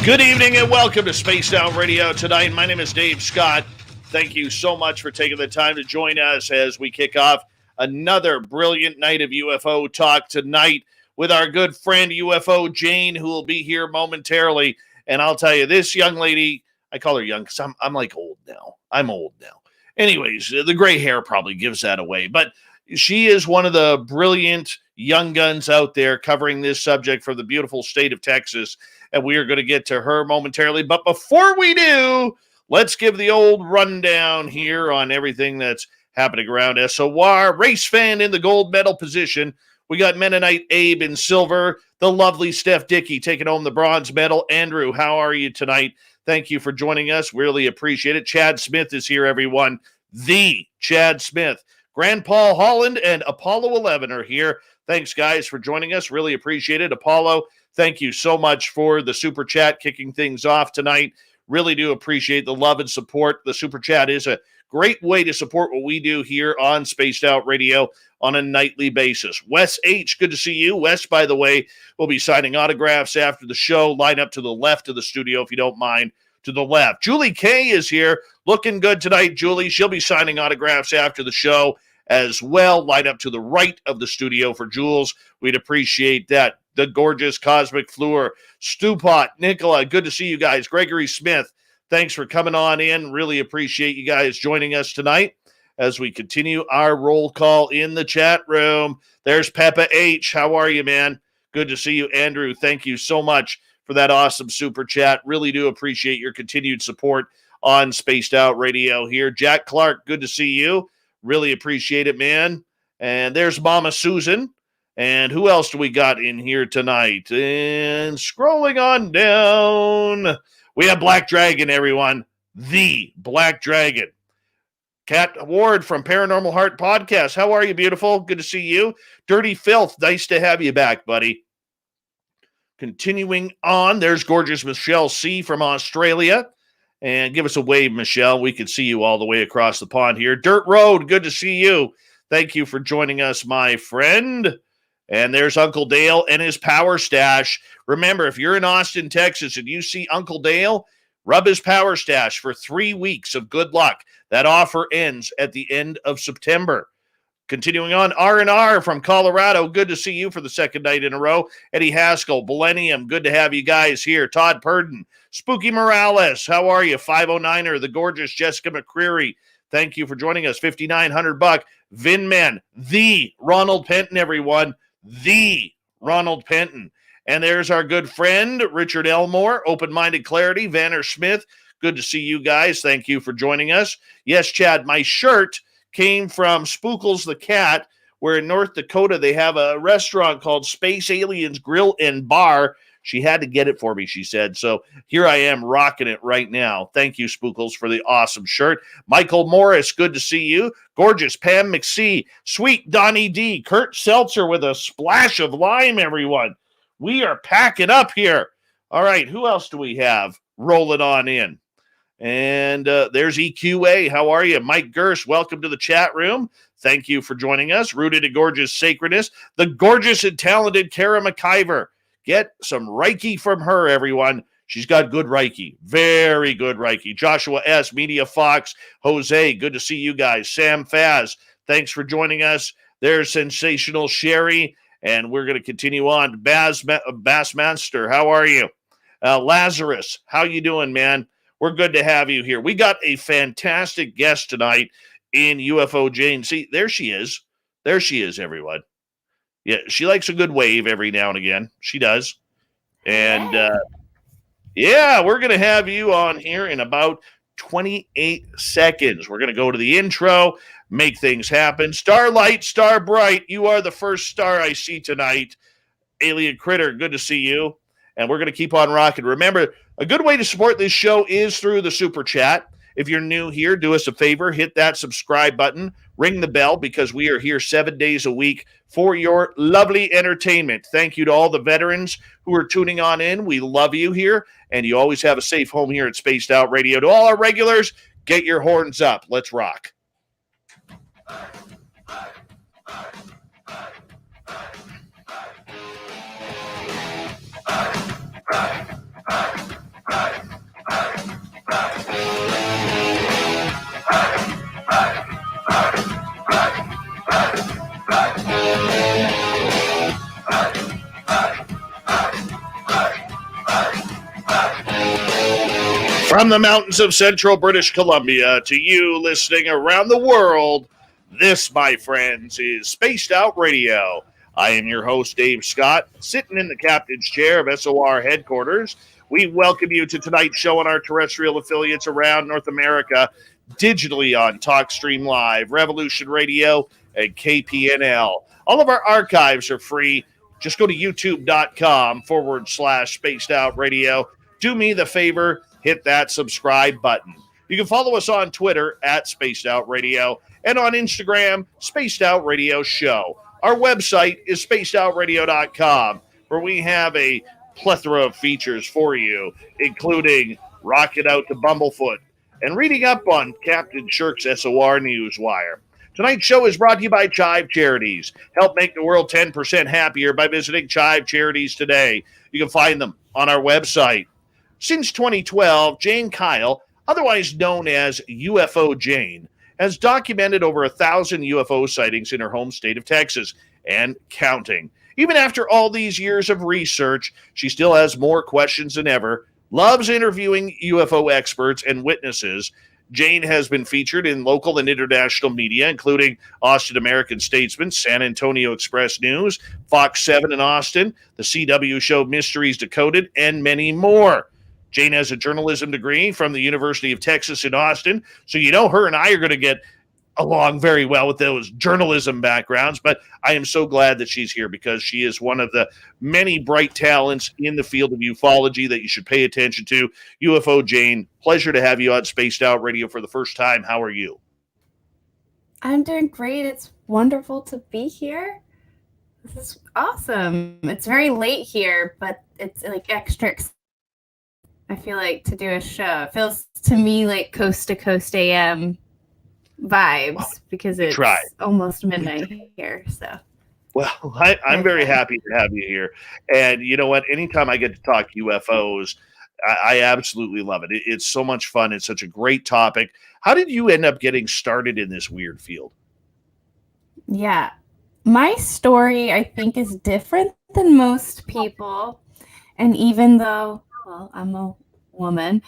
Good evening and welcome to Spaced Out Radio tonight. My name is Dave Scott. Thank you so much for taking the time to join us as we kick off another brilliant night of UFO talk tonight with our good friend UFOJane, who will be here momentarily. And I'll tell you, this young lady, I call her young because I'm like old now. I'm old now. Anyways, the gray hair probably gives that away. But she is one of the brilliant young guns out there covering this subject for the beautiful state of Texas. And we are going to get to her momentarily. But before we do, let's give the old rundown here on everything that's happening around SOR. Race fan in the gold medal position. We got Mennonite Abe in silver. The lovely Steph Dickey taking home the bronze medal. Andrew, how are you tonight? Thank you for joining us. Really appreciate it. Chad Smith is here, everyone. The Chad Smith. Grand Paul Holland and Apollo 11 are here. Thanks, guys, for joining us. Really appreciate it. Apollo, thank you so much for the Super Chat kicking things off tonight. Really do appreciate the love and support. The Super Chat is a great way to support what we do here on Spaced Out Radio on a nightly basis. Wes H., good to see you. Wes, by the way, will be signing autographs after the show. Line up to the left of the studio if you don't mind. To the left. Julie K is here. Looking good tonight, Julie. She'll be signing autographs after the show as well. Line up to the right of the studio for Jules. We'd appreciate that. The gorgeous Cosmic Fleur, Stewpot, Nicola, good to see you guys. Gregory Smith, thanks for coming on in. Really appreciate you guys joining us tonight as we continue our roll call in the chat room. There's Peppa H. How are you, man? Good to see you. Andrew, thank you so much for that awesome super chat. Really do appreciate your continued support on Spaced Out Radio here. Jack Clark, good to see you. Really appreciate it, man. And there's Mama Susan. And who else do we got in here tonight? And scrolling on down, we have Black Dragon, everyone. The Black Dragon. Kat Ward from Paranormal Heart Podcast. How are you, beautiful? Good to see you. Dirty Filth, nice to have you back, buddy. Continuing on, there's gorgeous Michelle C. from Australia. And give us a wave, Michelle. We can see you all the way across the pond here. Dirt Road, good to see you. Thank you for joining us, my friend. And there's Uncle Dale and his Power Stash. Remember, if you're in Austin, Texas, and you see Uncle Dale, rub his Power Stash for 3 weeks of good luck. That offer ends at the end of September. Continuing on, R&R from Colorado. Good to see you for the second night in a row. Eddie Haskell, Millennium. Good to have you guys here. Todd Purdon, Spooky Morales. How are you? 509er, the gorgeous Jessica McCreary. Thank you for joining us. $5,900. Vinman, the Ronald Penton, everyone. The Ronald Penton. And there's our good friend, Richard Elmore, Open-Minded Clarity, Vanner Smith. Good to see you guys. Thank you for joining us. Yes, Chad, my shirt came from Spookles the Cat, where in North Dakota they have a restaurant called Space Aliens Grill and Bar. She had to get it for me, she said. So here I am rocking it right now. Thank you, Spookles, for the awesome shirt. Michael Morris, good to see you. Gorgeous Pam McSee. Sweet Donnie D. Kurt Seltzer with a splash of lime, everyone. We are packing up here. All right, who else do we have rolling on in? And there's EQA. How are you? Mike Gersh, welcome to the chat room. Thank you for joining us. Rooted in Gorgeous Sacredness, the gorgeous and talented Kara McIver. Get some Reiki from her, everyone. She's got good Reiki. Very good Reiki. Joshua S., Media Fox, Jose, good to see you guys. Sam Faz, thanks for joining us. There's Sensational Sherry, and we're going to continue on. Bassmaster, how are you? Lazarus, how you doing, man? We're good to have you here. We got a fantastic guest tonight in UFOJane. See, there she is. There she is, everyone. Yeah, she likes a good wave every now and again. She does. And, yeah, we're going to have you on here in about 28 seconds. We're going to go to the intro, make things happen. Starlight, Star Bright, you are the first star I see tonight. Alien Critter, good to see you. And we're going to keep on rocking. Remember, a good way to support this show is through the Super Chat. If you're new here, do us a favor, hit that subscribe button, ring the bell, because we are here 7 days a week for your lovely entertainment. Thank you to all the veterans who are tuning on in. We love you here, and you always have a safe home here at Spaced Out Radio. To all our regulars, get your horns up. Let's rock. From the mountains of central British Columbia to you listening around the world, this, my friends, is Spaced Out Radio. I am your host, Dave Scott, sitting in the captain's chair of SOR headquarters. We welcome you to tonight's show on our terrestrial affiliates around North America, digitally on TalkStream Live, Revolution Radio, and KPNL. All of our archives are free. Just go to youtube.com/Spaced Out Radio. Do me the favor, hit that subscribe button. You can follow us on Twitter at Spaced Out Radio and on Instagram, Spaced Out Radio Show. Our website is spacedoutradio.com, where we have a plethora of features for you, including Rocket Out to Bumblefoot and reading up on Captain Shirk's SOR Newswire. Tonight's show is brought to you by Chive Charities. Help make the world 10% happier by visiting Chive Charities today. You can find them on our website. Since 2012, Jane Kyle, otherwise known as UFOJane, has documented over 1,000 UFO sightings in her home state of Texas and counting. Even after all these years of research, she still has more questions than ever, loves interviewing UFO experts and witnesses. Jane has been featured in local and international media, including Austin American Statesman, San Antonio Express News, Fox 7 in Austin, the CW show Mysteries Decoded, and many more. Jane has a journalism degree from the University of Texas in Austin, so you know her and I are going to get along very well with those journalism backgrounds, but I am so glad that she's here because she is one of the many bright talents in the field of ufology that you should pay attention to. UFOJane, pleasure to have you on Spaced Out Radio for the first time. How are you? I'm doing great. It's wonderful to be here. This is awesome. It's very late here, but it's like extra. I feel like to do a show. It feels to me like coast to coast AM vibes because it's almost midnight here. So, well, I'm very happy to have you here. And you know what? Anytime I get to talk UFOs, I absolutely love it. It's so much fun. It's such a great topic. How did you end up getting started in this weird field? Yeah, my story, I think, is different than most people. And even though, well, I'm a woman,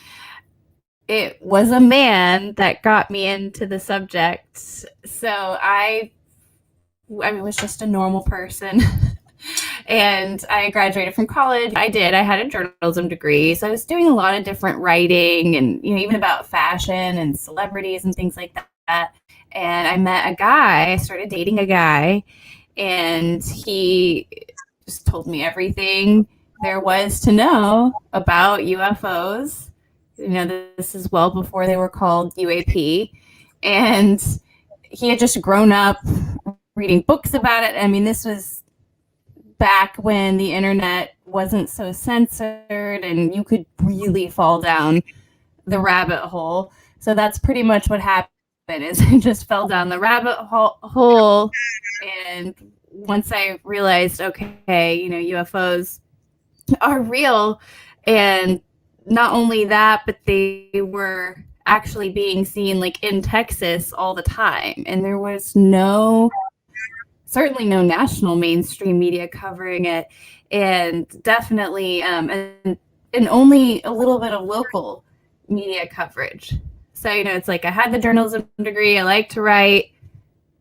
it was a man that got me into the subject. So I was just a normal person. And I graduated from college. I had a journalism degree. So I was doing a lot of different writing and, even about fashion and celebrities and things like that. And I met a guy. I started dating a guy, and he just told me everything there was to know about UFOs. This is well before they were called UAP. And he had just grown up reading books about it. I mean, this was back when the internet wasn't so censored and you could really fall down the rabbit hole. So that's pretty much what happened, is I just fell down the rabbit hole. And once I realized, okay, UFOs are real, and not only that, but they were actually being seen like in Texas all the time. And there was certainly no national mainstream media covering it. And definitely, and only a little bit of local media coverage. So, it's like I had the journalism degree. I like to write.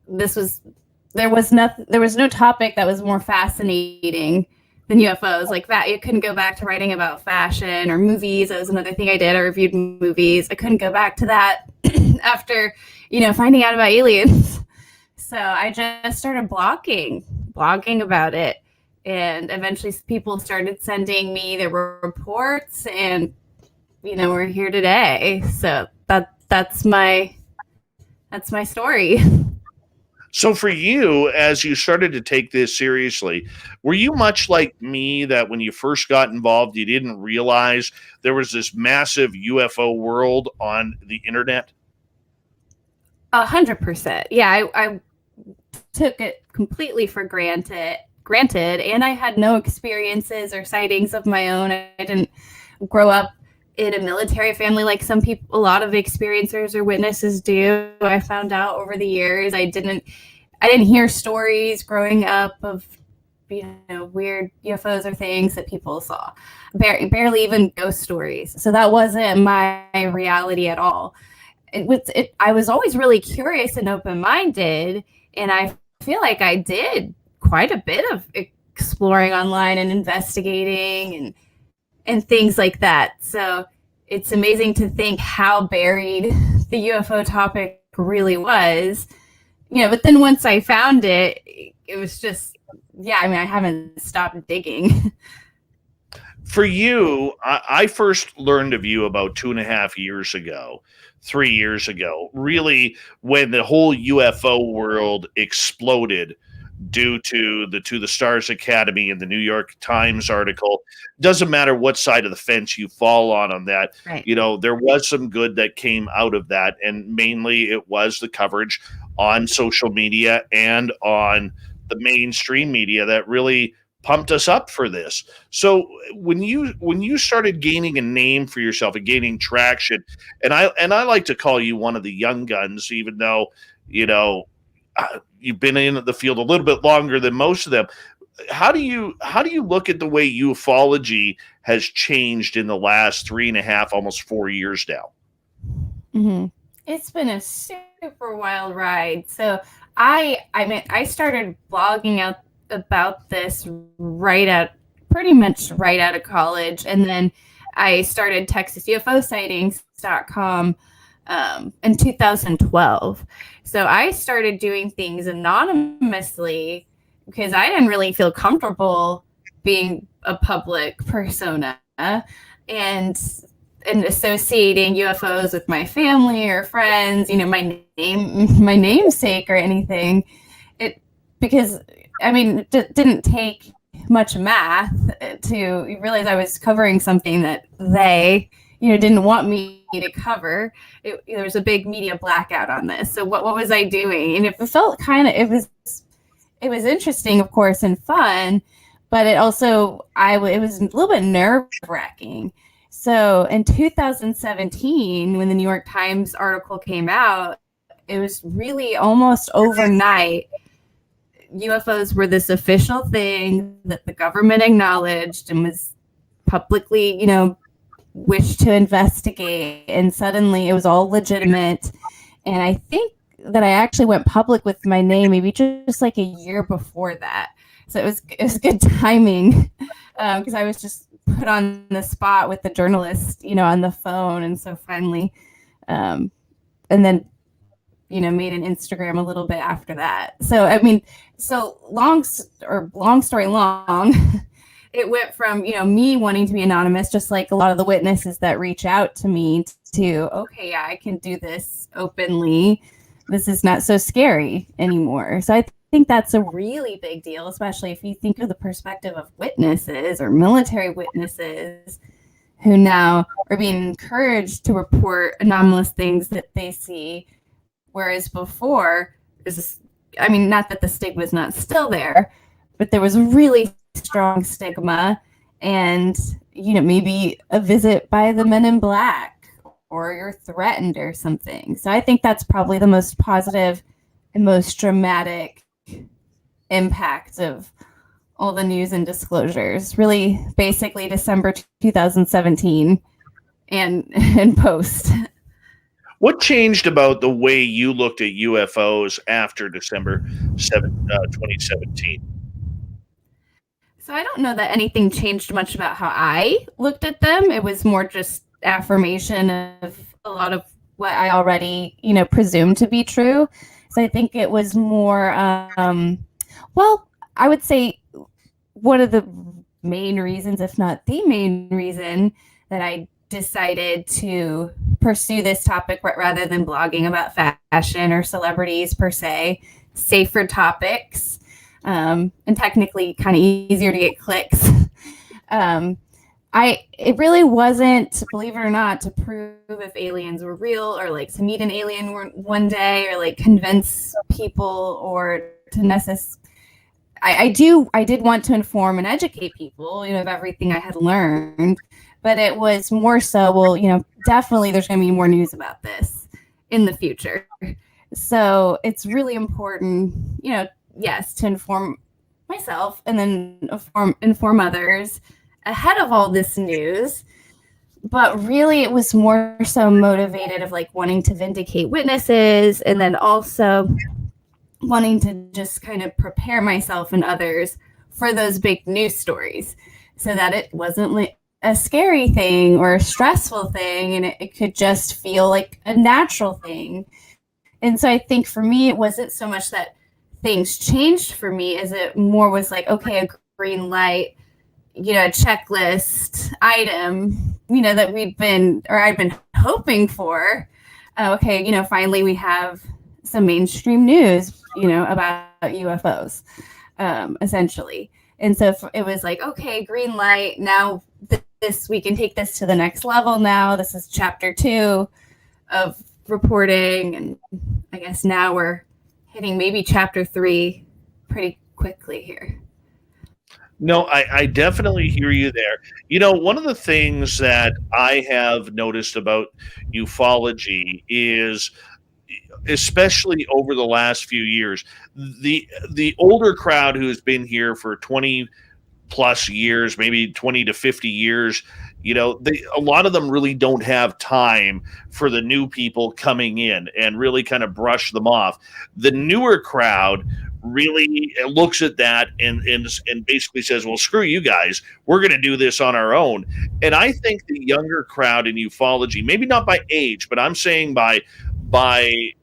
There was no topic that was more fascinating than UFOs. Like that, you couldn't go back to writing about fashion or movies. That was another thing I did. I reviewed movies. I couldn't go back to that after, finding out about aliens. So I just started blogging about it. And eventually people started sending me their reports, and, we're here today. So that's my story. So for you, as you started to take this seriously, were you much like me that when you first got involved, you didn't realize there was this massive UFO world on the internet? 100%. Yeah, I took it completely for granted, and I had no experiences or sightings of my own. I didn't grow up in a military family like some people, a lot of experiencers or witnesses do. I found out over the years I didn't hear stories growing up of, weird UFOs or things that people saw. Barely even ghost stories. So that wasn't my reality at all. I was always really curious and open-minded, and I feel like I did quite a bit of exploring online and investigating and things like that. So it's amazing to think how buried the UFO topic really was. But then once I found it, it was just, I haven't stopped digging. For you, I first learned of you about 2.5 years ago, 3 years ago, really when the whole UFO world exploded due to the Stars Academy and the New York Times article. Doesn't matter what side of the fence you fall on that. Right. There was some good that came out of that, and mainly it was the coverage on social media and on the mainstream media that really pumped us up for this. So when you started gaining a name for yourself and gaining traction, and I like to call you one of the young guns, even though you've been in the field a little bit longer than most of them. How do you look at the way ufology has changed in the last 3.5, almost 4 years now? Mm-hmm. It's been a super wild ride. So I started blogging out about this pretty much right out of college, and then I started TexasUFOsightings.com in 2012. So I started doing things anonymously because I didn't really feel comfortable being a public persona and associating UFOs with my family or friends, my namesake or anything. Because it didn't take much math to realize I was covering something that they, didn't want me to cover. There was a big media blackout on this. So what was I doing? And it felt it was interesting, of course, and fun, but it was a little bit nerve-wracking. So in 2017, when the New York Times article came out, it was really almost overnight. UFOs were this official thing that the government acknowledged and was publicly, wished to investigate. And suddenly it was all legitimate. And I think that I actually went public with my name maybe just like a year before that. So it was good timing because I was just put on the spot with the journalist, on the phone. And so finally, and then, made an Instagram a little bit after that. So, long story long, it went from, me wanting to be anonymous, just like a lot of the witnesses that reach out to me, to, okay, yeah, I can do this openly. This is not so scary anymore. So I think that's a really big deal, especially if you think of the perspective of witnesses or military witnesses who now are being encouraged to report anomalous things that they see. Whereas before, not that the stigma is not still there, but there was a really strong stigma and, maybe a visit by the Men in Black or you're threatened or something. So I think that's probably the most positive and most dramatic impact of all the news and disclosures, really basically December 2017 and post. What changed about the way you looked at UFOs after December 2017? So I don't know that anything changed much about how I looked at them. It was more just affirmation of a lot of what I already, presumed to be true. So I think it was more, I would say one of the main reasons, if not the main reason, that I decided to pursue this topic rather than blogging about fashion or celebrities per se, safer topics, and technically kind of easier to get clicks. It really wasn't, believe it or not, to prove if aliens were real or like to meet an alien one day or like convince people or to necessarily. I did want to inform and educate people, of everything I had learned. But it was more so, definitely there's going to be more news about this in the future. So it's really important, yes, to inform myself and then inform others ahead of all this news. But really, it was more so motivated of like wanting to vindicate witnesses, and then also wanting to just kind of prepare myself and others for those big news stories, so that it wasn't like a scary thing or a stressful thing, and it could just feel like a natural thing. And so I think for me, it wasn't so much that things changed for me as it more was like, okay, a green light, you know, a checklist item, you know, that I'd been hoping for. Okay, you know, finally we have some mainstream news, you know, about UFOs, essentially. And so it was like, okay, green light. Now this, we can take this to the next level. Now this is chapter 2 of reporting. And I guess now we're hitting maybe chapter 3 pretty quickly here. No, I definitely hear you there. You know, one of the things that I have noticed about ufology is, especially over the last few years, the older crowd who has been here for 20 plus years, maybe 20 to 50 years, you know, a lot of them really don't have time for the new people coming in and really kind of brush them off. The newer crowd really looks at that and basically says, well, screw you guys, we're going to do this on our own. And I think the younger crowd in ufology, maybe not by age, but I'm saying by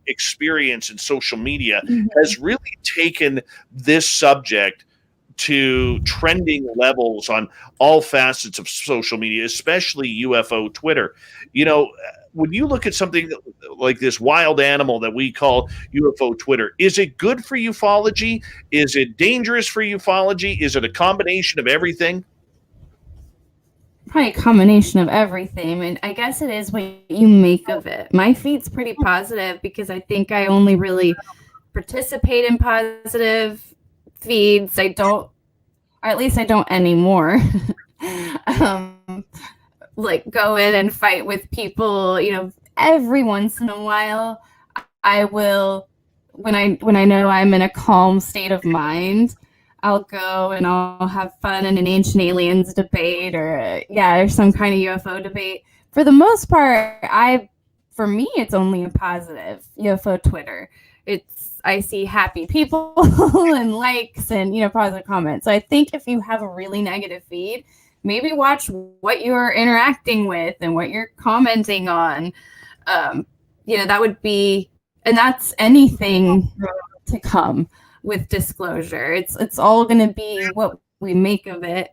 experience in social media, has really taken this subject to trending levels on all facets of social media, especially UFO Twitter. You know, when you look at something like this wild animal that we call UFO Twitter, is it good for ufology? Is it dangerous for ufology? Is it a combination of everything? Probably a combination of everything. And I guess it is what you make of it. My feed's pretty positive because I think I only really participate in positive feeds. I don't, or at least I don't anymore. Like go in and fight with people, you know, every once in a while I will, when I know I'm in a calm state of mind, I'll go and I'll have fun in an ancient aliens debate or some kind of UFO debate. For the most part, for me, it's only a positive UFO Twitter. I see happy people and likes and, you know, positive comments. So I think if you have a really negative feed, maybe watch what you're interacting with and what you're commenting on. You know, that would be, and that's anything to come with disclosure. It's all going to be what we make of it.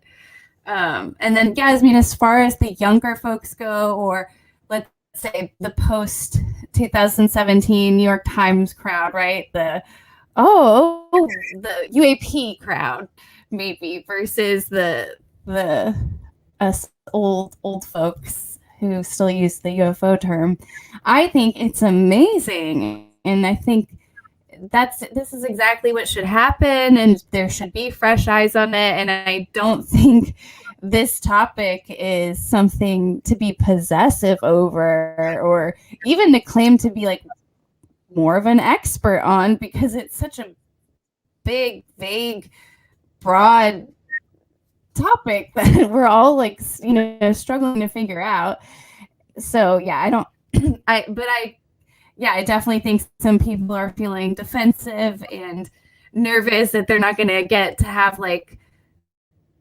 And then, yeah, I mean, as far as the younger folks go, or let's say the post 2017 New York Times crowd, right? The UAP crowd, maybe, versus the us old folks who still use the UFO term. I think it's amazing, and I think this is exactly what should happen, and there should be fresh eyes on it. And I don't think this topic is something to be possessive over, or even to claim to be like more of an expert on, because it's such a big, vague, broad topic that we're all like, you know, struggling to figure out. So yeah, I definitely think some people are feeling defensive and nervous that they're not going to get to have like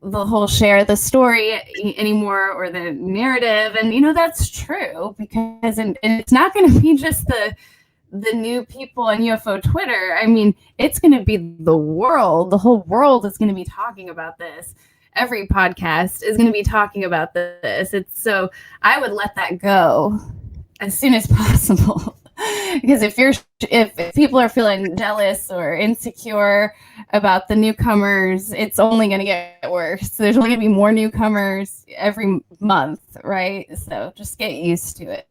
the whole share of the story anymore, or the narrative. And, you know, that's true, because and it's not going to be just the new people on UFO Twitter. I mean, it's going to be the world. The whole world is going to be talking about this. Every podcast is going to be talking about this. So I would let that go as soon as possible. Because if people are feeling jealous or insecure about the newcomers, it's only going to get worse. So there's only going to be more newcomers every month, right? So just get used to it.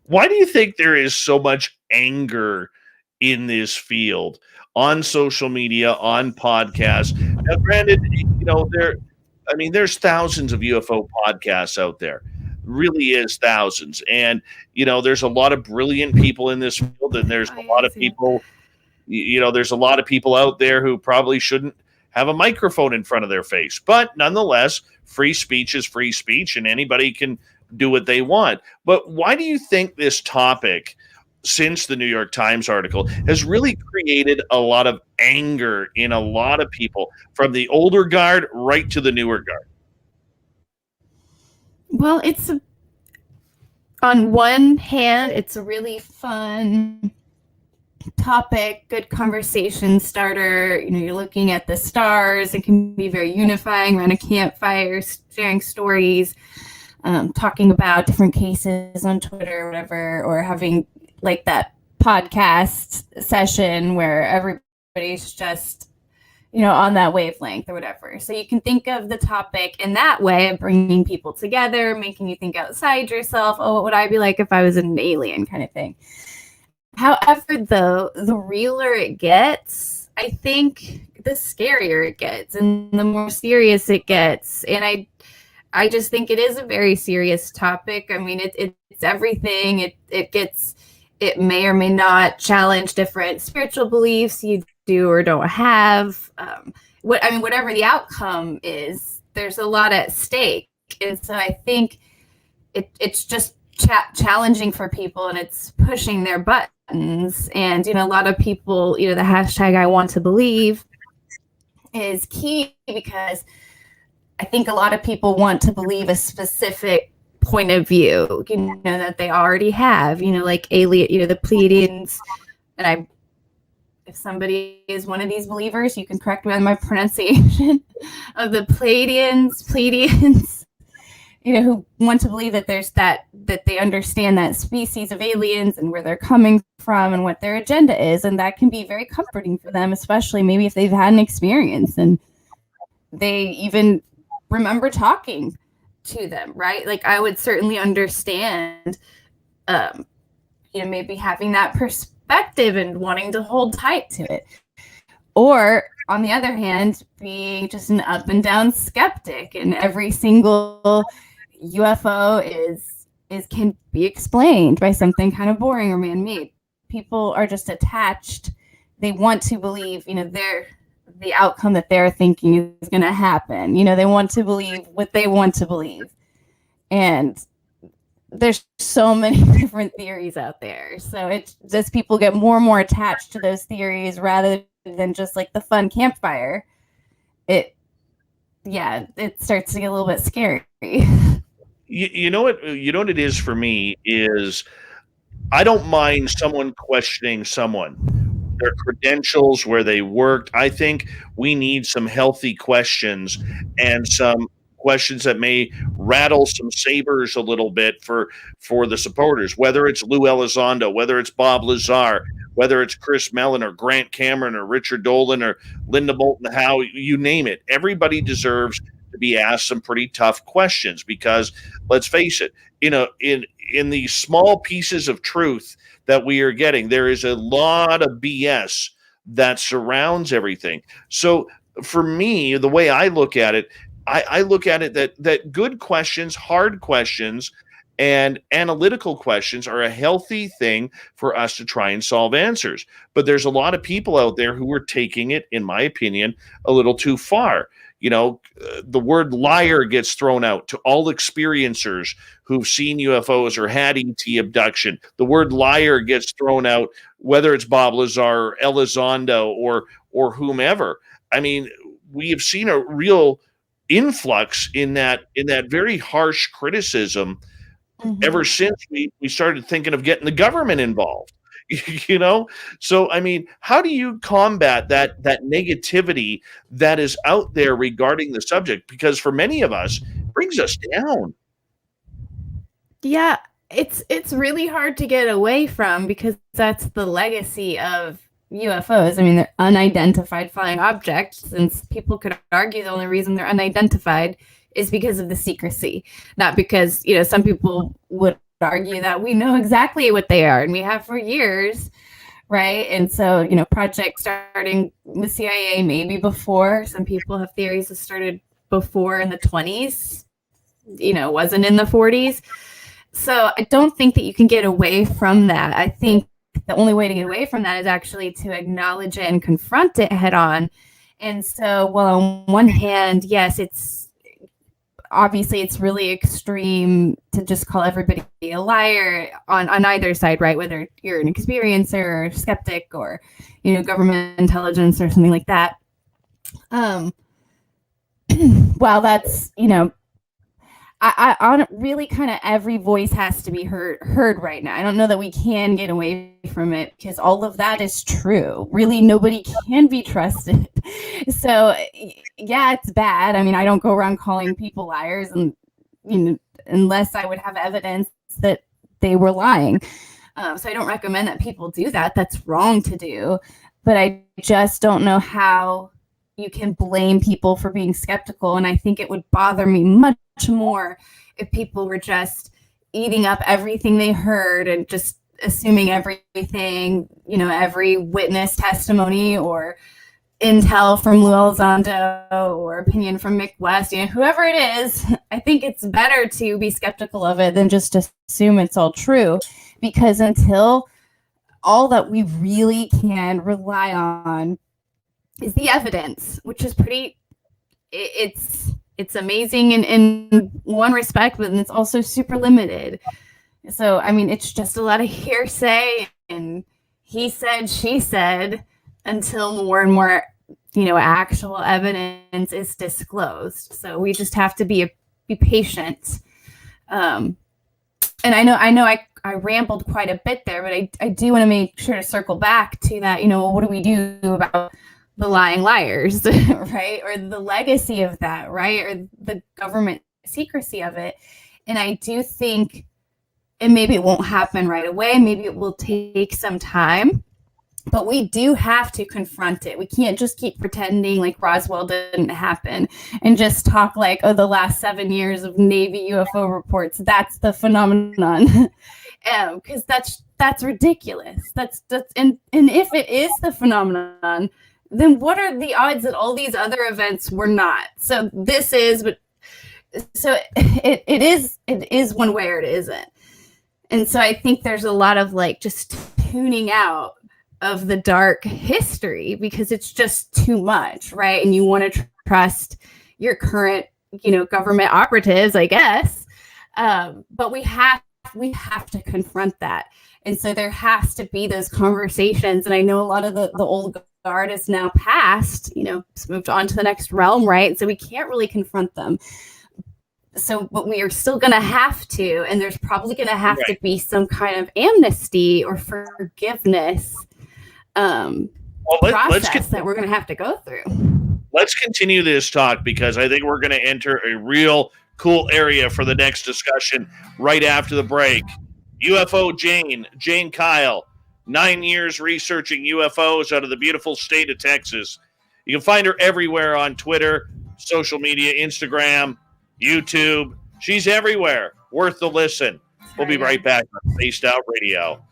Why do you think there is so much anger in this field, on social media, on podcasts? Now, granted, you know, there's thousands of UFO podcasts out there. Really is thousands. And, you know, there's a lot of brilliant people in this field, and there's a lot of people, you know, there's a lot of people out there who probably shouldn't have a microphone in front of their face. But nonetheless, free speech is free speech, and anybody can do what they want. But why do you think this topic, since the New York Times article, has really created a lot of anger in a lot of people, from the older guard right to the newer guard? Well, on one hand, it's a really fun topic, good conversation starter. You're looking at the stars. It can be very unifying around a campfire, sharing stories, talking about different cases on Twitter or whatever, or having like that podcast session where everybody's just, on that wavelength or whatever. So you can think of the topic in that way of bringing people together, making you think outside yourself. Oh, what would I be like if I was an alien, kind of thing. However, though, the realer it gets, I think the scarier it gets and the more serious it gets. And I just think it is a very serious topic. I mean, it's everything. It may or may not challenge different spiritual beliefs you do or don't have. Whatever the outcome is, there's a lot at stake. And so I think it's just challenging for people, and it's pushing their buttons. And, a lot of people, the hashtag I want to believe is key, because I think a lot of people want to believe a specific point of view, that they already have, like alien, the Pleiadians. And if somebody is one of these believers, you can correct me on my pronunciation of the Pleiadians, who want to believe that that they understand that species of aliens and where they're coming from and what their agenda is. And that can be very comforting for them, especially maybe if they've had an experience and they even remember talking to them, right? Like, I would certainly understand, maybe having that perspective and wanting to hold tight to it. Or on the other hand, being just an up and down skeptic, and every single UFO can be explained by something kind of boring or man-made. People are just attached. They want to believe, the outcome that they're thinking is going to happen. They want to believe what they want to believe. And there's so many different theories out there. So it's just people get more and more attached to those theories rather than just like the fun campfire. It starts to get a little bit scary. You know what it is for me is, I don't mind someone questioning someone, their credentials, where they worked. I think we need some healthy questions, and some questions that may rattle some sabers a little bit for the supporters, whether it's Lou Elizondo, whether it's Bob Lazar, whether it's Chris Mellon or Grant Cameron or Richard Dolan or Linda Moulton Howe, you name it. Everybody deserves to be asked some pretty tough questions, because let's face it, in these small pieces of truth that we are getting, there is a lot of BS that surrounds everything. So for me, the way I look at it, I look at it that good questions, hard questions, and analytical questions are a healthy thing for us to try and solve answers. But there's a lot of people out there who are taking it, in my opinion, a little too far. The word liar gets thrown out to all experiencers who've seen UFOs or had ET abduction. The word liar gets thrown out, whether it's Bob Lazar or Elizondo or whomever. I mean, we have seen a real influx in that very harsh criticism ever since we started thinking of getting the government involved. So I mean, how do you combat that negativity that is out there regarding the subject? Because for many of us, it brings us down. Yeah, it's really hard to get away from, because that's the legacy of UFOs. I mean, they're unidentified flying objects, since people could argue the only reason they're unidentified is because of the secrecy, not because, some people would argue that we know exactly what they are, and we have for years, right? And so, projects starting with CIA maybe before. Some people have theories that started before, in the 20s, wasn't in the 40s. So I don't think that you can get away from that. I think the only way to get away from that is actually to acknowledge it and confront it head on, And so, well, on one hand, yes, it's obviously it's really extreme to just call everybody a liar on either side, right? Whether you're an experiencer or skeptic or, government intelligence or something like that. While that's, I on really kind of every voice has to be heard right now. I don't know that we can get away from it because all of that is true. Really, nobody can be trusted. So yeah, it's bad. I mean, I don't go around calling people liars, and unless I would have evidence that they were lying. So I don't recommend that people do that. That's wrong to do. But I just don't know how you can blame people for being skeptical. And I think it would bother me much more if people were just eating up everything they heard and just assuming everything, every witness testimony or intel from Lou Elizondo or opinion from Mick West, whoever it is. I think it's better to be skeptical of it than just assume it's all true, because until all that we really can rely on is the evidence, which is it's amazing in one respect, but it's also super limited. So, I mean, it's just a lot of hearsay and he said, she said, until more and more, actual evidence is disclosed. So we just have to be patient. And I know I rambled quite a bit there, but I do want to make sure to circle back to that, what do we do about the lying liars, right? Or the legacy of that, right? Or the government secrecy of it. And I do think, and maybe it won't happen right away, maybe it will take some time, but we do have to confront it. We can't just keep pretending like Roswell didn't happen and just talk like, oh, the last 7 years of Navy UFO reports, that's the phenomenon. Because that's ridiculous. And if it is the phenomenon, then what are the odds that all these other events were not? So this is, but so it is one way or it isn't. And so I think there's a lot of like just tuning out of the dark history because it's just too much, right? And you want to trust your current, government operatives, I guess. But we have to confront that. And so there has to be those conversations. And I know a lot of the old guard is now passed, it's moved on to the next realm, right? So we can't really confront them. So, but we are still going to have to, and there's probably going to have to be some kind of amnesty or forgiveness process that we're going to have to go through. Let's continue this talk because I think we're going to enter a real cool area for the next discussion right after the break. UFOJane, Jane Kyle, 9 years researching UFOs out of the beautiful state of Texas. You can find her everywhere on Twitter, social media, Instagram, YouTube. She's everywhere. Worth the listen. We'll be right back on Spaced Out Radio.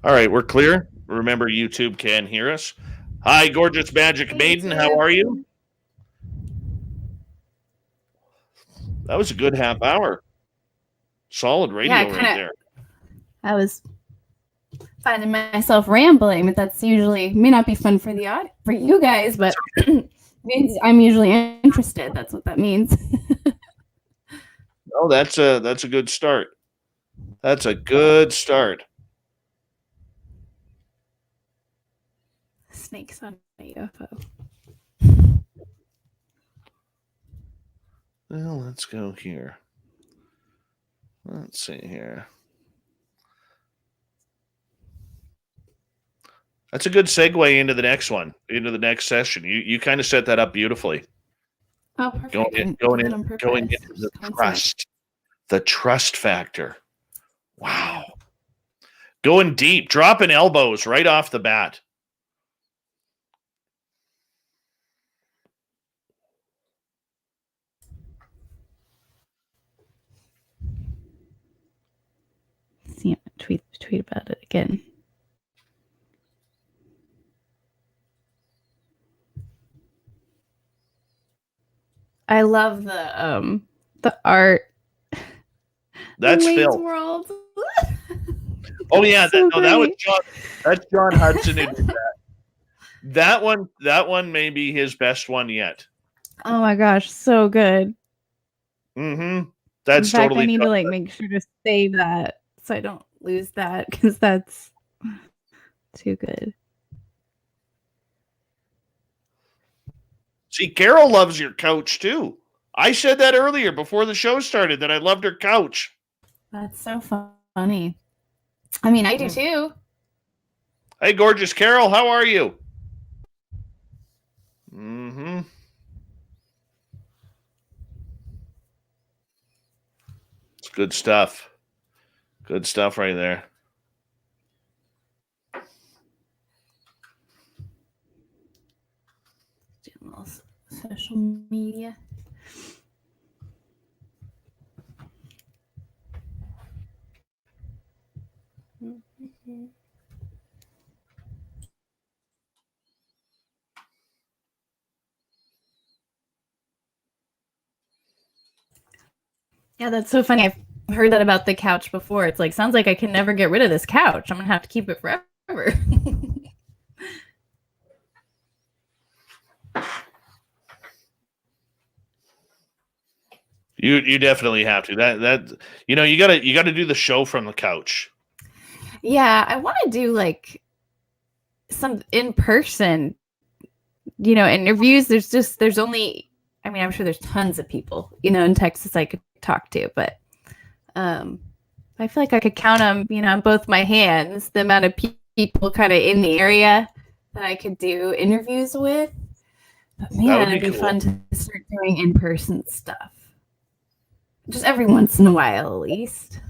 All right, we're clear. Remember, YouTube can hear us. Hi, gorgeous magic maiden. How are you? That was a good half hour. Solid radio right there. I was finding myself rambling, but that's usually may not be fun for for you guys, but means I'm usually interested. That's what that means. Oh, that's a good start. That's a good start. Snakes on a UFO. Well, let's go here. Let's see here. That's a good segue into the next one, into the next session. You kind of set that up beautifully. Oh, perfect. Going into the trust factor. Wow. Going deep, dropping elbows right off the bat. See, tweet about it again. I love the art That's Wayne's Phil. World. Oh yeah, So that was great. John. That's John Hudson who did that. That one may be his best one yet. Oh my gosh, so good. Mm-hmm. That's In fact, totally. I need to make sure to save that so I don't lose that because that's too good. See, Carol loves your couch too. I said that earlier before the show started that I loved her couch. That's so funny. I mean, I do too. Hey, gorgeous Carol, how are you? Mm-hmm. It's good stuff. Good stuff right there. Social media. Yeah, that's so funny. I've heard that about the couch before. It's like, sounds like I can never get rid of this couch. I'm going to have to keep it forever. You definitely have to. That you gotta do the show from the couch. Yeah, I want to do like some in person, interviews. There's only, I mean, I'm sure there's tons of people, in Texas I could talk to, but I feel like I could count them, on both my hands, the amount of people kind of in the area that I could do interviews with. But man, it'd be cool. Fun to start doing in-person stuff. Just every once in a while, at least.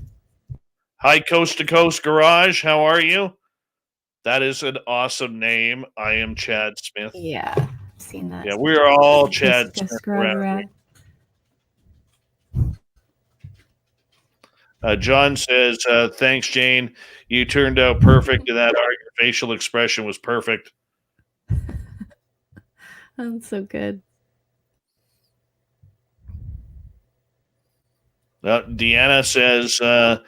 Hi, Coast to Coast Garage. How are you? That is an awesome name. I am Chad Smith. Yeah, I've seen that. Yeah, we are all Chad Smith around. John says, thanks, Jane. You turned out perfect, and that your facial expression was perfect. That's so good. Deanna says that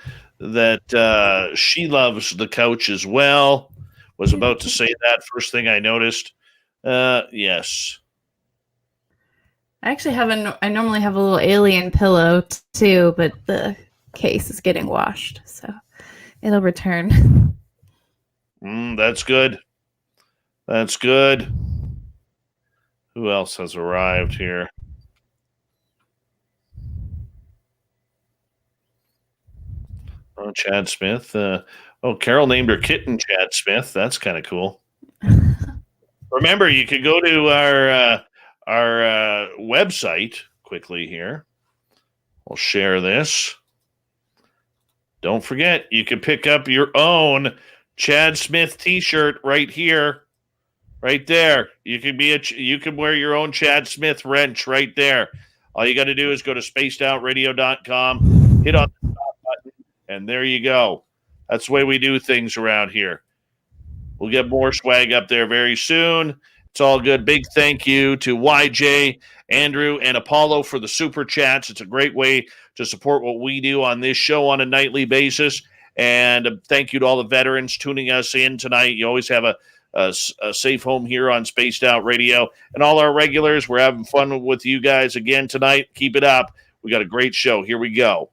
she loves the couch as well. Was about to say that first thing I noticed. Yes. I actually I normally have a little alien pillow too, but the case is getting washed, so it'll return. That's good. That's good. Who else has arrived here? Oh, Chad Smith. Carol named her kitten Chad Smith. That's kind of cool. Remember, you could go to our website quickly here. We'll share this. Don't forget, you can pick up your own Chad Smith T-shirt right here, right there. You can wear your own Chad Smith wrench right there. All you got to do is go to spacedoutradio.com, hit on the top button, and there you go. That's the way we do things around here. We'll get more swag up there very soon. It's all good. Big thank you to YJ, Andrew, and Apollo for the super chats. It's a great way to support what we do on this show on a nightly basis. And thank you to all the veterans tuning us in tonight. You always have a safe home here on Spaced Out Radio. And all our regulars, we're having fun with you guys again tonight. Keep it up. We got a great show. Here we go.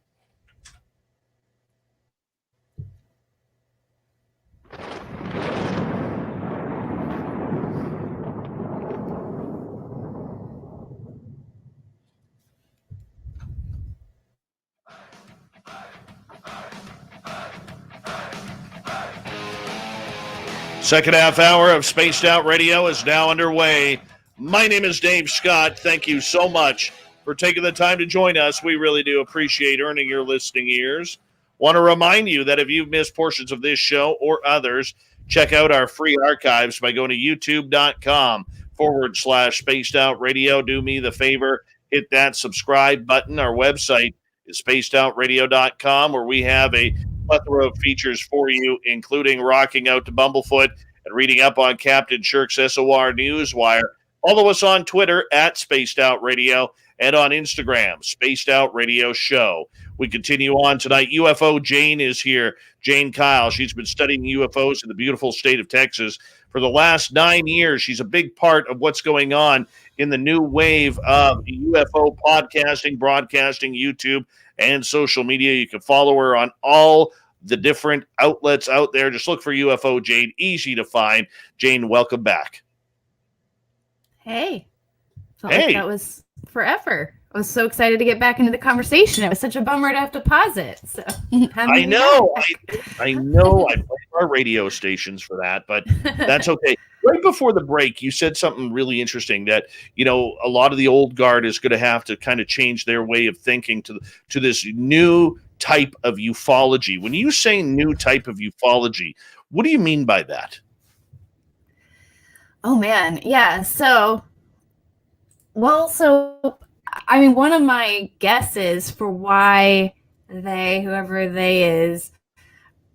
Second half hour of Spaced Out Radio is now underway. My name is Dave Scott. Thank you so much for taking the time to join us. We really do appreciate earning your listening ears. Want to remind you that if you've missed portions of this show or others, check out our free archives by going to youtube.com/Spaced Out Radio. Do me the favor, hit that subscribe button. Our website is spacedoutradio.com, where we have a plethora of features for you, including rocking out to Bumblefoot and reading up on Captain Shirk's SOR Newswire. Follow us on Twitter at Spaced Out Radio and on Instagram, Spaced Out Radio Show. We continue on tonight. UFOJane is here. Jane Kyle. She's been studying UFOs in the beautiful state of Texas for the last 9 years. She's a big part of what's going on in the new wave of UFO podcasting, broadcasting, YouTube, and social media. You can follow her on all the different outlets out there. Just look for UFOJane. Easy to find. Jane, welcome back. Hey. Felt like that was forever. I was so excited to get back into the conversation. It was such a bummer to have to pause it. So I know. I blame our radio stations for that, but that's okay. Right before the break, you said something really interesting that, a lot of the old guard is going to have to kind of change their way of thinking to this new type of ufology. When you say new type of ufology, what do you mean by that? Oh, man. Yeah. One of my guesses for why whoever they is,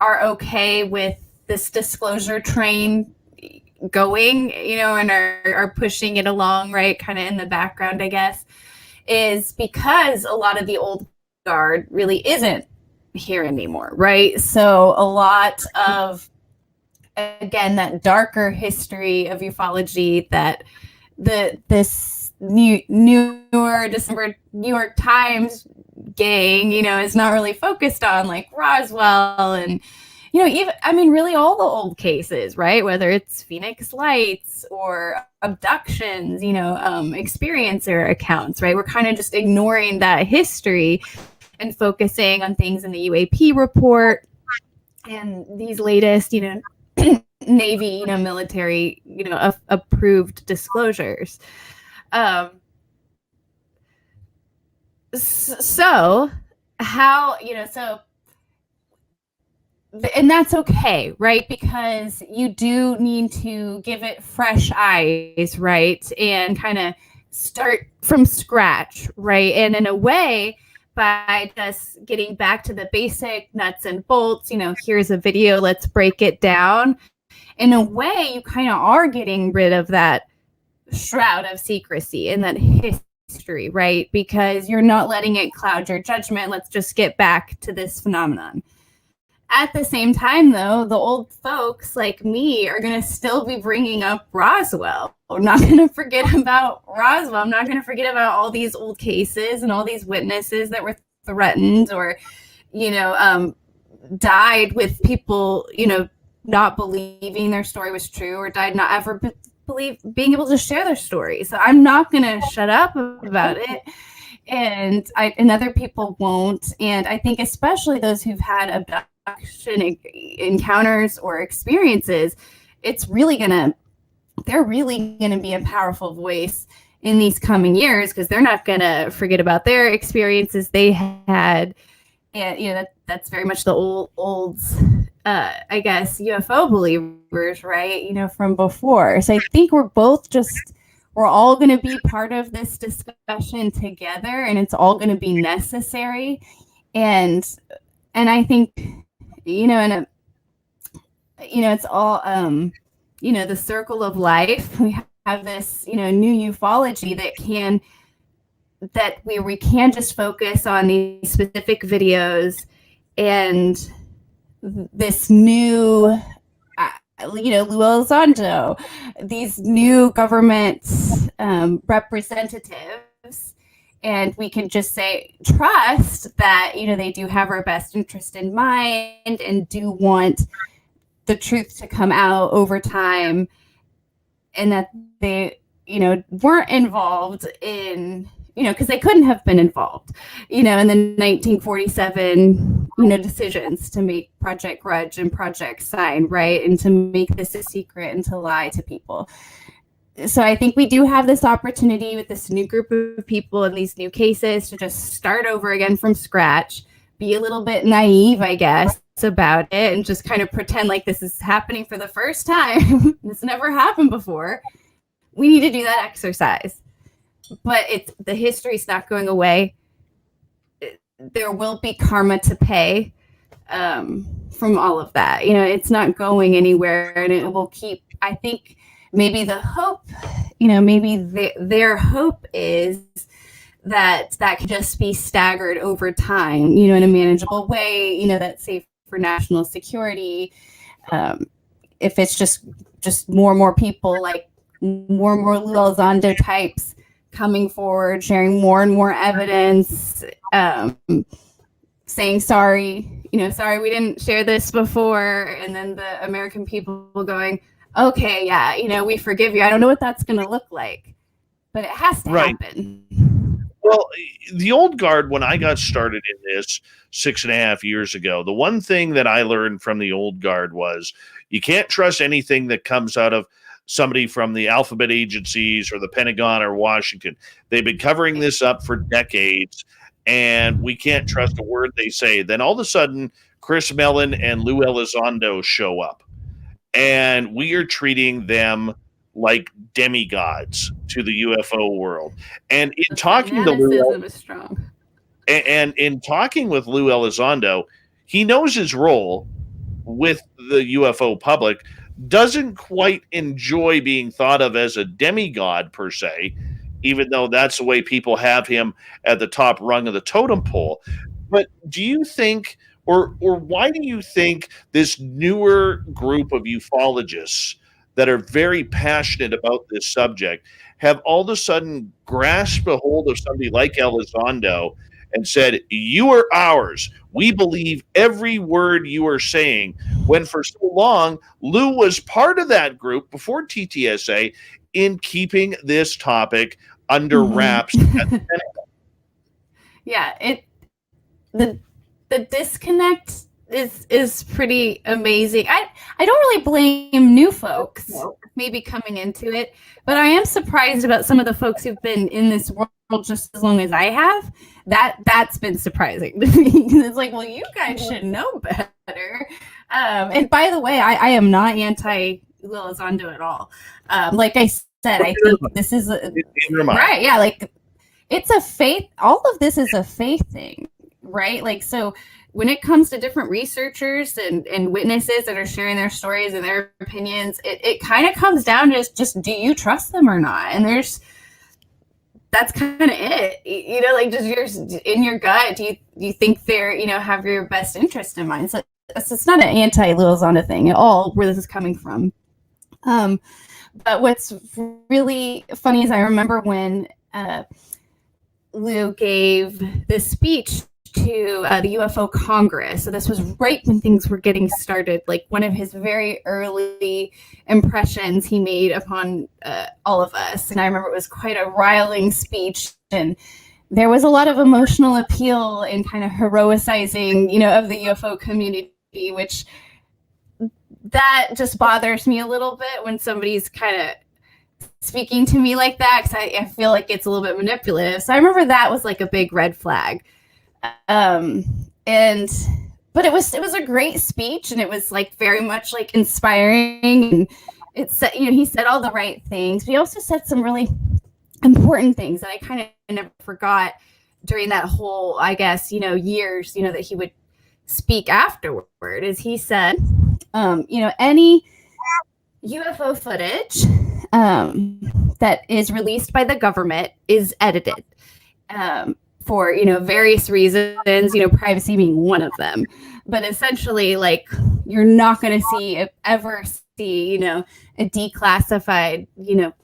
are okay with this disclosure train going, and are pushing it along, right, kind of in the background, I guess, is because a lot of the old guard really isn't here anymore, right? So a lot of, again, that darker history of ufology that this newer December New York Times gang, is not really focused on, like Roswell and, really all the old cases, right? Whether it's Phoenix Lights or abductions, experiencer accounts, right? We're kind of just ignoring that history and focusing on things in the UAP report and these latest, Navy, military, approved disclosures. So how, and that's okay, right? Because you do need to give it fresh eyes, right? And kind of start from scratch, right? And in a way, by just getting back to the basic nuts and bolts, here's a video, let's break it down. In a way, you kind of are getting rid of that shroud of secrecy and that history, right? Because you're not letting it cloud your judgment. Let's just get back to this phenomenon. At the same time, though, the old folks like me are going to still be bringing up Roswell. I'm not going to forget about Roswell. I'm not going to forget about all these old cases and all these witnesses that were threatened or, died with people, not believing their story was true or died not ever being able to share their story. So I'm not going to shut up about it. And other people won't. And I think especially those who've had abduction encounters or experiences, they're really going to be a powerful voice in these coming years because they're not going to forget about their experiences they had. And, that's very much the old I guess, UFO believers, right? From before. So I think we're all going to be part of this discussion together, and it's all going to be necessary. And I think, it's all, the circle of life. We have this, new ufology that we can just focus on these specific videos and this new, Lou Elizondo, these new government representatives, and we can just trust that, they do have our best interest in mind and do want the truth to come out over time, and that they, weren't involved in, because they couldn't have been involved, in the 1947, decisions to make Project Grudge and Project Sign, right? And to make this a secret and to lie to people. So I think we do have this opportunity with this new group of people and these new cases to just start over again from scratch, be a little bit naive, I guess, about it, and just kind of pretend like this is happening for the first time. This never happened before. We need to do that exercise. But the history's not going away. There will be karma to pay from all of that. It's not going anywhere, and it will keep, I think, maybe the hope, maybe their hope is that could just be staggered over time, in a manageable way, that's safe for national security. If it's just more and more people, like more and more Lou Elizondo types coming forward, sharing more and more evidence, saying sorry, sorry we didn't share this before, and then the American people going, okay, yeah, we forgive you. I don't know what that's going to look like, but it has to happen. Well, the old guard, when I got started in this 6.5 years ago, the one thing that I learned from the old guard was you can't trust anything that comes out of somebody from the alphabet agencies or the Pentagon or Washington. They've been covering this up for decades, and we can't trust a word they say. Then all of a sudden, Chris Mellon and Lou Elizondo show up, and we are treating them like demigods to the UFO world. And in talking to Lou, is strong. And in talking with Lou Elizondo, he knows his role with the UFO public, doesn't quite enjoy being thought of as a demigod per se, even though that's the way people have him at the top rung of the totem pole. But do you think, or why do you think this newer group of ufologists that are very passionate about this subject have all of a sudden grasped a hold of somebody like Elizondo and said, you are ours. We believe every word you are saying, when for so long, Lou was part of that group before TTSA in keeping this topic under wraps. Yeah, the disconnect is pretty amazing. I don't really blame new folks maybe coming into it, but I am surprised about some of the folks who've been in this world just as long as I have. That's been surprising to me. It's like, well, you guys should know better. And by the way, I am not anti Lou Elizondo at all. Like I said, I think this is right. Yeah, like it's a faith. All of this is a faith thing, right? Like, so when it comes to different researchers and witnesses that are sharing their stories and their opinions, it kind of comes down to just do you trust them or not? And that's kind of it, like just in your gut. Do you think they're, have your best interest in mind? So it's not an anti-Lou Elizondo thing at all, where this is coming from. But what's really funny is I remember when Lou gave this speech to the UFO Congress. So this was right when things were getting started, like one of his very early impressions he made upon all of us. And I remember it was quite a riling speech, and there was a lot of emotional appeal and kind of heroicizing, of the UFO community, which that just bothers me a little bit when somebody's kind of speaking to me like that, because I feel like it's a little bit manipulative. So I remember that was like a big red flag. But it was a great speech, and it was like very much like inspiring, and it said, he said all the right things, but he also said some really important things that I kind of never forgot during that whole, I guess, years, that he would speak afterward. Is he said, any UFO footage that is released by the government is edited. For various reasons, privacy being one of them, but essentially, like, you're not going to ever see a declassified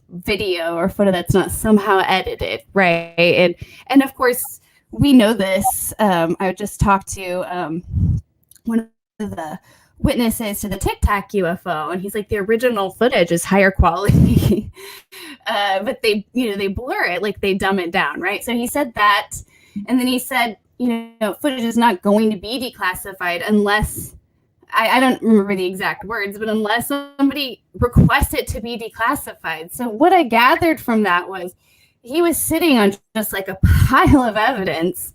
video or photo that's not somehow edited, right? And of course we know this. I just talked to one of the witnesses to the Tic Tac UFO, and he's like, the original footage is higher quality, but they blur it, like they dumb it down, right? So he said that, and then he said, footage is not going to be declassified unless, I don't remember the exact words, but unless somebody requests it to be declassified. So what I gathered from that was he was sitting on just like a pile of evidence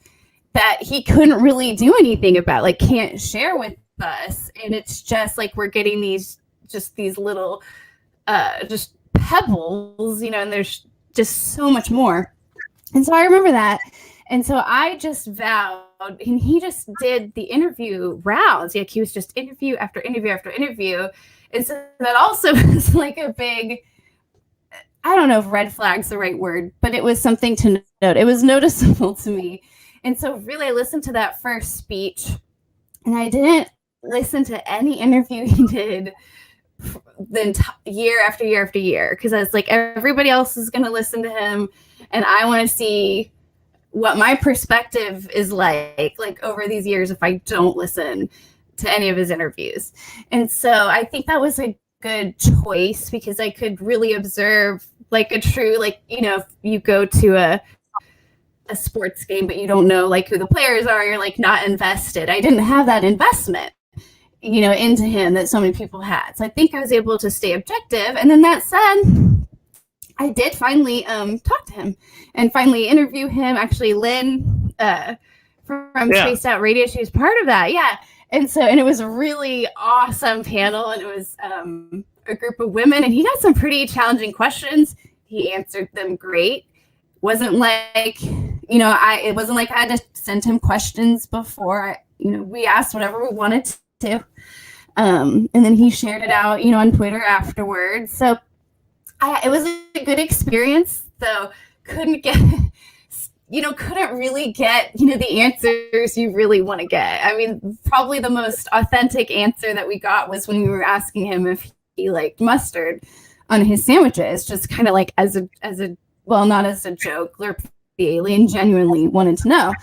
that he couldn't really do anything about, like can't share with us. And it's just like we're getting these little just pebbles, and there's just so much more. And so I remember that. And so I just vowed, and he just did the interview rounds. Like he was just interview after interview after interview. And so that also was like a big I don't know if red flag's the right word, but it was something to note. It was noticeable to me. And so really I listened to that first speech, and I didn't listen to any interview he did year after year after year, because I was like, everybody else is going to listen to him, and I want to see what my perspective is like over these years if I don't listen to any of his interviews. And so I think that was a good choice, because I could really observe like a true, like, you know, if you go to a sports game but you don't know like who the players are, you're like not invested. I didn't have that investment, you know, into him that so many people had. So I think I was able to stay objective. And then that said, I did finally talk to him and finally interview him. Actually, Lynn from Spaced Out Radio, she was part of that. Yeah. And it was a really awesome panel, and it was a group of women, and he got some pretty challenging questions. He answered them great. Wasn't like, you know, it wasn't like I had to send him questions before. We asked whatever we wanted to. And then he shared it out, you know, on Twitter afterwards. So it was a good experience, though couldn't really get, you know, the answers you really want to get. I mean, probably the most authentic answer that we got was when we were asking him if he liked mustard on his sandwiches, just kind of like as a well, not as a joke. The alien genuinely wanted to know.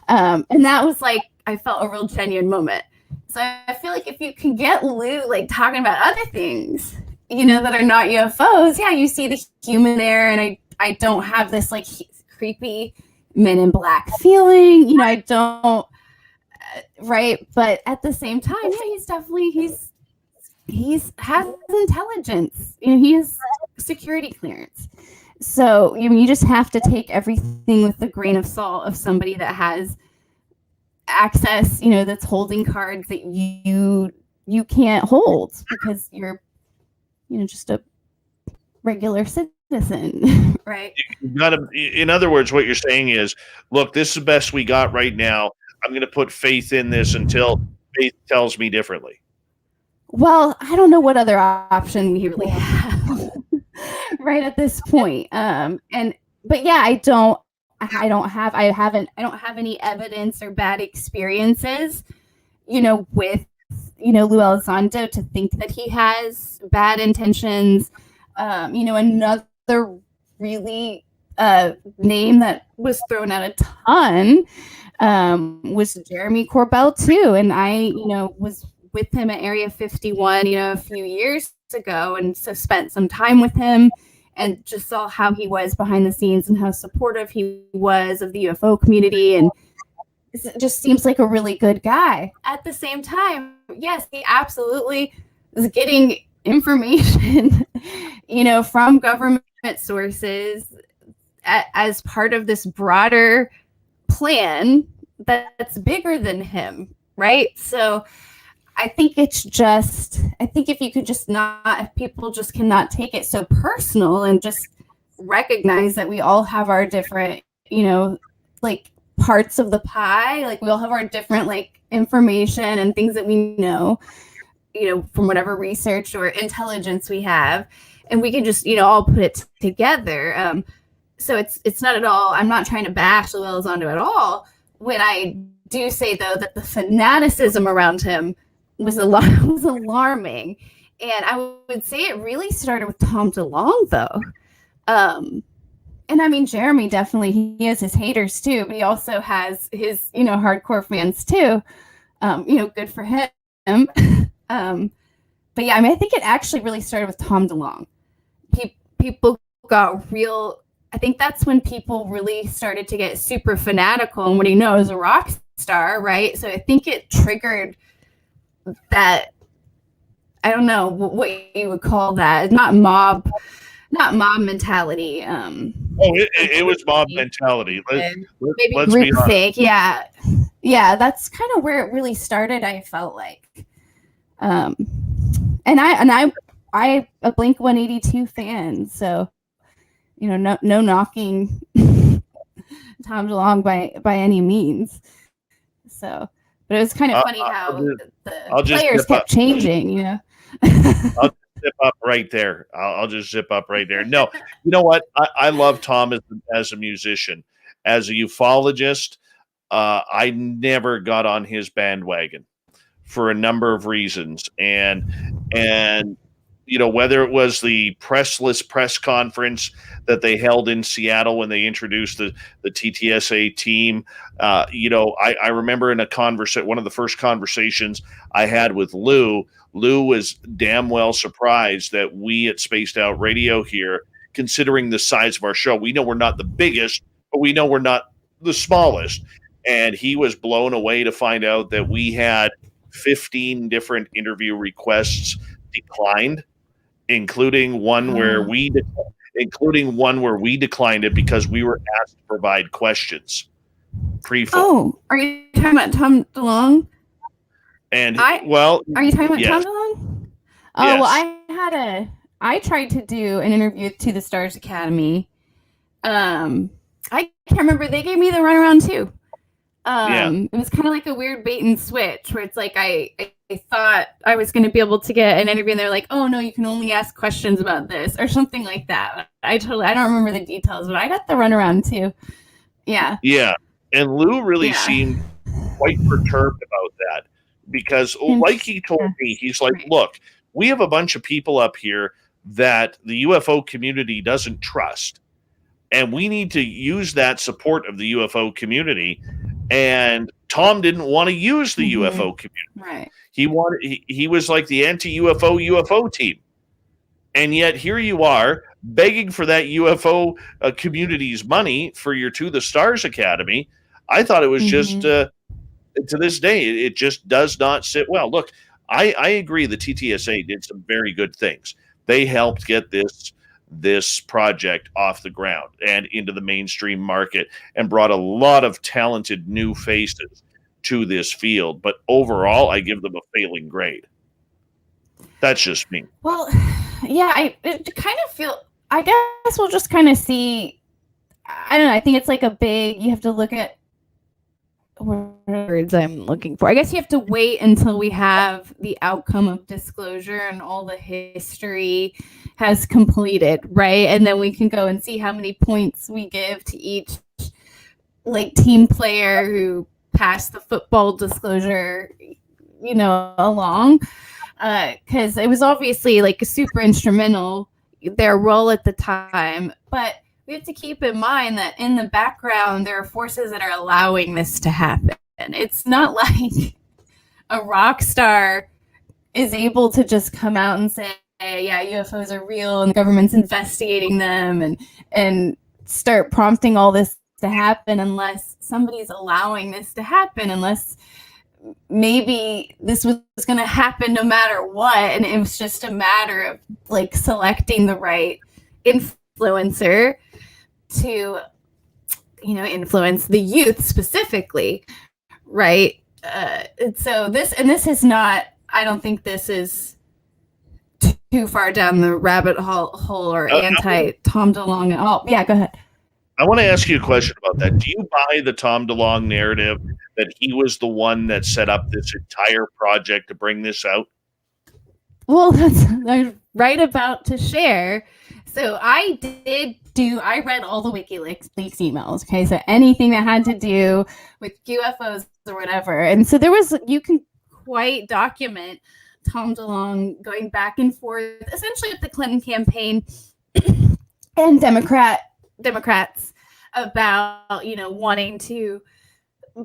And that was like, I felt a real genuine moment. So I feel like if you can get Lou like talking about other things, you know, that are not UFOs, yeah, you see the human there, and I don't have this like creepy Men in Black feeling, you know, I don't, right? But at the same time, yeah, he's definitely, he has intelligence, you know, he has security clearance. So, you know, you just have to take everything with a grain of salt of somebody that has access, you know, that's holding cards that you can't hold because you're, you know, just a regular citizen, right? You gotta, in other words, what you're saying is, look, this is the best we got right now. I'm going to put faith in this until faith tells me differently. Well, I don't know what other option we really have right at this point. But yeah, I don't have any evidence or bad experiences, you know, with, you know, Lou Elizondo to think that he has bad intentions. You know, another really name that was thrown out a ton was Jeremy Corbell too. And I, you know, was with him at Area 51, you know, a few years ago, and so spent some time with him and just saw how he was behind the scenes and how supportive he was of the UFO community. And it just seems like a really good guy. At the same time, yes, he absolutely is getting information, you know, from government sources as part of this broader plan that's bigger than him, right? So I think if you could just if people just cannot take it so personal and just recognize that we all have our different, you know, like parts of the pie, like we all have our different like information and things that we know, you know, from whatever research or intelligence we have, and we can just, you know, all put it together. So it's not at all, I'm not trying to bash Lou Elizondo at all. When I do say, though, that the fanaticism around him was alarming. And I would say it really started with Tom DeLonge, though. And I mean, Jeremy definitely, he has his haters too, but he also has his, you know, hardcore fans too. You know, good for him. But yeah, I mean, I think it actually really started with Tom DeLonge. People got real. I think that's when people really started to get super fanatical, and what he knows, a rock star, right? So I think it triggered that. I don't know what you would call that. Not mob mentality. It was mob mentality. Maybe groupthink. Yeah, that's kind of where it really started. I felt like, and I a Blink 182 fan, so you know, no knocking Tom DeLonge by any means. So, but it was kind of funny how the players kept changing. You know. I'll zip up right there. I'll just zip up right there. No, you know what? I love Tom as a musician. As a ufologist, I never got on his bandwagon for a number of reasons. And whether it was the pressless press conference that they held in Seattle when they introduced the TTSA team, I remember in one of the first conversations I had with Lou was damn well surprised that we at Spaced Out Radio here, considering the size of our show, we know we're not the biggest, but we know we're not the smallest. And he was blown away to find out that we had 15 different interview requests declined, including one where we declined it because we were asked to provide questions. Oh, are you talking about Tom DeLonge? Are you talking about Tom DeLonge? Oh, yes. Well, I tried to do an interview to the Stars Academy. I can't remember. They gave me the runaround too. It was kind of like a weird bait and switch where it's like I thought I was going to be able to get an interview and they're like, oh no, you can only ask questions about this or something like that. I don't remember the details, but I got the runaround too. Yeah. Yeah. And Lou really seemed quite perturbed about that because like he told me, he's like, look, we have a bunch of people up here that the UFO community doesn't trust. And we need to use that support of the UFO community. And Tom didn't want to use the UFO community. Right. He was like the anti-UFO team. And yet here you are begging for that UFO community's money for your To the Stars Academy. I thought it was just, to this day, it just does not sit well. Look, I agree the TTSA did some very good things. They helped get this project off the ground and into the mainstream market and brought a lot of talented new faces to this field. But overall, I give them a failing grade. That's just me. Well, yeah, I guess we'll just kind of see. I don't know. I think it's like you have to look at words I'm looking for. I guess you have to wait until we have the outcome of disclosure and all the history has completed, right? And then we can go and see how many points we give to each team player who passed the football disclosure, along. Because it was obviously super instrumental, their role at the time. But we have to keep in mind that in the background, there are forces that are allowing this to happen. It's not like a rock star is able to just come out and say, yeah, UFOs are real and the government's investigating them and start prompting all this to happen unless somebody's allowing this to happen, unless maybe this was going to happen no matter what. And it was just a matter of selecting the right influencer to, influence the youth specifically. Right. So this is not, I don't think this is too far down the rabbit hole or anti-Tom DeLonge. Oh, yeah, go ahead. I want to ask you a question about that. Do you buy the Tom DeLonge narrative that he was the one that set up this entire project to bring this out? Well, I'm right about to share. So I read all the WikiLeaks emails. Okay. So anything that had to do with UFOs or whatever. And so you can quite document Tom DeLonge going back and forth, essentially with the Clinton campaign and Democrats about, wanting to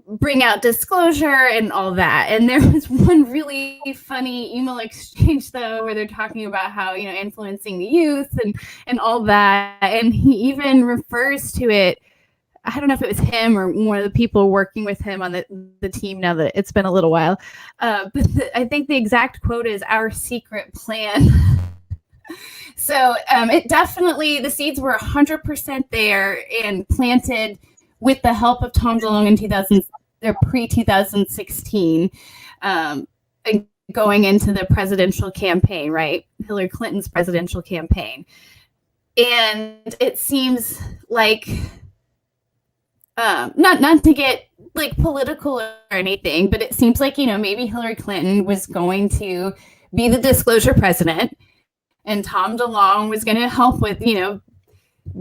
bring out disclosure and all that. And there was one really funny email exchange though, where they're talking about how, influencing the youth and all that. And he even refers to it. I don't know if it was him or one of the people working with him on the team now that it's been a little while. But I think the exact quote is our secret plan. So it definitely, the seeds were 100% there and planted with the help of Tom DeLonge in pre-2016, going into the presidential campaign, right? Hillary Clinton's presidential campaign. And it seems like, not to get political or anything, but it seems like, maybe Hillary Clinton was going to be the disclosure president. and Tom DeLonge was going to help with,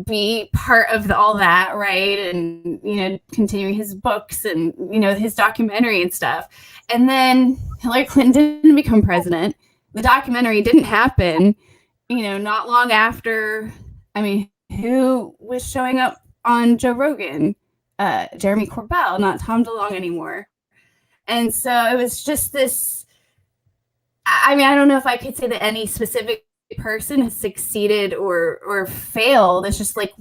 be part of all that, right? And, continuing his books and, his documentary and stuff. And then Hillary Clinton didn't become president. The documentary didn't happen, not long after. I mean, who was showing up on Joe Rogan? Jeremy Corbell, not Tom DeLonge anymore. And so it was just this. I mean, I don't know if I could say that any specific person has succeeded or failed. It's just like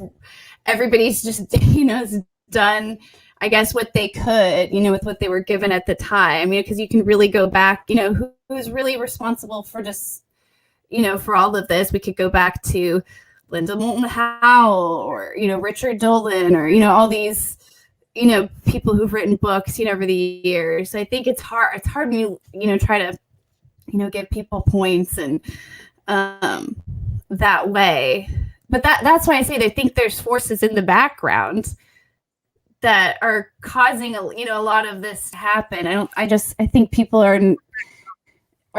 everybody's just has done, I guess, what they could, with what they were given at the time. Because you can really go back, who's really responsible for just, for all of this. We could go back to Linda Moulton Howe or Richard Dolan or all these people who've written books over the years. I think it's hard to try to give people points and that way. But that's why I say I think there's forces in the background that are causing a lot of this to happen. I think people are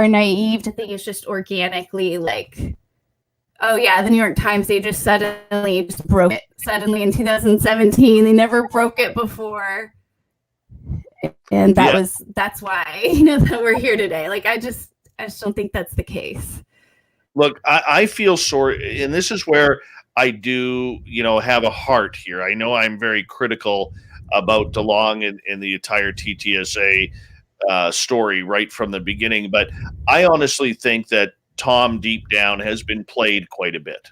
naive to think it's just organically like, oh yeah, the New York Times, they just suddenly broke it suddenly in 2017. They never broke it before. And that's why, that we're here today. Like, I just don't think that's the case. Look, I feel sorry, and this is where I do, have a heart here. I know I'm very critical about DeLonge and the entire TTSA story right from the beginning, but I honestly think that Tom deep down has been played quite a bit,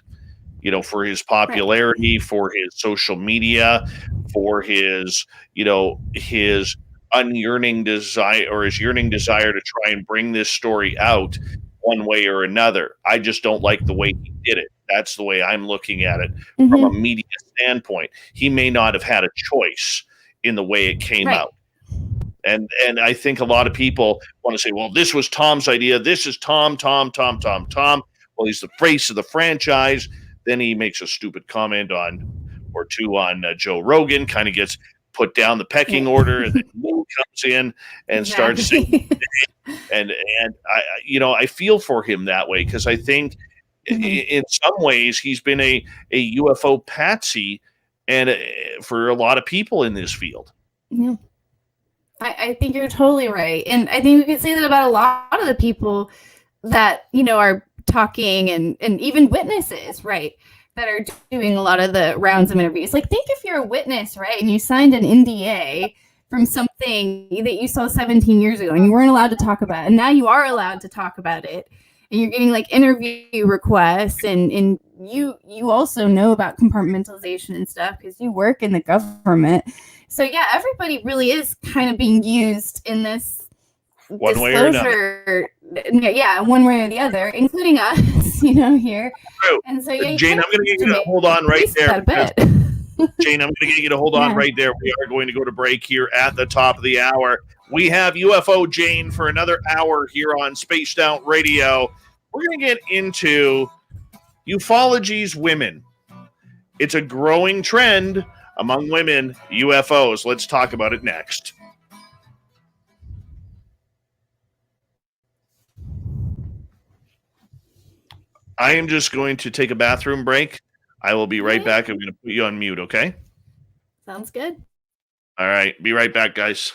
for his popularity, for his social media, for his, his yearning desire to try and bring this story out one way or another. I just don't like the way he did it. That's the way I'm looking at it from a media standpoint. He may not have had a choice in the way it came out. And I think a lot of people want to say, well, this was Tom's idea. This is Tom. Well, he's the face of the franchise. Then he makes a stupid comment on Joe Rogan, kind of gets put down the pecking order, and then Lou comes in and starts saying, and I feel for him that way, because I think in some ways he's been a UFO patsy and for a lot of people in this field. Yeah. I think you're totally right. And I think we could say that about a lot of the people that, are talking and even witnesses, right, that are doing a lot of the rounds of interviews. Like, think if you're a witness, right, and you signed an NDA from something that you saw 17 years ago and you weren't allowed to talk about it, and now you are allowed to talk about it, and you're getting like interview requests, and you also know about compartmentalization and stuff because you work in the government. So yeah, everybody really is kind of being used in this one way or another. Yeah, one way or the other, including us, here. True. And so yeah, Jane, I'm going to get you to hold on right there. Jane, I'm going to get you to hold on right there. We are going to go to break here at the top of the hour. We have UFOJane for another hour here on Spaced Out Radio. We're going to get into ufology's women. It's a growing trend among women, UFOs. Let's talk about it next. I am just going to take a bathroom break. I will be right back. I'm going to put you on mute, okay? Sounds good. All right. Be right back, guys.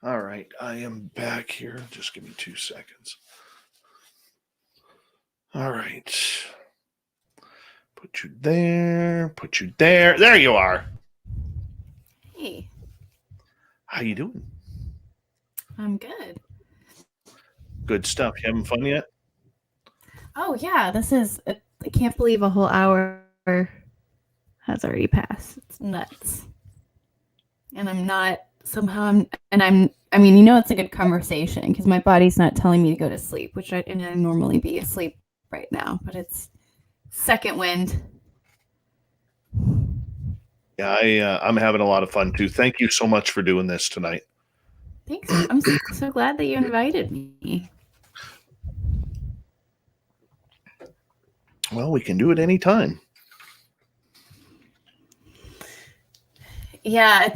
All right, I am back here. Just give me 2 seconds. All right. Put you there. Put you there. There you are. Hey. How you doing? I'm good. Good stuff. You having fun yet? Oh, yeah. I can't believe a whole hour has already passed. It's nuts. And I'm not, I mean, it's a good conversation because my body's not telling me to go to sleep, which I'd normally be asleep right now, but it's second wind. Yeah, I'm having a lot of fun too. Thank you so much for doing this tonight. Thanks. I'm so glad that you invited me. Well, we can do it anytime. Yeah,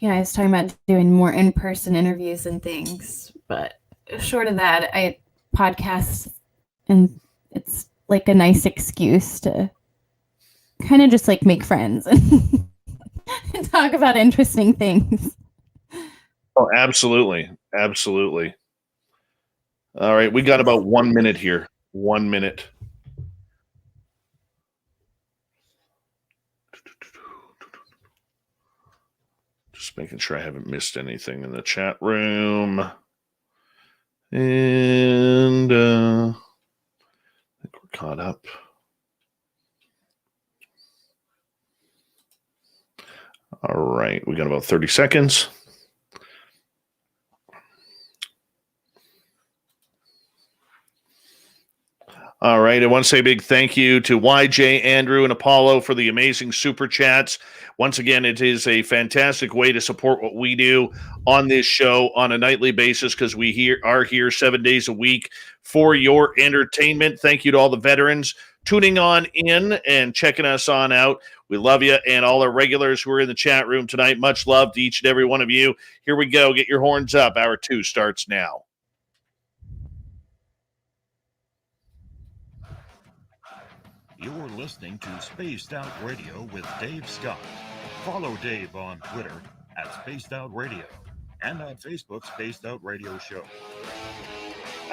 I was talking about doing more in-person interviews and things, but short of that, I podcast, and it's like a nice excuse to kind of just like make friends and talk about interesting things. Oh, absolutely. Absolutely. All right, we got about 1 minute here. 1 minute. Just making sure I haven't missed anything in the chat room. And I think we're caught up. All right, we got about 30 seconds. All right, I want to say a big thank you to YJ, Andrew, and Apollo for the amazing super chats. Once again, it is a fantastic way to support what we do on this show on a nightly basis because we are here 7 days a week for your entertainment. Thank you to all the veterans tuning on in and checking us on out. We love you, and all our regulars who are in the chat room tonight. Much love to each and every one of you. Here we go. Get your horns up. Hour 2 starts now. You're listening to Spaced Out Radio with Dave Scott. Follow Dave on Twitter at Spaced Out Radio and on Facebook, Spaced Out Radio Show.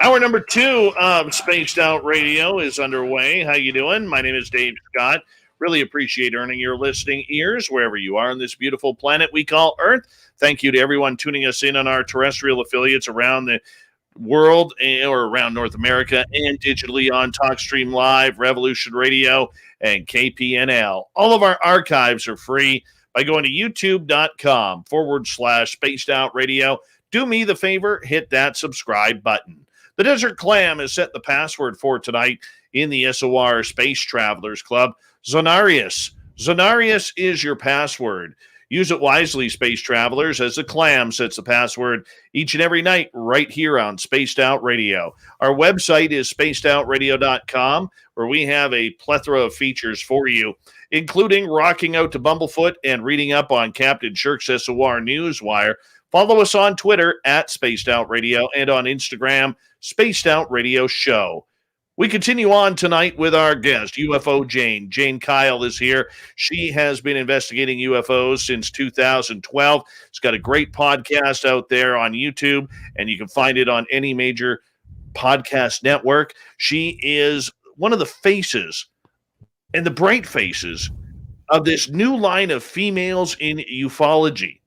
Hour number 2 of Spaced Out Radio is underway. How you doing? My name is Dave Scott. Really appreciate earning your listening ears wherever you are on this beautiful planet we call Earth. Thank you to everyone tuning us in on our terrestrial affiliates around the world or around North America and digitally on TalkStream Live, Revolution Radio, and KPNL. All of our archives are free by going to youtube.com/Spaced Out Radio. Do me the favor, hit that subscribe button. The Desert Clam has set the password for tonight in the SOR Space Travelers Club. Zonarius. Zonarius is your password. Use it wisely, space travelers, as the Clam sets the password each and every night right here on Spaced Out Radio. Our website is spacedoutradio.com, where we have a plethora of features for you, including rocking out to Bumblefoot and reading up on Captain Shirk's SOR Newswire. Follow us on Twitter at Spaced Out Radio and on Instagram, Spaced Out Radio Show. We continue on tonight with our guest, UFOJane. Jane Kyle is here. She has been investigating UFOs since 2012. She's got a great podcast out there on YouTube, and you can find it on any major podcast network. She is one of the faces and the bright faces of this new line of females in ufology.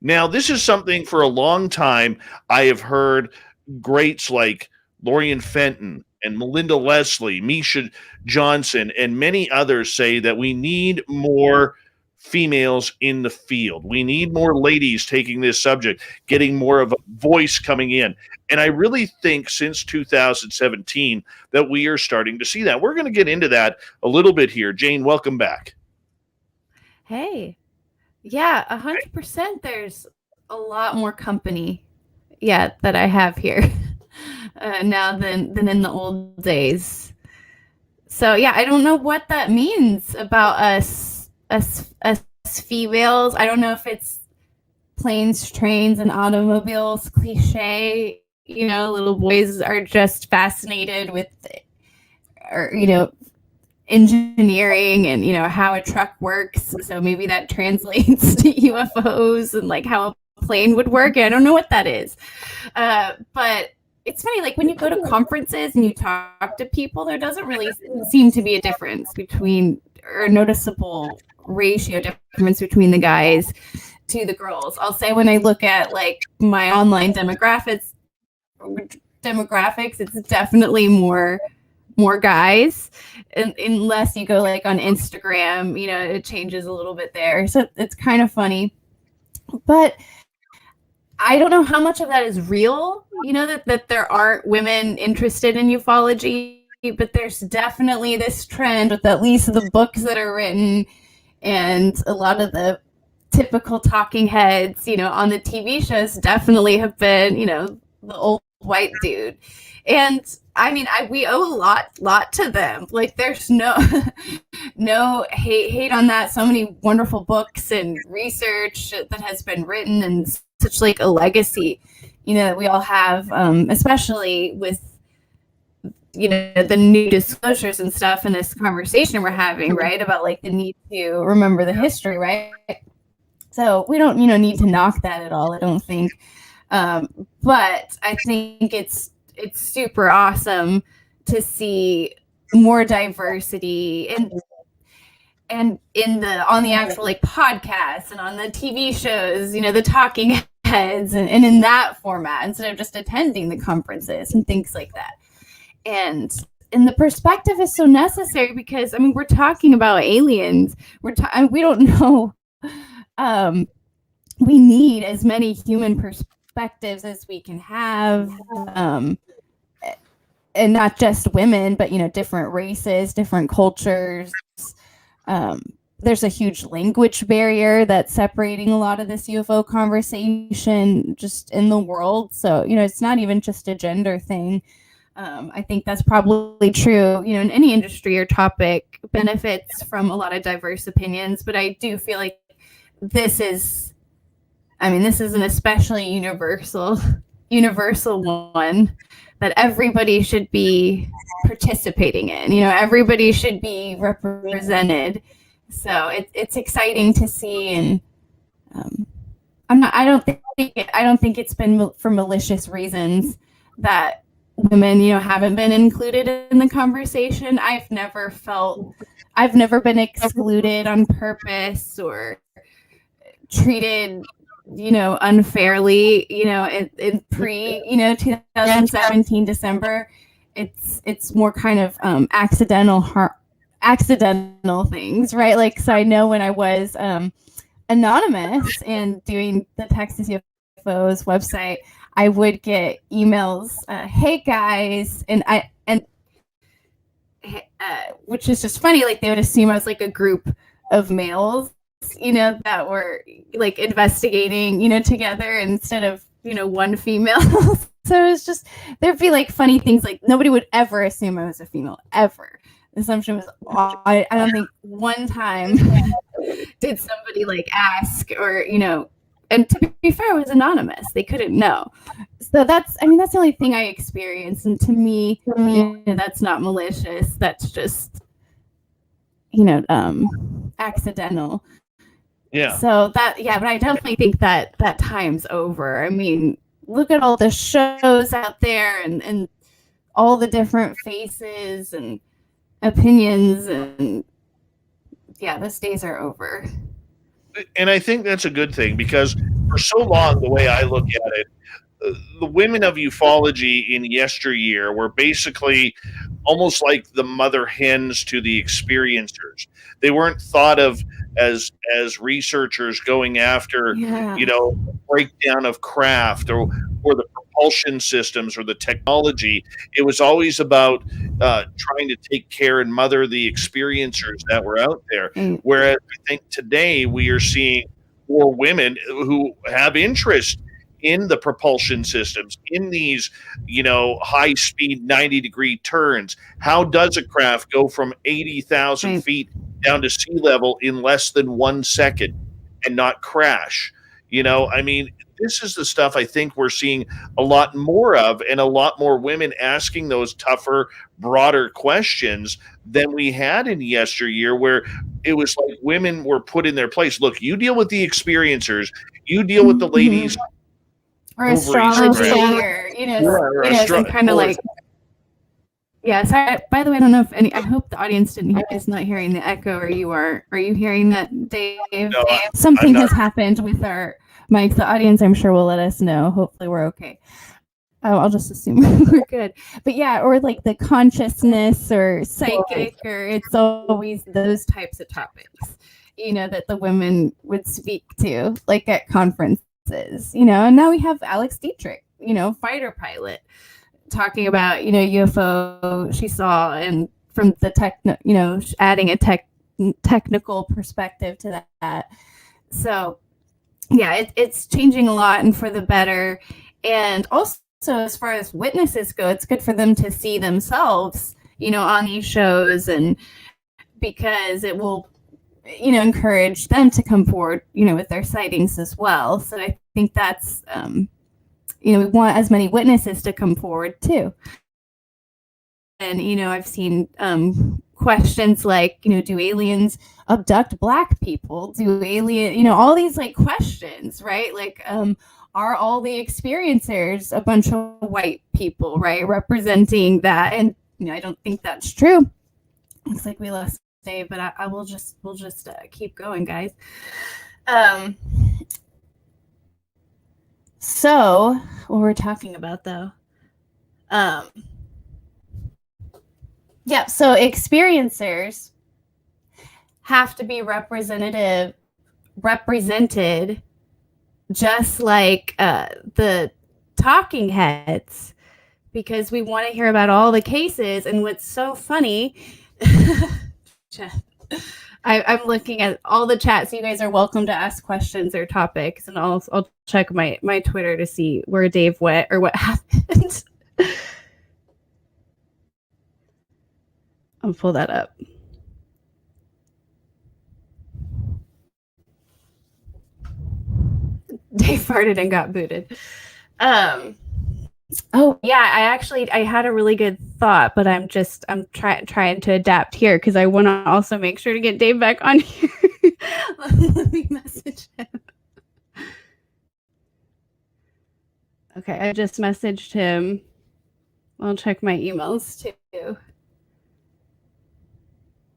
Now, this is something for a long time I have heard greats like Lorian Fenton and Melinda Leslie, Misha Johnson, and many others say that we need more females in the field. We need more ladies taking this subject, getting more of a voice coming in. And I really think since 2017 that we are starting to see that. We're going to get into that a little bit here. Jane, welcome back. Hey. Yeah, 100%. There's a lot more company, that I have here. Now than in the old days. So I don't know what that means about us females. I don't know if it's planes, trains, and automobiles cliche. Little boys are just fascinated with, engineering and how a truck works. So maybe that translates to UFOs and like how a plane would work. I don't know what that is. But it's funny, like when you go to conferences and you talk to people, there doesn't really seem to be a difference between, or a noticeable ratio difference between the guys to the girls. I'll say when I look at like my online demographics, it's definitely more guys, unless you go like on Instagram, you know, it changes a little bit there. So it's kind of funny, but I don't know how much of that is real, you know, that there aren't women interested in ufology, but there's definitely this trend with at least the books that are written and a lot of the typical talking heads, you know, on the TV shows definitely have been, you know, the old white dude. And I mean, we owe a lot to them. Like there's no hate on that. So many wonderful books and research that has been written, and such like a legacy, you know, that we all have, especially with, you know, the new disclosures and stuff in this conversation we're having, right, about like the need to remember the history, right? So we don't, you know, need to knock that at all, I don't think. But I think it's super awesome to see more diversity and on the actual like podcasts and on the TV shows, you know, the talking heads and in that format, instead of just attending the conferences and things like that. And the perspective is so necessary because, I mean, we're talking about aliens. We don't know. We need as many human perspectives as we can have. And not just women, but, you know, different races, different cultures. There's a huge language barrier that's separating a lot of this UFO conversation just in the world. So, you know, it's not even just a gender thing. I think that's probably true, you know, in any industry or topic, benefits from a lot of diverse opinions. But I do feel like this is an especially universal one that everybody should be participating in. You know, everybody should be represented. So it's exciting to see, and I don't think it's been for malicious reasons that women, you know, haven't been included in the conversation. I've never been excluded on purpose or treated, you know, unfairly, you know, in pre, you know, 2017 December. It's more kind of accidental things, right? Like, so I know when I was anonymous and doing the Texas UFOs website, I would get emails, hey guys, and which is just funny, like they would assume I was like a group of males, you know, that were like investigating, you know, together instead of, you know, one female. So it was just, there'd be like funny things, like nobody would ever assume I was a female, ever. The assumption was, I don't think one time did somebody like ask, or, you know, and to be fair, it was anonymous. They couldn't know. So that's the only thing I experienced. And to me, you know, that's not malicious. That's just, you know, accidental. Yeah. So but I definitely think that time's over. I mean, look at all the shows out there and all the different faces and opinions, and yeah, those days are over. And I think that's a good thing, because for so long, the way I look at it, the women of ufology in yesteryear were basically almost like the mother hens to the experiencers. They weren't thought of as researchers going after, you know, breakdown of craft or the propulsion systems or the technology. It was always about trying to take care and mother the experiencers that were out there. Whereas I think today we are seeing more women who have interest in the propulsion systems, in these, you know, high speed 90-degree turns. How does a craft go from 80,000 feet down to sea level in less than 1 second and not crash? You know, I mean, this is the stuff I think we're seeing a lot more of, and a lot more women asking those tougher, broader questions than we had in yesteryear, where it was like women were put in their place. Look, you deal with the experiencers, you deal with the ladies or over astrology, Instagram. or some kind of like. Yeah, sorry. By the way, I don't know if I hope the audience is not hearing the echo, or you are. Are you hearing that, Dave? No, Something has happened with our mics. The audience, I'm sure, will let us know. Hopefully, we're okay. I'll just assume we're good. But yeah, or like the consciousness or psychic, or it's always those types of topics, that the women would speak to, like at conferences, and now we have Alex Dietrich, fighter pilot, talking about, UFO she saw, and from the adding a technical perspective to that. So yeah, it's changing a lot, and for the better. And also, as far as witnesses go, it's good for them to see themselves, on these shows, and because it will, encourage them to come forward, with their sightings as well. So I think that's, we want as many witnesses to come forward too. And, I've seen questions like, do aliens abduct Black people? Do all these like questions, right? Like, are all the experiencers a bunch of white people, right, representing that? And I don't think that's true. Looks like we lost Dave, but we'll just keep going, guys. So what we're talking about, though, so experiencers have to be represented just like the talking heads, because we want to hear about all the cases. And what's so funny, I'm looking at all the chats. So you guys are welcome to ask questions or topics, and I'll check my Twitter to see where Dave went or what happened. I'll pull that up. Dave farted and got booted. Oh yeah, I had a really good thought, but I'm trying to adapt here because I want to also make sure to get Dave back on here. Let me message him. Okay, I just messaged him. I'll check my emails too.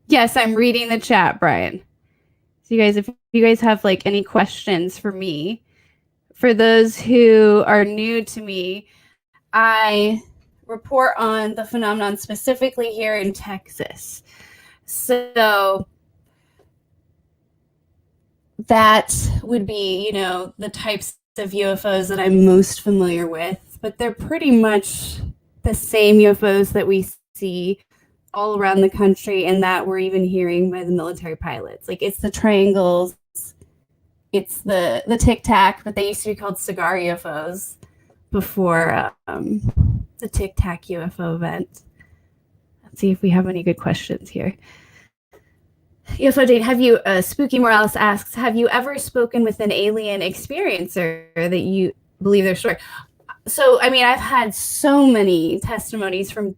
Yes, I'm reading the chat, Brian. So if you guys have like any questions for me, for those who are new to me, I report on the phenomenon specifically here in Texas. So that would be, the types of UFOs that I'm most familiar with, but they're pretty much the same UFOs that we see all around the country, and that we're even hearing by the military pilots. Like, it's the triangles, it's the Tic Tac, but they used to be called cigar UFOs before the Tic Tac UFO event. Let's see if we have any good questions here. UFOJane, have you, Spooky Morales asks, have you ever spoken with an alien experiencer that you believe their story? So, I've had so many testimonies from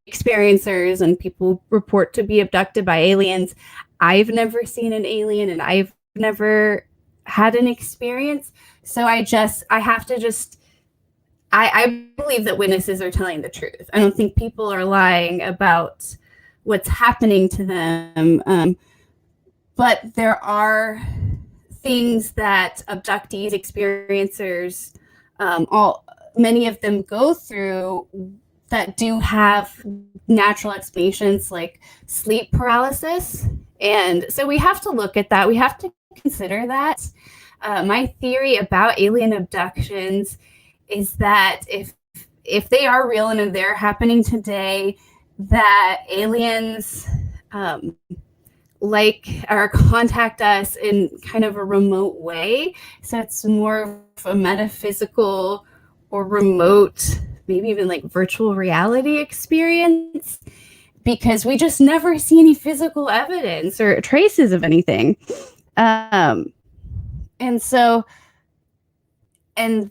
experiencers, and people report to be abducted by aliens. I've never seen an alien, and I've never had an experience. So I believe that witnesses are telling the truth. I don't think people are lying about what's happening to them. But there are things that abductees, experiencers, many of them go through that do have natural explanations, like sleep paralysis. And so we have to look at that. We have to consider that. My theory about alien abductions is that if they are real and if they're happening today, that aliens contact us in kind of a remote way. So it's more of a metaphysical or remote, maybe even like virtual reality experience, because we just never see any physical evidence or traces of anything. And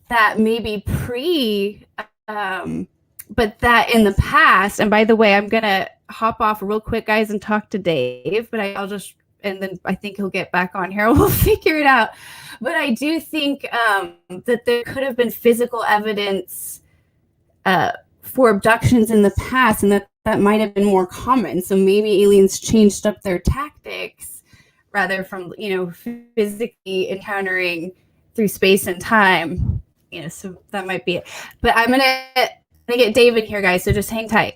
that may be but that in the past, and by the way, I'm going to hop off real quick, guys, and talk to Dave, but I'll just and then I think he'll get back on here. We'll figure it out. But I do think that there could have been physical evidence for abductions in the past, and that might have been more common. So maybe aliens changed up their tactics rather from, physically encountering through space and time. So that might be it. But I'm gonna get David here, guys. So just hang tight.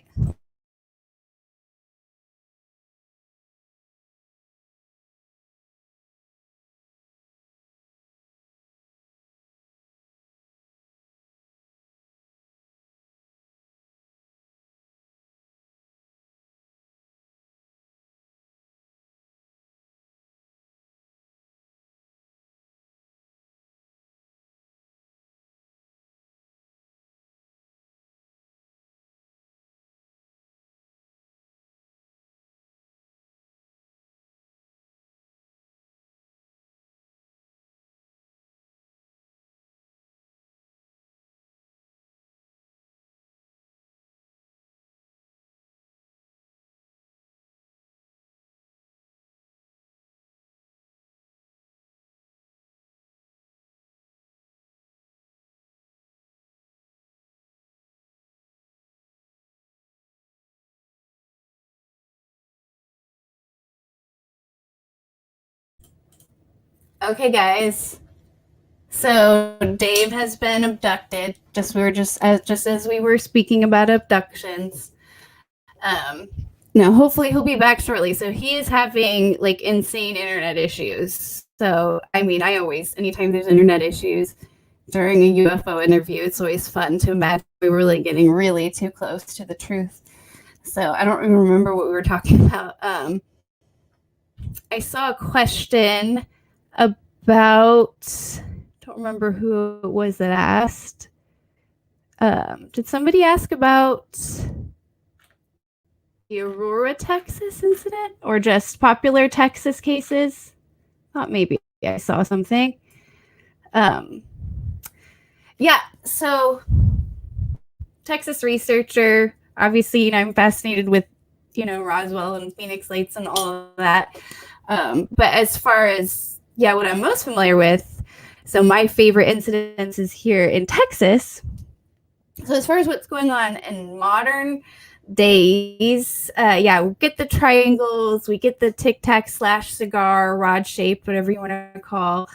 Okay, guys. So Dave has been abducted. Just as we were speaking about abductions. Now, hopefully he'll be back shortly. So he is having like insane internet issues. So anytime there's internet issues during a UFO interview, it's always fun to imagine we were like getting really too close to the truth. So I don't even remember what we were talking about. I saw a question about, don't remember who it was that asked. Did somebody ask about the Aurora, Texas incident, or just popular Texas cases? Thought maybe I saw something. So Texas researcher, obviously, I'm fascinated with, Roswell and Phoenix Lights and all of that. But as far as, what I'm most familiar with, so my favorite incidents is here in Texas. So as far as what's going on in modern days, we get the triangles, we get the tic-tac / cigar, rod shaped, whatever you want to call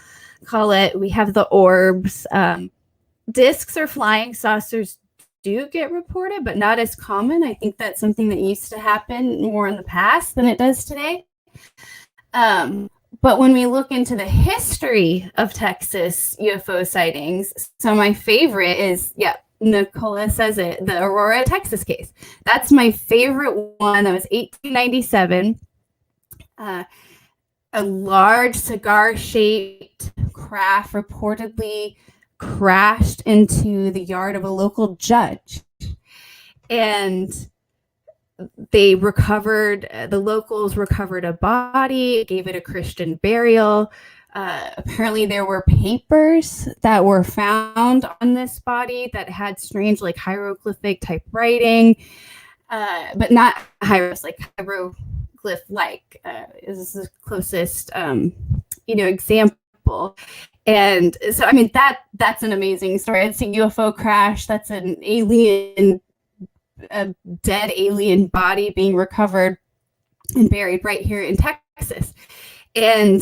it. We have the orbs. Discs or flying saucers do get reported, but not as common. I think that's something that used to happen more in the past than it does today. But when we look into the history of Texas UFO sightings, so my favorite is, Nicola says it, the Aurora, Texas case. That's my favorite one. That was 1897. A large cigar-shaped craft reportedly crashed into the yard of a local judge. And the locals recovered a body, gave it a Christian burial. Apparently there were papers that were found on this body that had strange like hieroglyphic type writing, but not hieroglyph like is the closest example. And so that's an amazing story. It's a UFO crash. That's an alien, a dead alien body being recovered and buried right here in Texas. And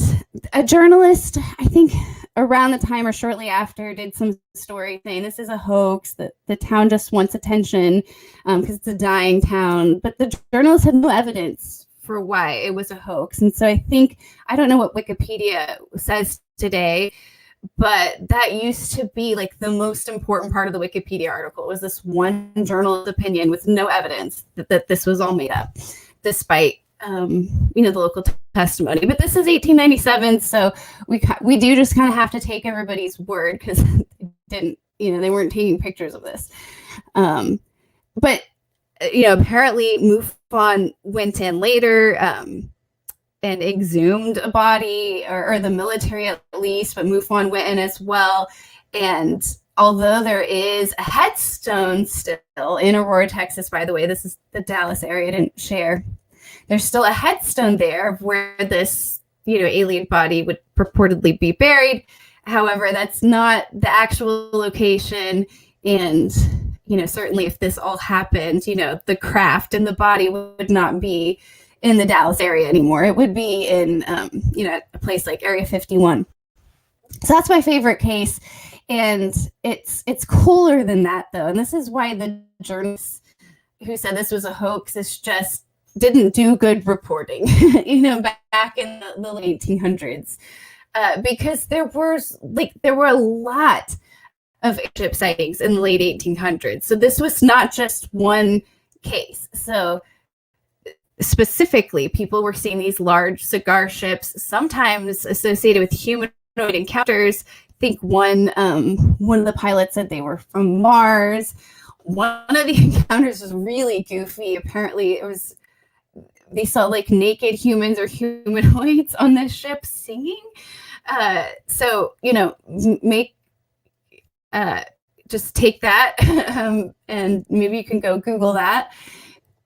a journalist, I think around the time or shortly after, did some story saying this is a hoax, that the town just wants attention because it's a dying town. But the journalist had no evidence for why it was a hoax. And so I don't know what Wikipedia says today, but that used to be like the most important part of the Wikipedia article, was this one journalist's opinion with no evidence that this was all made up, despite the local testimony. But this is 1897, so we do just kind of have to take everybody's word, because they weren't taking pictures of this. But apparently MUFON went in later and exhumed a body, or the military at least, but MUFON went in as well. And although there is a headstone still in Aurora, Texas, by the way, this is the Dallas area, I didn't share. There's still a headstone there of where this alien body would purportedly be buried. However, that's not the actual location. And, certainly if this all happened, the craft and the body would not be in the Dallas area anymore. It would be in, a place like Area 51. So that's my favorite case. And it's cooler than that, though. And this is why the journalists who said this was a hoax is just didn't do good reporting, back in the late 1800s. Because there were a lot of airship sightings in the late 1800s. So this was not just one case. So specifically, people were seeing these large cigar ships, sometimes associated with humanoid encounters. I think one of the pilots said they were from Mars. One of the encounters was really goofy. Apparently, they saw like naked humans or humanoids on this ship singing. So just take that and maybe you can go Google that.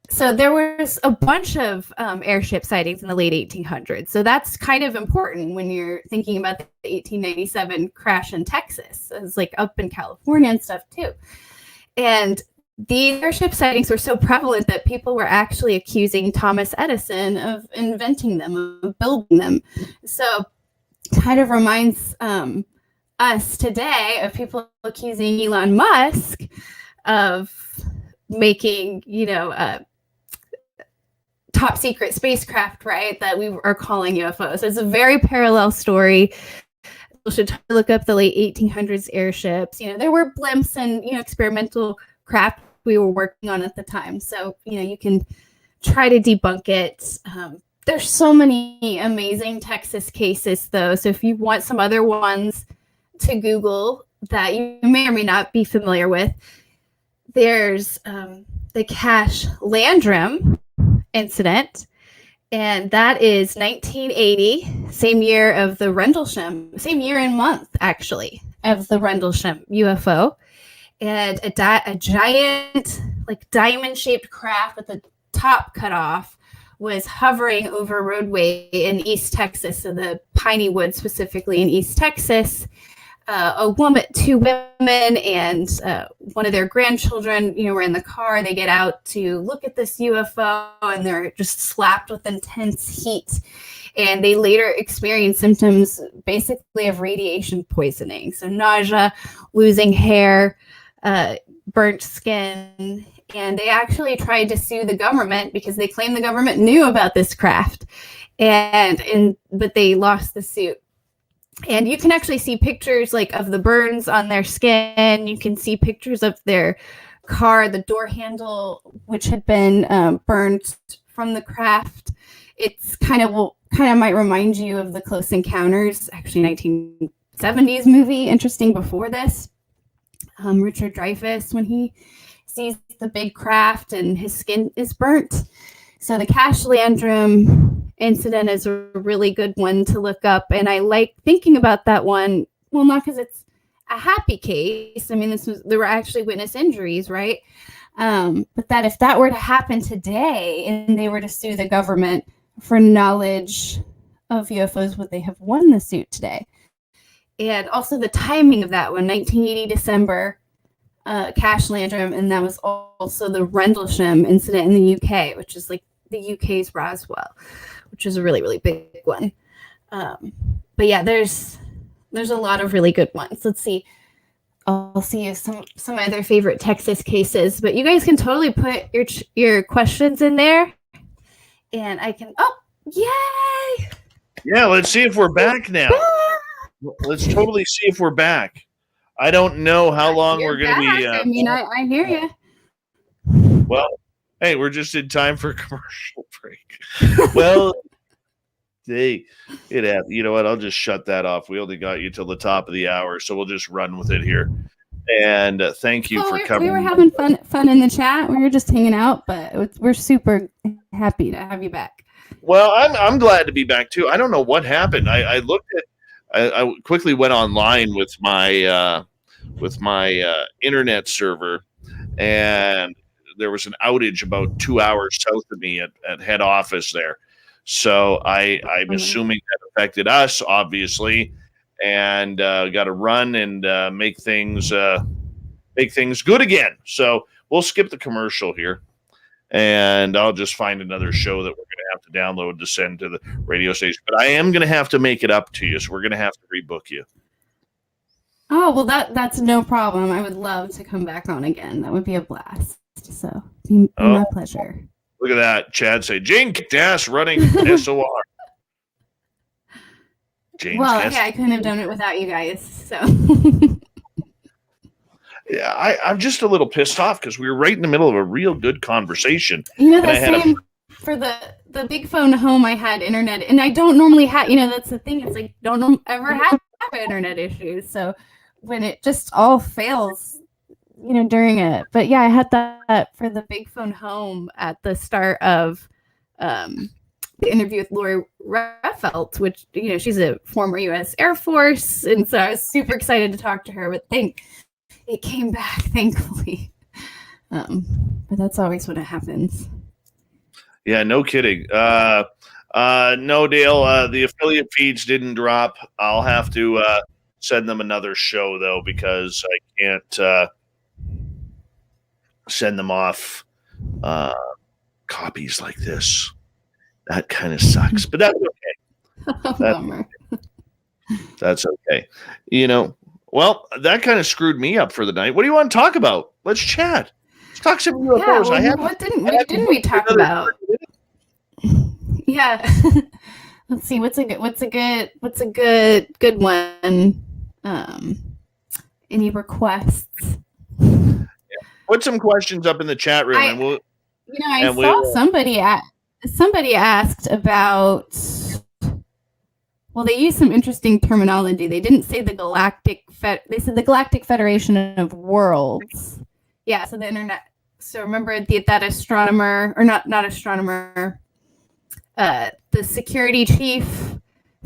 So there was a bunch of airship sightings in the late 1800s. So that's kind of important when you're thinking about the 1897 crash in Texas. It's like up in California and stuff too. And these airship sightings were so prevalent that people were actually accusing Thomas Edison of inventing them, of building them. So kind of reminds us today of people accusing Elon Musk of making, top secret spacecraft, right, that we are calling UFOs. So it's a very parallel story. People should look up the late 1800s airships. There were blimps and, experimental craft we were working on at the time. So, you can try to debunk it. There's so many amazing Texas cases, though. So if you want some other ones to Google that you may or may not be familiar with, there's the Cash Landrum incident, and that is 1980, same year of the Rendlesham, same year and month actually of the Rendlesham UFO, and a giant like diamond-shaped craft with the top cut off was hovering over a roadway in East Texas, so the Piney Woods specifically in East Texas. Two women and one of their grandchildren, were in the car. They get out to look at this UFO and they're just slapped with intense heat. And they later experience symptoms basically of radiation poisoning. So nausea, losing hair, burnt skin. And they actually tried to sue the government because they claimed the government knew about this craft. But they lost the suit. And you can actually see pictures of the burns on their skin. You can see pictures of their car, the door handle, which had been burned from the craft. It's kind of might remind you of the Close Encounters, actually 1970s movie, interesting before this. Richard Dreyfuss, when he sees the big craft and his skin is burnt. So the Cash Landrum incident is a really good one to look up. And I like thinking about that one. Well, not because it's a happy case. I mean, there were actually witness injuries, right? But that if that were to happen today and they were to sue the government for knowledge of UFOs, would they have won the suit today? And also the timing of that one, 1980 December, Cash Landrum, and that was also the Rendlesham incident in the UK, which is like the UK's Roswell, which is a really, really big one. But yeah, there's a lot of really good ones. Let's see. I'll see if some of other favorite Texas cases, but you guys can totally put your questions in there, and I can. Oh, yay! Yeah, let's see if we're back now. Let's totally see if we're back. I don't know how long we're going to be. I mean, I hear you. Well, hey, we're just in time for a commercial break. Well, hey, you know what? I'll just shut that off. We only got you till the top of the hour, so we'll just run with it here. And thank you for coming. We were having fun in the chat. We were just hanging out, but we're super happy to have you back. Well, I'm glad to be back too. I don't know what happened. I looked at. I quickly went online with my internet server, and there was an outage about 2 hours south of me at head office there. So I'm assuming that affected us, obviously, and got to run and make things good again. So we'll skip the commercial here, and I'll just find another show that we're going to have to download to send to the radio station. But I am going to have to make it up to you, so we're going to have to rebook you. Oh, well, that's no problem. I would love to come back on again. That would be a blast. So, my pleasure. Look at that. Chad say, Jane kicked ass running SOR. I couldn't have done it without you guys. So, yeah, I'm just a little pissed off because we were right in the middle of a real good conversation. For the big phone home, I had internet, and I don't normally have. That's the thing. It's like don't ever have internet issues. So when it just all fails, during it. But yeah, I had that for the big phone home at the start of the interview with Lori Reffelt, which, she's a former U.S. Air Force. And so I was super excited to talk to her, but it came back, thankfully. But that's always when it happens. Yeah, no kidding. No, Dale, the affiliate feeds didn't drop. I'll have to send them another show, though, because I can't send them off copies like this. That kind of sucks, but that's okay. That's okay. Well, that kind of screwed me up for the night. What do you want to talk about? Let's chat. Let's talk some UFOs. What didn't we talk about? Yeah. Let's see. What's a good one? Any requests? Yeah. Put some questions up in the chat room, and we'll. I saw somebody asked about. Well, they used some interesting terminology. They didn't say the Galactic. They said the Galactic Federation of Worlds. Yeah. So the internet. So remember that astronomer, or not astronomer. The security chief,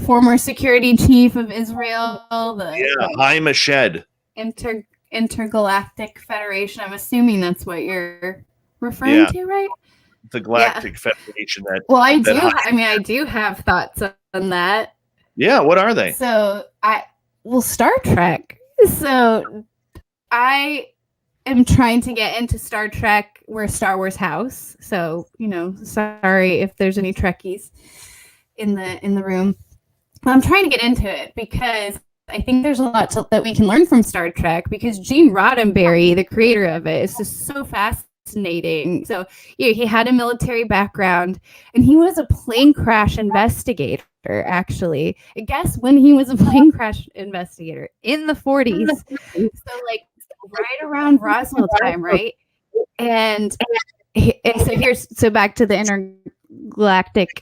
former security chief of Israel. Haim Eshed. Intergalactic Federation. I'm assuming that's what you're referring to, right? The Galactic Federation. I do have thoughts on that. Yeah, what are they? So Star Trek. So I am trying to get into Star Trek. We're a Star Wars house, so sorry if there's any Trekkies in the room. But I'm trying to get into it because I think there's a lot that we can learn from Star Trek, because Gene Roddenberry, the creator of it, is just so fascinating. So he had a military background, and he was a plane crash investigator. Actually, I guess when he was a plane crash investigator in the 40s, so like right around Roswell time, right? And so back to the intergalactic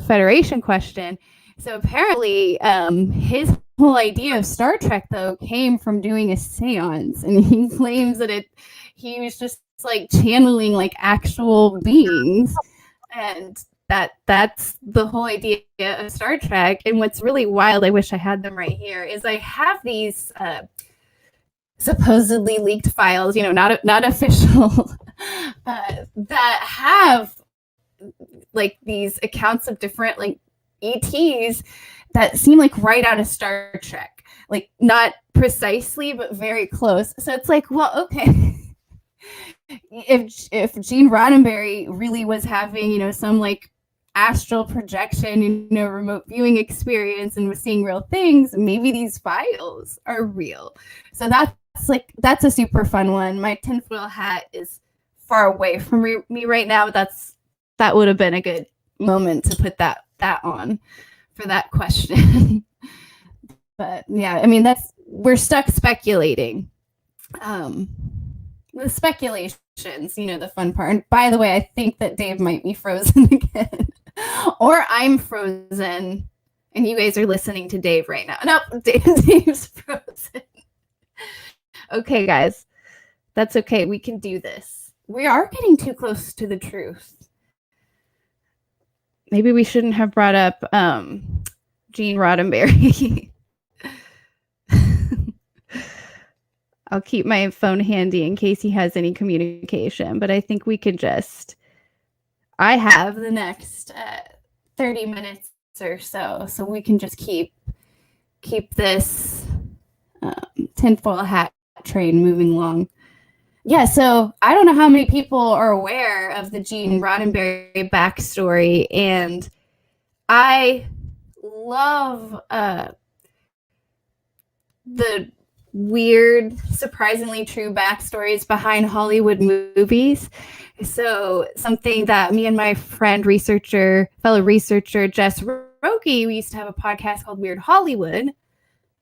Federation question. So apparently, his whole idea of Star Trek, though, came from doing a seance, and he claims that he was just like channeling like actual beings, and that's the whole idea of Star Trek. And what's really wild, I wish I had them right here, is I have these supposedly leaked files, not official, that have like these accounts of different like ETs that seem like right out of Star Trek, like not precisely but very close. So it's like, well, okay, if Gene Roddenberry really was having some like astral projection, remote viewing experience, and was seeing real things, maybe these files are real. So that's a super fun one. My tinfoil hat is far away from me right now, but that would have been a good moment to put that on for that question. But yeah, I mean, we're stuck speculating. The speculations, the fun part. And by the way, I think that Dave might be frozen again, or I'm frozen, and you guys are listening to Dave right now. Nope, Dave's frozen. Okay, guys, that's okay. We can do this. We are getting too close to the truth. Maybe we shouldn't have brought up Gene Roddenberry. I'll keep my phone handy in case he has any communication, but I think we could I have the next 30 minutes or so we can just keep this tinfoil hat train moving along. Yeah, so I don't know how many people are aware of the Gene Roddenberry backstory, and I love the weird, surprisingly true backstories behind Hollywood movies. So something that me and my fellow researcher, Jess Roki, we used to have a podcast called Weird Hollywood.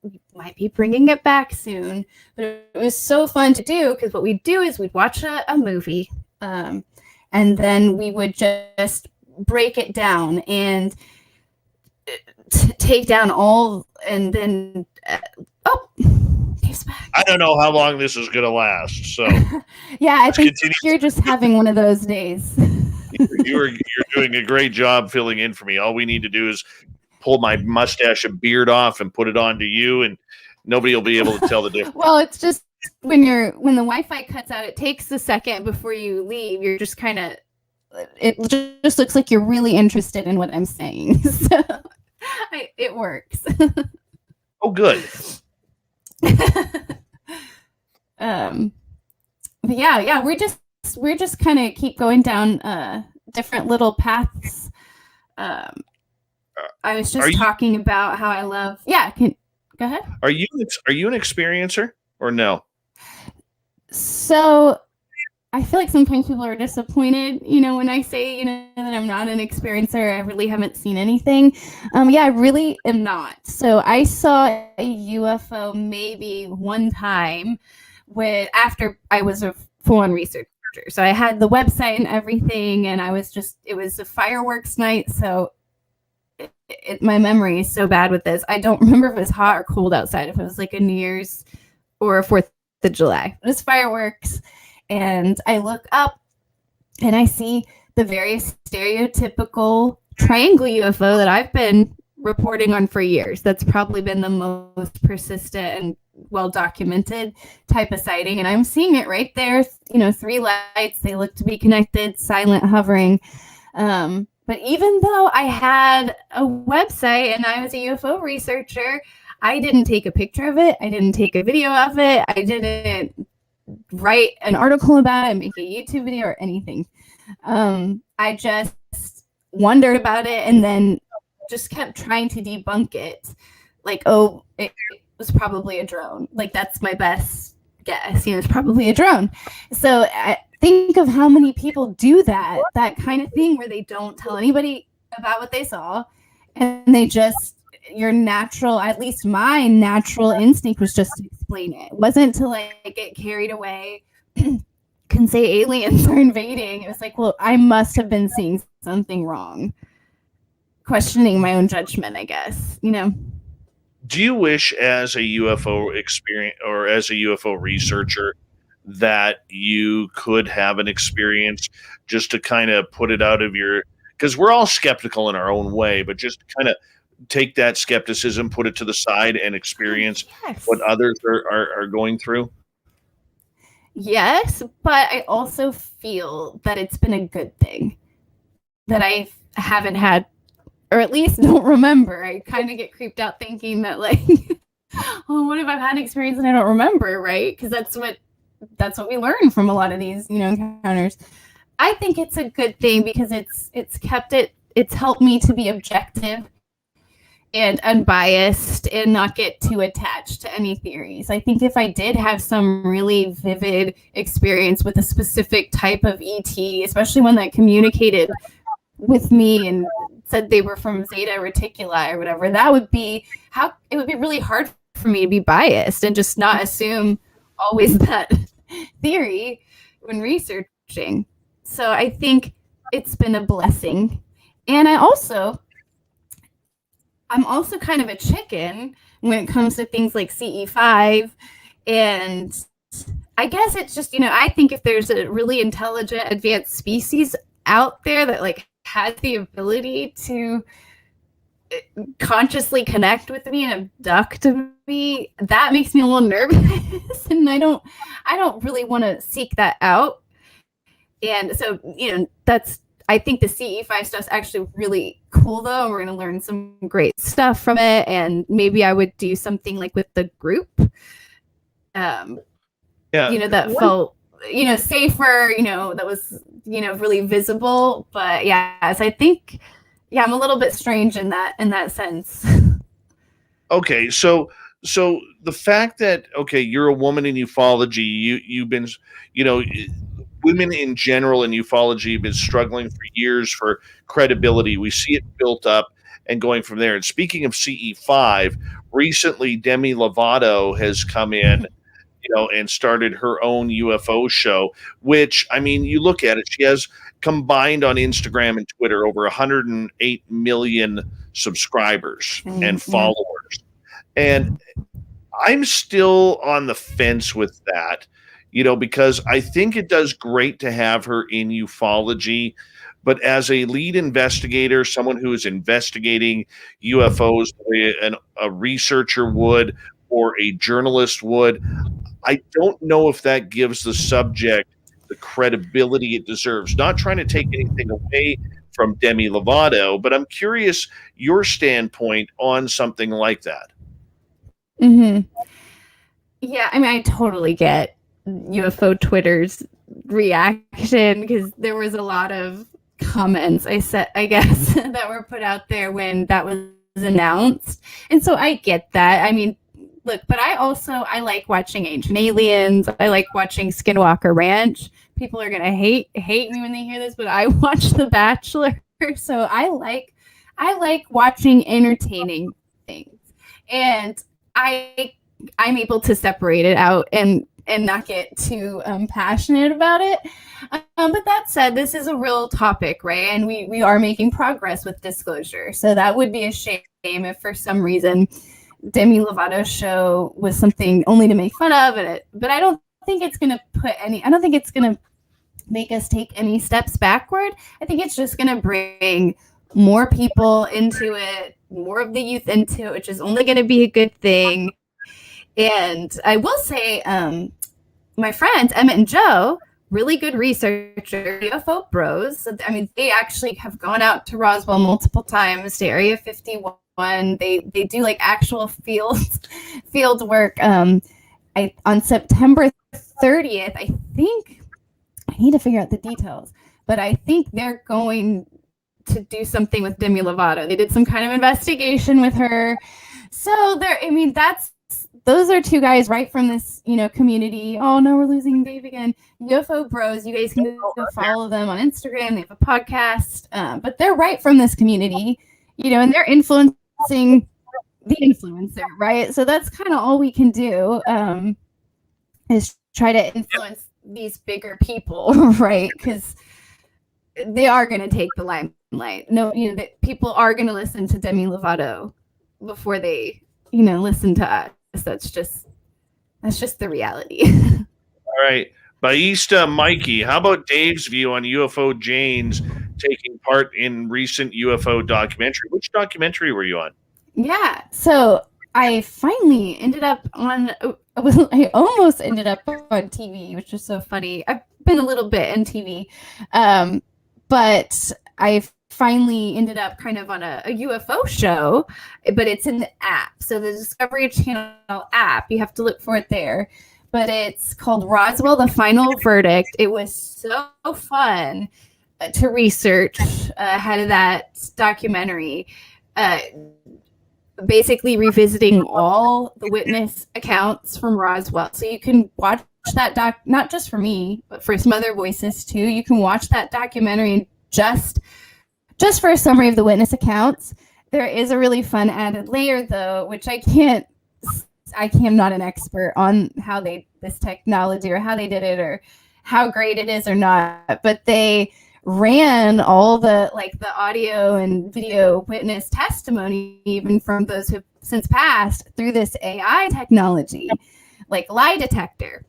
We might be bringing it back soon, but it was so fun to do because what we'd do is we'd watch a movie, and then we would just break it down and take down all, and then I don't know how long this is going to last. So yeah, I think you're just having one of those days. You're doing a great job filling in for me. All we need to do is pull my mustache and beard off and put it onto you, and nobody will be able to tell the difference. Well, it's just when the Wi-Fi cuts out, it takes a second before you leave. You're just kind of, it just looks like you're really interested in what I'm saying. So it works. Oh, good. But yeah, we're just kind of keep going down different little paths. I was just talking about how I love. Yeah, go ahead. Are you an experiencer or no? So I feel like sometimes people are disappointed, when I say, that I'm not an experiencer. I really haven't seen anything. Yeah, I really am not. So I saw a UFO maybe one time after I was a full-on researcher. So I had the website and everything, and it was a fireworks night. So my memory is so bad with this. I don't remember if it was hot or cold outside, if it was like a New Year's or a 4th of July. It was fireworks. And I look up and I see the very stereotypical triangle UFO that I've been reporting on for years. That's probably been the most persistent and well-documented type of sighting. And I'm seeing it right there, 3 lights. They look to be connected, silent hovering. But even though I had a website and I was a UFO researcher, I didn't take a picture of it. I didn't take a video of it. I didn't write an article about it, make a YouTube video or anything. I just wondered about it and then just kept trying to debunk it. Like, it was probably a drone. Like, that's my best guess. It's probably a drone. So I think of how many people do that kind of thing where they don't tell anybody about what they saw, and they just, your natural, at least my natural instinct was just to explain it. It wasn't to get carried away can say aliens are invading. It was like, well, I must have been seeing something wrong. Questioning my own judgment, I guess, Do you wish as a UFO experience or as a UFO researcher that you could have an experience just to kind of put it out of because we're all skeptical in our own way, but just kind of take that skepticism, put it to the side, and experience what others are going through? Yes, but I also feel that it's been a good thing that I haven't had, or at least don't remember. I kind of get creeped out thinking that oh, what if I've had an experience and I don't remember, right? Because that's what we learn from a lot of these, encounters. I think it's a good thing because it's helped me to be objective and unbiased and not get too attached to any theories. I think if I did have some really vivid experience with a specific type of ET, especially one that communicated with me and said they were from Zeta Reticuli or whatever, it would be really hard for me to be biased and just not assume always that theory when researching. So I think it's been a blessing. And I'm also kind of a chicken when it comes to things like CE5. And I guess it's just, I think if there's a really intelligent, advanced species out there that has the ability to consciously connect with me and abduct me, that makes me a little nervous. And I don't really want to seek that out. And so, I think the CE5 stuff's actually really cool though. We're going to learn some great stuff from it. And maybe I would do something like with the group. That felt, safer, that was, really visible. But yes, I think, I'm a little bit strange in that sense. Okay. So the fact that, you're a woman in ufology, you've been, women in general in ufology have been struggling for years for credibility. We see it built up and going from there. And speaking of CE5, recently Demi Lovato has come in, and started her own UFO show, which, I mean, you look at it, she has combined on Instagram and Twitter over 108 million subscribers and followers. And I'm still on the fence with that, because I think it does great to have her in ufology, but as a lead investigator, someone who is investigating UFOs the way a researcher would or a journalist would, I don't know if that gives the subject the credibility it deserves. Not trying to take anything away from Demi Lovato, but I'm curious your standpoint on something like that. Mm-hmm. Yeah, I mean, I totally get UFO Twitter's reaction because there was a lot of comments I guess that were put out there when that was announced, and so I get that. I mean, look, but I like watching Ancient Aliens. I like watching Skinwalker Ranch. People are gonna hate me when they hear this, but I watch The Bachelor, so I like watching entertaining things, and I'm able to separate it out and not get too passionate about it. But that said, this is a real topic, right? And we are making progress with disclosure. So that would be a shame if for some reason Demi Lovato's show was something only to make fun of it. But I don't think it's going to make us take any steps backward. I think it's just going to bring more people into it, more of the youth into it, which is only going to be a good thing. And I will say, my friends, Emmett and Joe, really good researchers, UFO bros. I mean, they actually have gone out to Roswell multiple times, to Area 51. They do like actual field work. On September 30th, I think, I need to figure out the details, but I think they're going to do something with Demi Lovato. They did some kind of investigation with her. So those are two guys right from this, community. Oh no, we're losing Dave again. UFO bros. You guys can go follow them on Instagram. They have a podcast, but they're right from this community, and they're influencing the influencer, right? So that's kind of all we can do, is try to influence these bigger people, right? Because they are going to take the limelight. No, that people are going to listen to Demi Lovato before they, listen to us. That's just the reality. All right. Baista Mikey, how about Dave's view on UFOJane's taking part in recent UFO documentary? Which documentary were you on? Yeah. So I finally ended up on, I almost ended up on TV, which is so funny. I've been a little bit in TV, but I finally ended up kind of on a UFO show, but it's in the app. So the Discovery Channel app, you have to look for it there. But it's called Roswell, The Final Verdict. It was so fun to research ahead of that documentary. Basically revisiting all the witness accounts from Roswell. So you can watch that doc, not just for me, but for some other voices too. You can watch that documentary and just for a summary of the witness accounts. There is a really fun added layer though, which I'm not an expert on how this technology or how they did it or how great it is or not, but they ran all the audio and video witness testimony, even from those who've since passed, through this AI technology, like lie detector.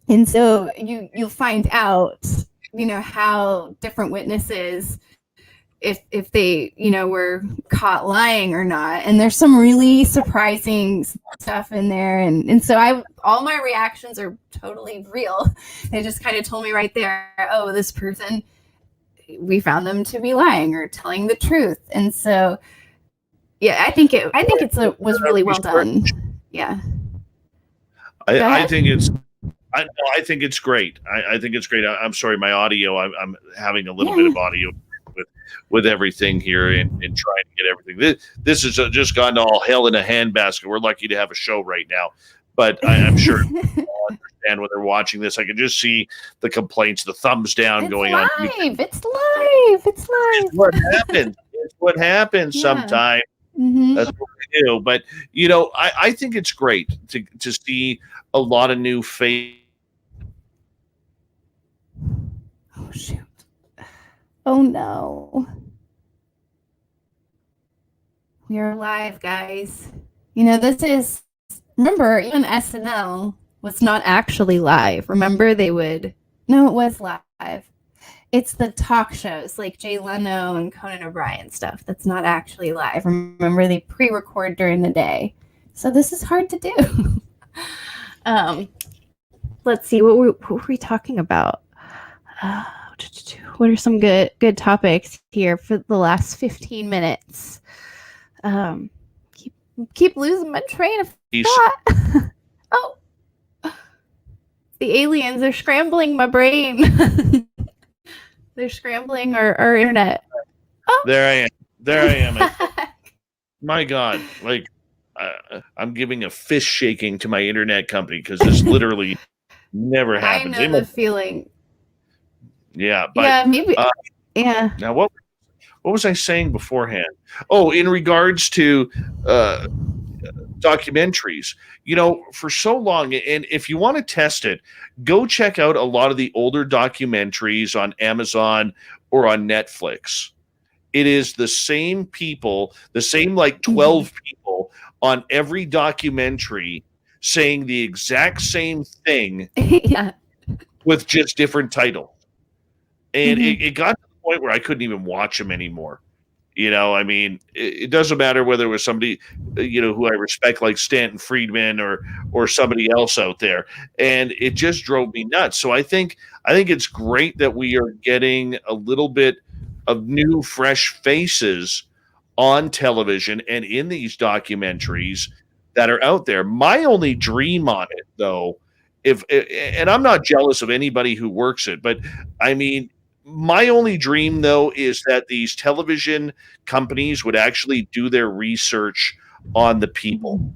And so you'll find out, how different witnesses, if they, were caught lying or not. And there's some really surprising stuff in there. And so all my reactions are totally real. They just kind of told me right there, oh, this person we found them to be lying or telling the truth. And so, yeah, I think was really well done. Yeah. I think it's great. I think it's great. I'm sorry, my audio. I'm having a little bit of audio with everything here and trying to get everything. This has just gone all hell in a handbasket. We're lucky to have a show right now, but I'm sure people understand when they're watching this. I can just see the complaints, the thumbs down going on. It's live. It's what happens. It's what happens sometimes. Mm-hmm. That's what we do. But I think it's great to see a lot of new faces. Oh shoot. Oh no. We are live, guys. Remember, even SNL was not actually live. Remember, it was live. It's the talk shows like Jay Leno and Conan O'Brien stuff that's not actually live. Remember, they pre-record during the day. So this is hard to do. Let's see, what were we talking about? What are some good topics here for the last 15 minutes? Keep losing my train of thought. Oh, the aliens are scrambling my brain. They're scrambling our internet. Oh. There I am. My God, like I'm giving a fist shaking to my internet company because this literally never happens. I know the feeling. Yeah, but yeah, maybe. Yeah. Now, what was I saying beforehand? Oh, in regards to documentaries, for so long, and if you want to test it, go check out a lot of the older documentaries on Amazon or on Netflix. It is the same people, the same like 12 people on every documentary saying the exact same thing with just different titles. And it got to the point where I couldn't even watch them anymore. I mean, it doesn't matter whether it was somebody, who I respect like Stanton Friedman or somebody else out there. And it just drove me nuts. So I think it's great that we are getting a little bit of new, fresh faces on television and in these documentaries that are out there. My only dream on it, though, and I'm not jealous of anybody who works it, but I mean, my only dream, though, is that these television companies would actually do their research on the people.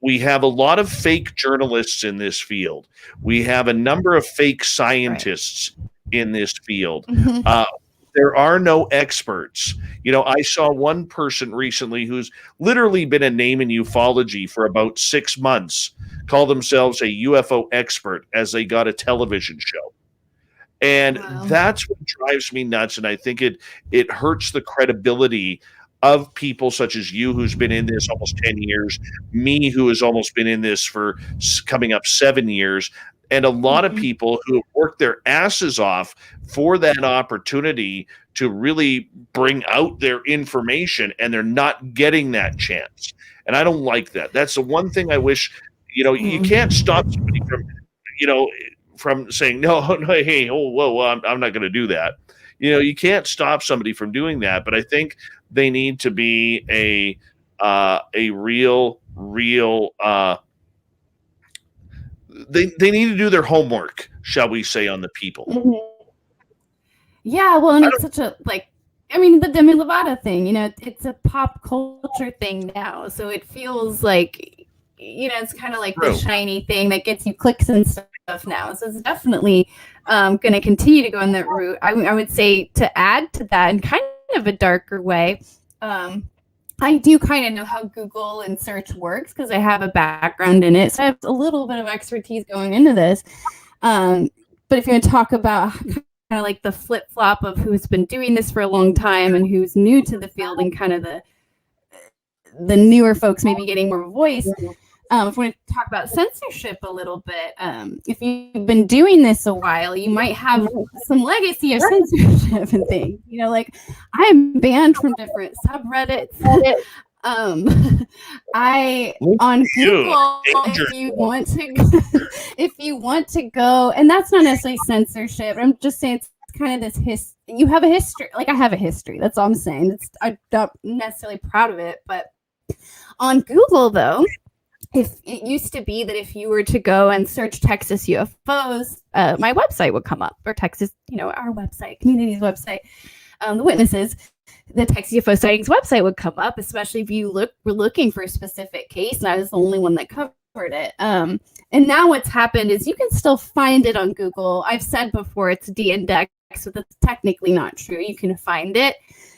We have a lot of fake journalists in this field. We have a number of fake scientists in this field. There are no experts. I saw one person recently who's literally been a name in ufology for about 6 months, call themselves a UFO expert as they got a television show. And that's what drives me nuts. And I think it hurts the credibility of people such as you, who's been in this almost 10 years, me, who has almost been in this for coming up 7 years, and a lot of people who have worked their asses off for that opportunity to really bring out their information, and they're not getting that chance. And I don't like that. That's the one thing I wish, you can't stop somebody from saying, no, hey, whoa, I'm not going to do that. You can't stop somebody from doing that, but I think they need to be a real they need to do their homework, shall we say, on the people. Yeah, well, and it's such a, the Demi Lovato thing, it's a pop culture thing now, so it feels like, it's kind of like the shiny thing that gets you clicks and stuff now. So it's definitely going to continue to go in that route. I would say, to add to that in kind of a darker way, I do kind of know how Google and search works because I have a background in it. So I have a little bit of expertise going into this. But if you're going to talk about kind of like the flip-flop of who's been doing this for a long time and who's new to the field and kind of the newer folks maybe getting more voice, if we want to talk about censorship a little bit, if you've been doing this a while, you might have some legacy of censorship and things. I'm banned from different subreddits. On Google, if you want to go, and that's not necessarily censorship. I'm just saying it's kind of this you have a history. Like, I have a history. That's all I'm saying. I'm not necessarily proud of it, but on Google, though, if it used to be that if you were to go and search Texas UFOs, my website would come up, or Texas, our website, community's website, the witnesses, the Texas UFO sightings website would come up, especially if you were looking for a specific case, and I was the only one that covered it. And now what's happened is you can still find it on Google. I've said before it's de-indexed, so that's technically not true. You can find it,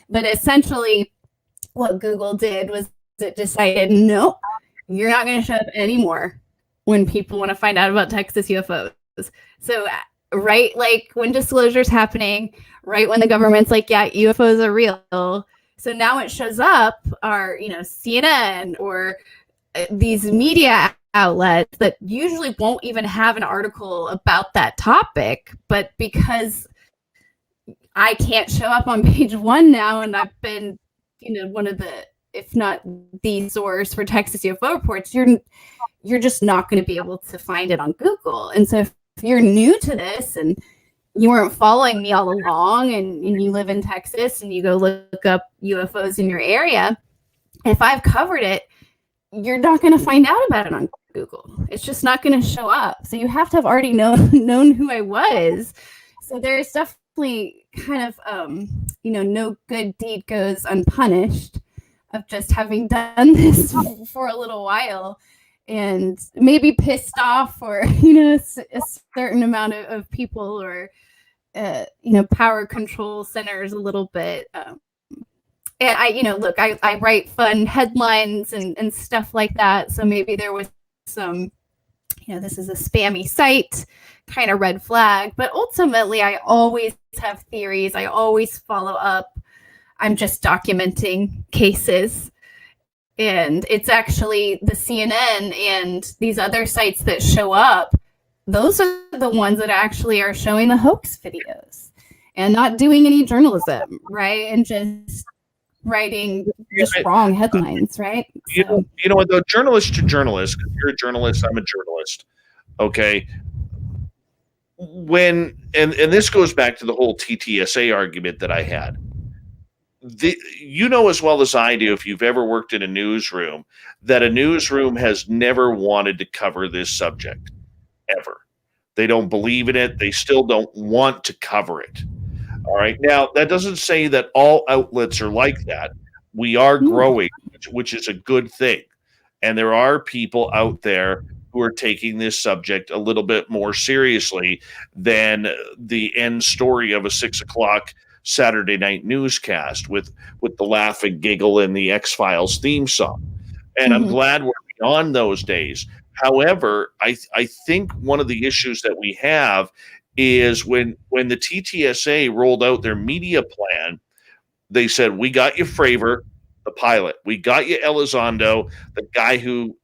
but essentially what Google did was it decided, no, you're not going to show up anymore when people want to find out about Texas UFOs. So right, like when disclosure's happening, right when the government's like, yeah, UFOs are real. So now it shows up are, CNN or these media outlets that usually won't even have an article about that topic, but because I can't show up on page one now, and I've been, one of the, if not the source for Texas UFO reports, you're just not going to be able to find it on Google. And so if you're new to this and you weren't following me all along, and you live in Texas and you go look up UFOs in your area, if I've covered it, you're not going to find out about it on Google. It's just not going to show up. So you have to have already known who I was. So there's definitely kind of, no good deed goes unpunished of just having done this for a little while and maybe pissed off or, a certain amount of people or, power control centers a little bit. And I write fun headlines and stuff like that. So maybe there was some, this is a spammy site, kind of red flag. But ultimately, I always have theories. I always follow up. I'm just documenting cases. And it's actually the CNN and these other sites that show up. Those are the ones that actually are showing the hoax videos and not doing any journalism, right? And just writing just wrong headlines, right? You know what, though, journalist to journalist, because you're a journalist, I'm a journalist, okay? And this goes back to the whole TTSA argument that I had. As well as I do, if you've ever worked in a newsroom, that a newsroom has never wanted to cover this subject, ever. They don't believe in it. They still don't want to cover it. All right. Now, that doesn't say that all outlets are like that. We are growing, which is a good thing. And there are people out there who are taking this subject a little bit more seriously than the end story of a 6 o'clock Saturday night newscast with the laugh and giggle and the X-Files theme song. And I'm glad we're beyond those days. However, I think one of the issues that we have is when the TTSA rolled out their media plan, they said, we got you Fravor, the pilot. We got you Elizondo, the guy who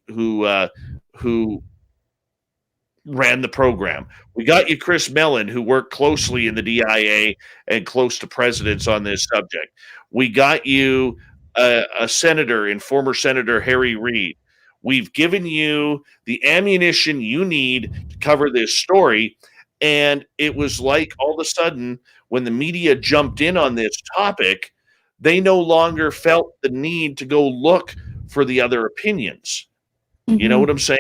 ran the program. We got you Chris Mellon, who worked closely in the DIA and close to presidents on this subject. We got you a senator and former Senator Harry Reid. We've given you the ammunition you need to cover this story. And it was like all of a sudden, when the media jumped in on this topic, they no longer felt the need to go look for the other opinions. You know what I'm saying?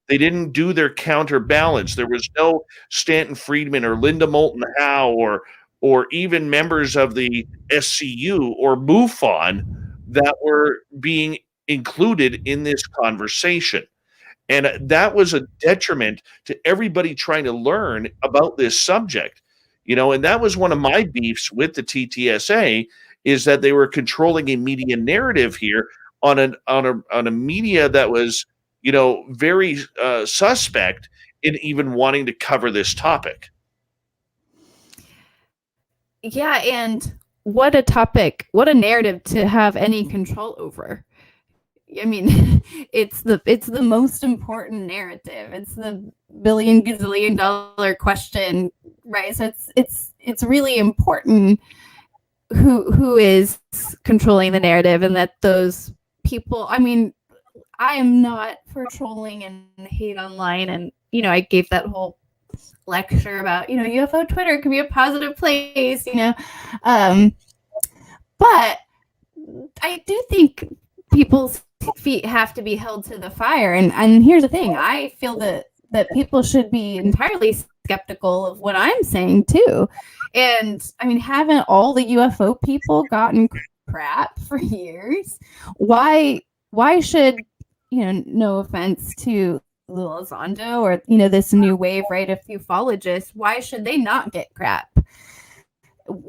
They didn't do their counterbalance. There was no Stanton Friedman or Linda Moulton Howe or even members of the SCU or MUFON that were being included in this conversation. And that was a detriment to everybody trying to learn about this subject. And that was one of my beefs with the TTSA, is that they were controlling a media narrative here on a media that was, very suspect in even wanting to cover this topic. Yeah, and what a topic, what a narrative to have any control over. I mean, it's the most important narrative. It's the billion gazillion dollar question, right? So it's really important who is controlling the narrative, and that those people. I mean, I am not for trolling and hate online, and I gave that whole lecture about, UFO Twitter can be a positive place, but I do think people's feet have to be held to the fire. And here's the thing. I feel that people should be entirely skeptical of what I'm saying too. And I mean, haven't all the UFO people gotten crap for years? Why should, no offense to Lou Elizondo or, this new wave, right, of ufologists, why should they not get crap?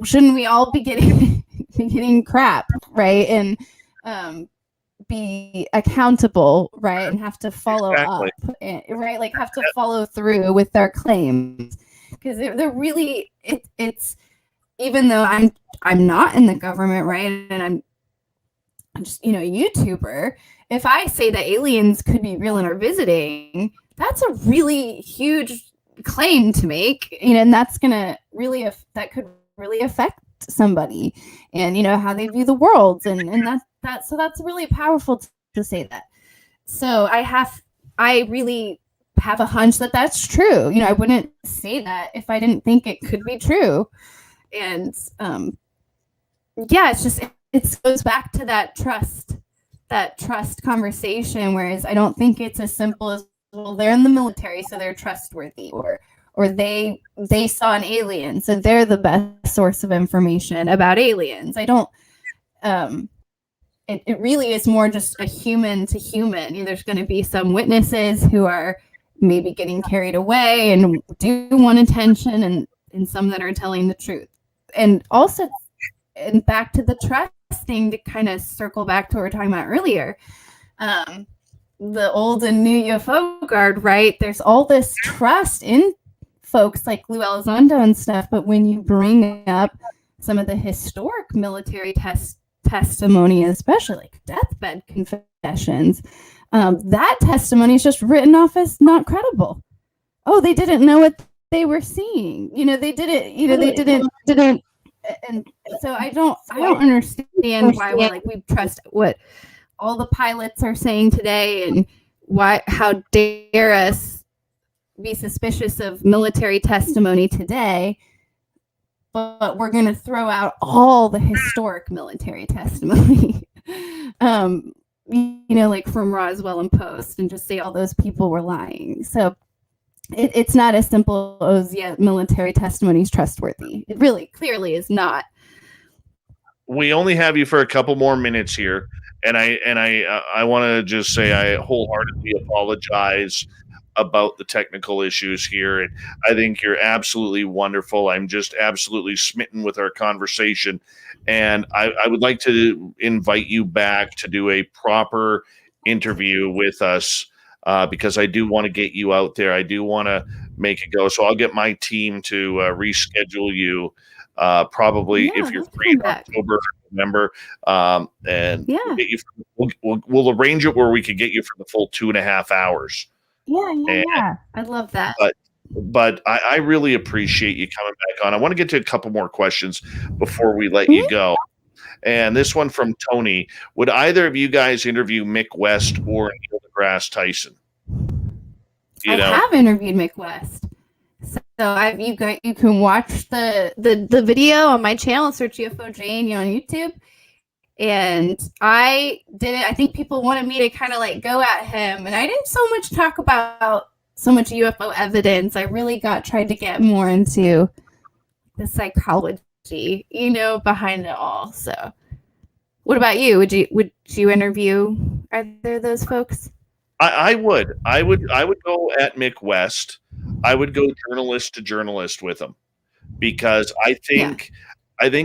Shouldn't we all be getting crap, right? And be accountable, right? And have to follow up, right? Like have to follow through with their claims, because they're really it's even though I'm not in the government, right? And I'm just a YouTuber. If I say that aliens could be real and are visiting, that's a really huge claim to make, and that's gonna really that could really affect somebody and how they view the world, and so that's really powerful to say that. So I really have a hunch that that's true. I wouldn't say that if I didn't think it could be true. And it's just it goes back to that trust conversation, whereas I don't think it's as simple as, well, they're in the military so they're trustworthy, or they saw an alien so they're the best source of information about aliens. I don't it really is more just a human to human. There's going to be some witnesses who are maybe getting carried away and do want attention, and some that are telling the truth. And also, and back to the trust thing, to kind of circle back to what we were talking about earlier, the old and new UFO guard, right? There's all this trust in folks like Lou Elizondo and stuff, but when you bring up some of the historic military testimony, especially like deathbed confessions, that testimony is just written off as not credible. Oh, they didn't know what they were seeing. They didn't. And so I don't understand why we trust what all the pilots are saying today, and how dare us be suspicious of military testimony today, but we're going to throw out all the historic military testimony, like from Roswell and Post, and just say all those people were lying. So it's not as simple as, military testimony is trustworthy. It really clearly is not. We only have you for a couple more minutes here, and I want to just say I wholeheartedly apologize about the technical issues here, and I think you're absolutely wonderful. I'm just absolutely smitten with our conversation, and I would like to invite you back to do a proper interview with us, because I do want to get you out there. I do want to make it go. So I'll get my team to reschedule you, probably if you're free in October or November, and get you. We'll arrange it where we could get you for the full 2.5 hours. Yeah. I love that. But I really appreciate you coming back on. I want to get to a couple more questions before we let you go. And this one from Tony: would either of you guys interview Mick West or Neil deGrasse Tyson? I have interviewed Mick West. So you can watch the video on my channel, search UFOJane on YouTube. And I did it. I think people wanted me to kind of like go at him, and I didn't so much talk about so much UFO evidence. I really tried to get more into the psychology, behind it all. So, what about you? Would you interview either of those folks? I would go at Mick West. I would go journalist to journalist with him, because I think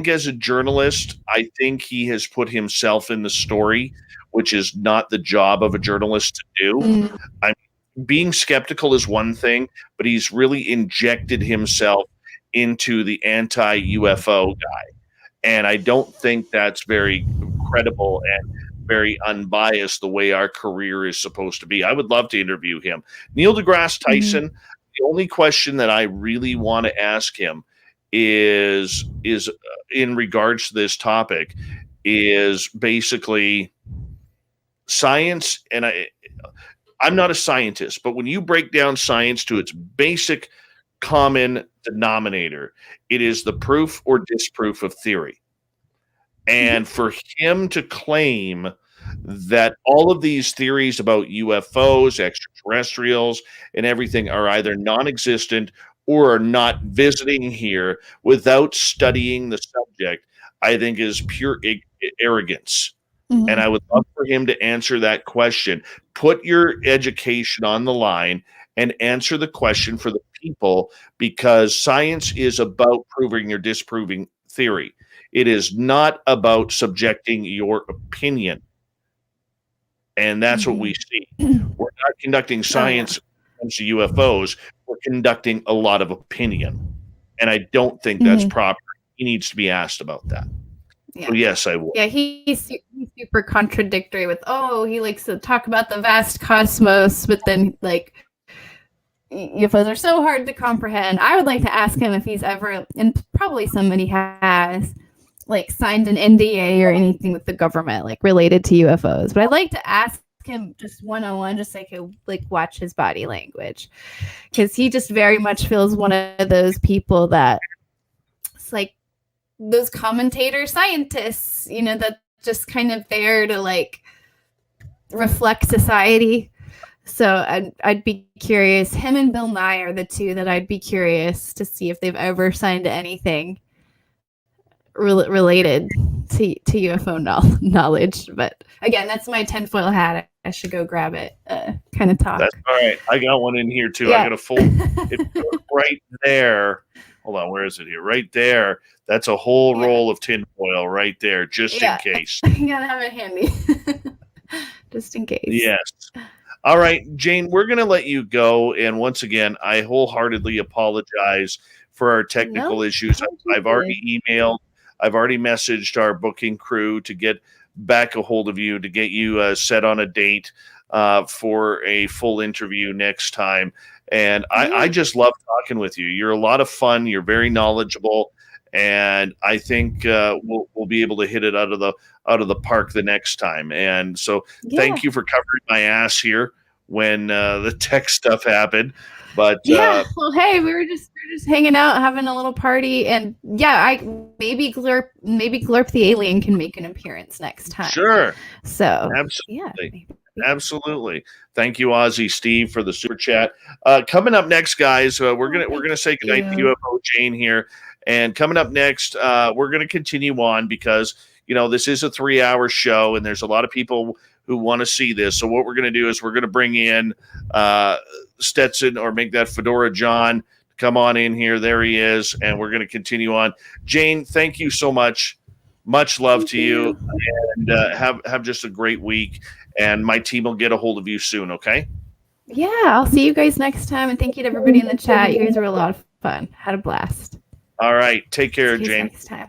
as a journalist, I think he has put himself in the story, which is not the job of a journalist to do. Being skeptical is one thing, but he's really injected himself into the anti-UFO guy. And I don't think that's very credible and very unbiased the way our career is supposed to be. I would love to interview him. Neil deGrasse Tyson, the only question that I really want to ask him is in regards to this topic, is basically science. And I'm not a scientist, but when you break down science to its basic common denominator. It is the proof or disproof of theory. And for him to claim that all of these theories about UFOs, extraterrestrials, and everything are either non-existent or are not visiting here without studying the subject, I think is pure arrogance. Mhm. And I would love for him to answer that question. Put your education on the line and answer the question for the people, because science is about proving or disproving theory. It is not about subjecting your opinion. And that's what we see. We're not conducting science when it comes to UFOs. We're conducting a lot of opinion. And I don't think that's proper. He needs to be asked about that. Yeah. So yes, I will. Yeah, he's super contradictory with, he likes to talk about the vast cosmos, but then, like, UFOs are so hard to comprehend. I would like to ask him if he's ever, and probably somebody has, like, signed an NDA or anything with the government, like, related to UFOs. But I'd like to ask him just one-on-one, just so I could, like, watch his body language. Because he just very much feels one of those people that, it's like, those commentator scientists, that just kind of there to, like, reflect society. So I'd be curious. Him and Bill Nye are the two that I'd be curious to see if they've ever signed anything related to UFO knowledge. But again, that's my tinfoil hat. I should go grab it. Kind of talk. That's all right. I got one in here too. Yeah. I got a full it's right there. Hold on, where is it here? Right there. That's a whole roll of tinfoil right there, just in case. You gotta have it handy. Just in case. Yes. All right, Jane, we're going to let you go. And once again, I wholeheartedly apologize for our technical issues. I've already emailed, I've already messaged our booking crew to get back a hold of you, to get you set on a date for a full interview next time. And I just love talking with you. You're a lot of fun. You're very knowledgeable. And I think we'll be able to hit it out of the park the next time. And so thank you for covering my ass here when the tech stuff happened. But well, hey, we were just hanging out, having a little party, and maybe Glurp the alien can make an appearance next time. Sure. So absolutely. Absolutely. Thank you, Ozzy Steve, for the super chat. Coming up next, guys, we're gonna say goodnight to UFOJane here. And coming up next, we're going to continue on because, this is a 3-hour show and there's a lot of people who want to see this. So what we're going to do is we're going to bring in Stetson, or make that Fedora John, come on in here. There he is. And we're going to continue on. Jane, thank you so much. Much love to you. And have just a great week. And my team will get a hold of you soon, okay? Yeah, I'll see you guys next time. And thank you to everybody in the chat. You guys were a lot of fun. Had a blast. All right. Take care, Jane. Next time.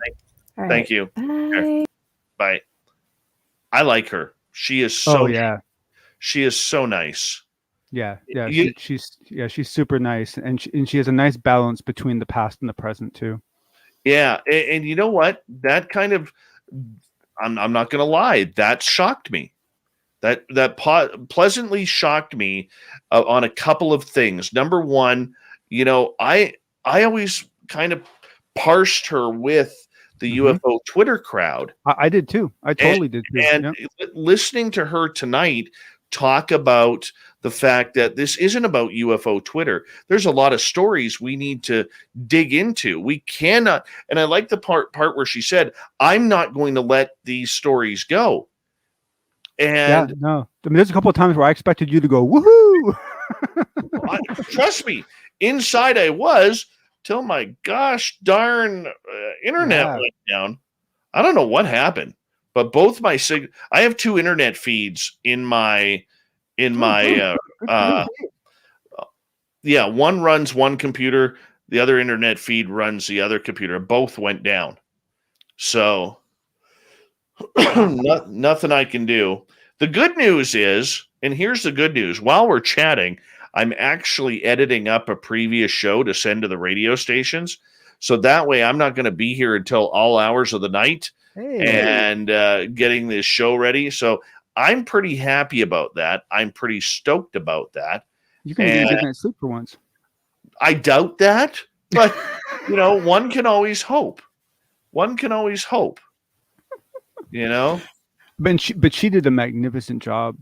Thank you. Bye. Bye. I like her. She is so she is so nice. Yeah. She's super nice, and she has a nice balance between the past and the present too. Yeah, and you know what? That kind of I'm not going to lie, that shocked me. That pleasantly shocked me on a couple of things. Number one, I always kind of parsed her with the UFO Twitter crowd. I did too. I totally did too. And listening to her tonight talk about the fact that this isn't about UFO Twitter. There's a lot of stories we need to dig into. We cannot, and I like the part where she said, I'm not going to let these stories go. And there's a couple of times where I expected you to go, woohoo! Trust me, inside I was, till my gosh darn internet went down. I don't know what happened, but both my I have 2 internet feeds in my one runs one computer, the other internet feed runs the other computer. Both went down. So nothing I can do. The good news is, and here's the good news, while we're chatting, I'm actually editing up a previous show to send to the radio stations. So that way I'm not going to be here until all hours of the night and getting this show ready. So I'm pretty happy about that. I'm pretty stoked about that. You're going to get a good night's sleep for once. I doubt that, but you know, one can always hope. One can always hope. You know. But she did a magnificent job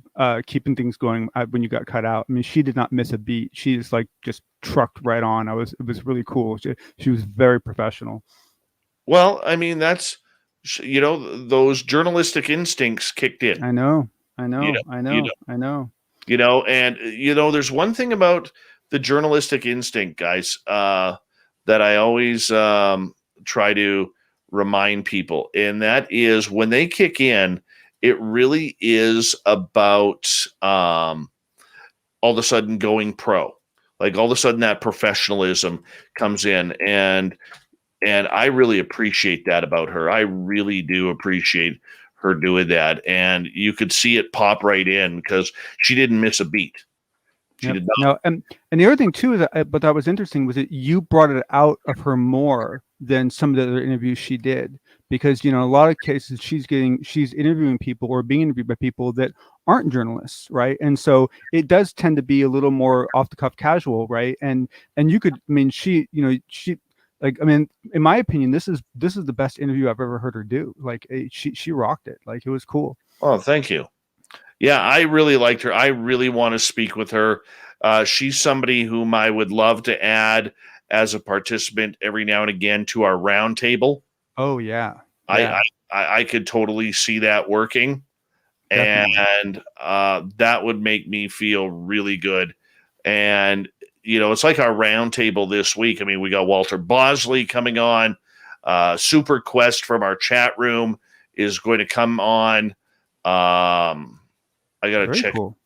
keeping things going when you got cut out. I mean, she did not miss a beat. She just trucked right on. It was really cool. She was very professional. Well, I mean, that's, you know, those journalistic instincts kicked in. I know. You know, and you know, there's one thing about the journalistic instinct, guys, that I always try to remind people, and that is when they kick in, it really is about all of a sudden going pro. Like all of a sudden that professionalism comes in, and I really appreciate that about her. I really do appreciate her doing that, and you could see it pop right in because she didn't miss a beat. She did not. No, and the other thing too is that was interesting was that you brought it out of her more than some of the other interviews she did, because you know, in a lot of cases she's interviewing people or being interviewed by people that aren't journalists, right? And so it does tend to be a little more off the cuff casual, right? And you could, I mean, she like, I mean, in my opinion, this is the best interview I've ever heard her do. Like she rocked it. Like it was cool. Oh, thank you. Yeah, I really liked her. I really want to speak with her. She's somebody whom I would love to add as a participant every now and again to our roundtable. Oh yeah. I could totally see that working. Definitely. And that would make me feel really good. And you know, it's like our roundtable this week. I mean, we got Walter Bosley coming on. Super Quest from our chat room is going to come on. I got to check. Cool.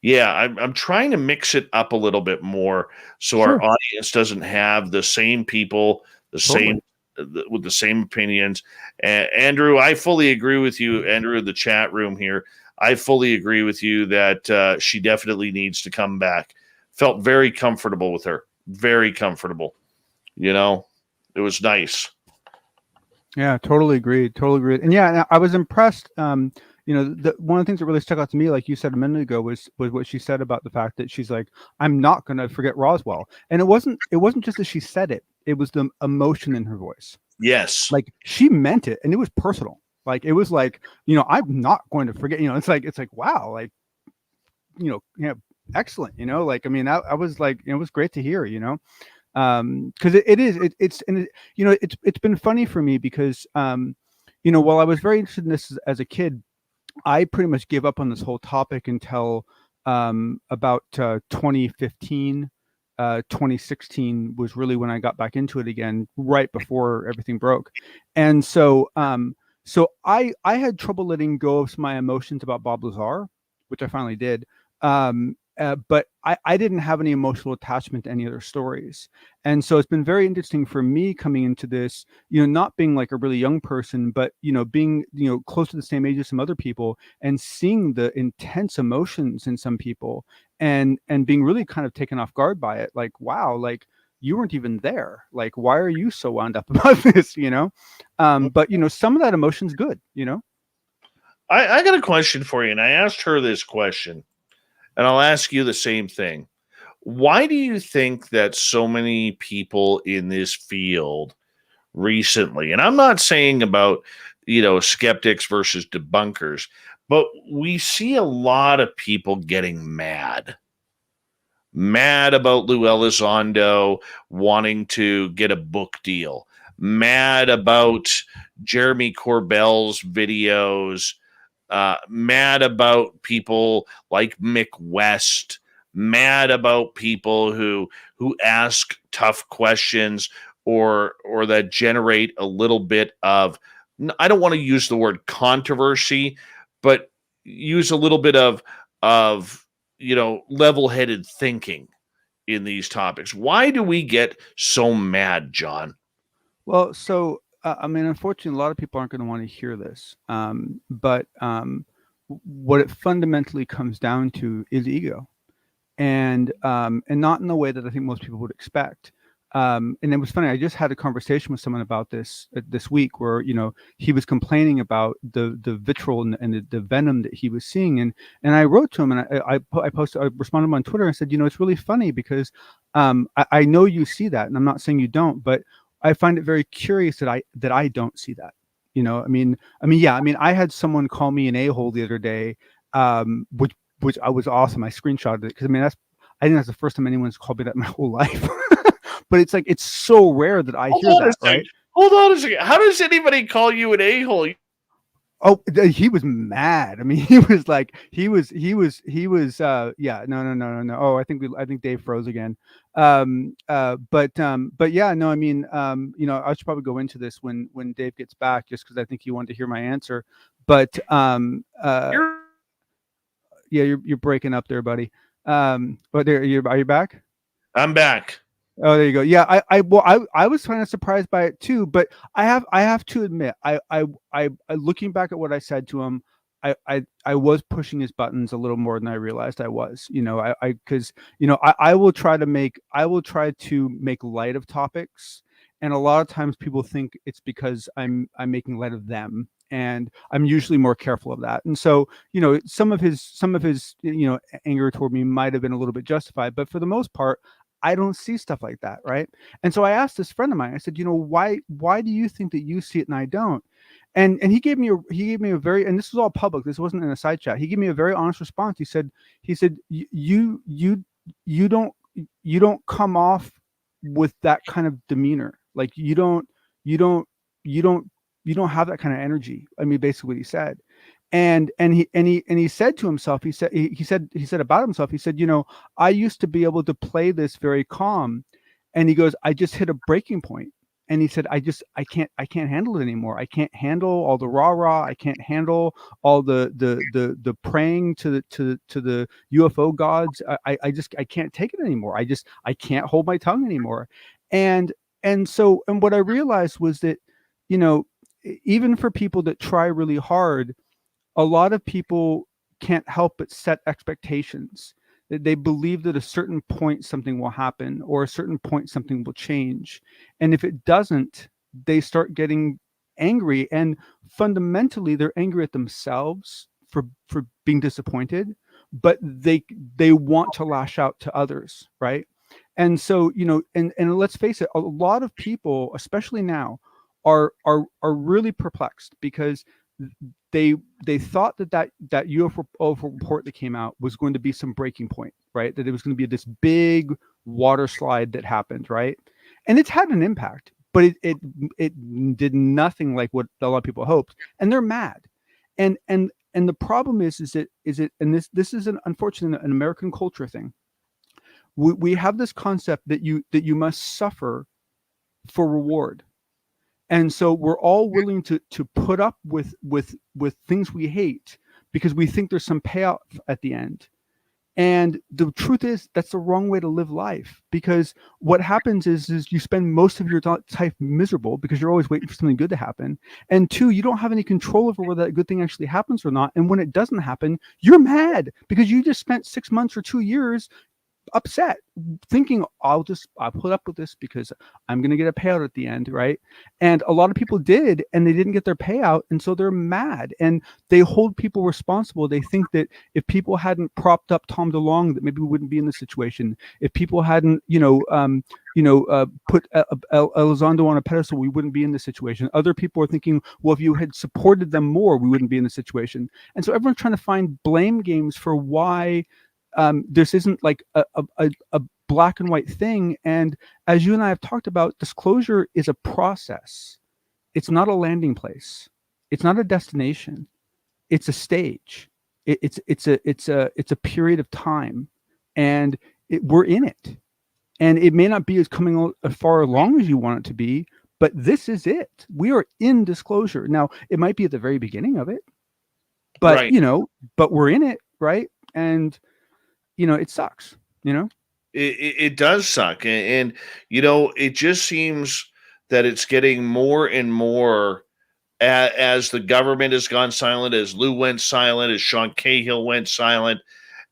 Yeah, I'm trying to mix it up a little bit more so our audience doesn't have the same people, same with the same opinions. Andrew, I fully agree with you, Andrew, in the chat room here. I fully agree with you that she definitely needs to come back. Felt very comfortable with her. Very comfortable. You know, it was nice. Yeah, totally agreed. And yeah, I was impressed. You know, one of the things that really stuck out to me, like you said a minute ago, was what she said about the fact that she's like, I'm not going to forget Roswell. And it wasn't just that she said it. It was the emotion in her voice. Yes. Like she meant it, and it was personal. Like it was like, you know, I'm not going to forget. You know, it's like wow, like, you know, excellent. You know, like I mean, I was like, it was great to hear. You know, because it's you know, it's been funny for me because you know, while I was very interested in this as a kid, I pretty much gave up on this whole topic until about 2015. 2016 was really when I got back into it again, right before everything broke. And so I had trouble letting go of my emotions about Bob Lazar, which I finally did. But I didn't have any emotional attachment to any other stories. And so it's been very interesting for me coming into this, you know, not being like a really young person, but, you know, being, you know, close to the same age as some other people and seeing the intense emotions in some people and being really kind of taken off guard by it. Like, wow, like you weren't even there. Like, why are you so wound up about this, you know? But, you know, some of that emotion's good, you know? I got a question for you. And I asked her this question. And I'll ask you the same thing. Why do you think that so many people in this field recently, and I'm not saying about, you know, skeptics versus debunkers, but we see a lot of people getting mad about Lou Elizondo wanting to get a book deal, mad about Jeremy Corbell's videos, mad about people like Mick West, mad about people who ask tough questions or that generate a little bit of, I don't want to use the word controversy, but use a little bit of you know, level-headed thinking in these topics. Why do we get so mad, John? Well, so I mean, unfortunately, a lot of people aren't going to want to hear this. But what it fundamentally comes down to is ego, and not in the way that I think most people would expect. And it was funny. I just had a conversation with someone about this week, where, you know, he was complaining about the vitriol and the venom that he was seeing, and I wrote to him, and I responded to him on Twitter and said, you know, it's really funny because I know you see that, and I'm not saying you don't, but I find it very curious that I don't see that. You know, I had someone call me an a-hole the other day, which I was awesome. I screenshotted it because I think that's the first time anyone's called me that in my whole life. But it's like, it's so rare that I hear that, right? Hold on a second. How does anybody call you an a-hole? Oh, he was mad. I mean, he was yeah, no. Oh, I think Dave froze again. But yeah, no, I mean, I should probably go into this when Dave gets back, just because I think he wanted to hear my answer. But yeah, you're breaking up there, buddy. But are you back? I'm back. Oh, there you go. Yeah, I was kind of surprised by it too, but I have to admit, I looking back at what I said to him, I was pushing his buttons a little more than I realized I was. Because I will try to make light of topics, and a lot of times people think it's because I'm making light of them, and I'm usually more careful of that. And so, some of his anger toward me might have been a little bit justified, but for the most part, I don't see stuff like that, right? And so I asked this friend of mine, I said, why do you think that you see it and I don't? And he gave me a very, and this was all public, this wasn't in a side chat. He gave me a very honest response. He said, you don't come off with that kind of demeanor. Like you don't have that kind of energy. I mean, basically what he said. And he said to himself, he said about himself, he said, I used to be able to play this very calm. And he goes, I just hit a breaking point. And he said, I can't handle it anymore. I can't handle all the rah-rah. I can't handle all the praying to the UFO gods. I can't take it anymore. I can't hold my tongue anymore. And what I realized was that, even for people that try really hard, a lot of people can't help but set expectations. They believe that a certain point something will happen, or a certain point something will change. And if it doesn't, they start getting angry. And fundamentally, they're angry at themselves for being disappointed, but they want to lash out to others, right? And so, and let's face it, a lot of people, especially now, are really perplexed because they thought that UFO report that came out was going to be some breaking point, right? That it was going to be this big water slide that happened, right? And it's had an impact, but it did nothing like what a lot of people hoped, and they're mad. And the problem is that and this is unfortunately an American culture thing. We have this concept that you must suffer for reward. And so we're all willing to put up with things we hate because we think there's some payout at the end. And the truth is, that's the wrong way to live life, because what happens is you spend most of your life miserable because you're always waiting for something good to happen. And two, you don't have any control over whether that good thing actually happens or not. And when it doesn't happen, you're mad because you just spent 6 months or 2 years upset, thinking I'll put up with this because I'm going to get a payout at the end, right? And a lot of people did, and they didn't get their payout, and so they're mad, and they hold people responsible. They think that if people hadn't propped up Tom DeLonge, that maybe we wouldn't be in this situation. If people hadn't, put Elizondo on a pedestal, we wouldn't be in this situation. Other people are thinking, well, if you had supported them more, we wouldn't be in this situation. And so everyone's trying to find blame games for why this isn't like a black and white thing. And as you and I have talked about, disclosure is a process. It's not a landing place. It's not a destination. It's a stage. It's a period of time, and we're in it. And it may not be as coming as far along as you want it to be, but this is it. We are in disclosure. Now, it might be at the very beginning of it, but right. But we're in it, right? And it sucks, It does suck. And it just seems that it's getting more and more as the government has gone silent, as Lou went silent, as Sean Cahill went silent,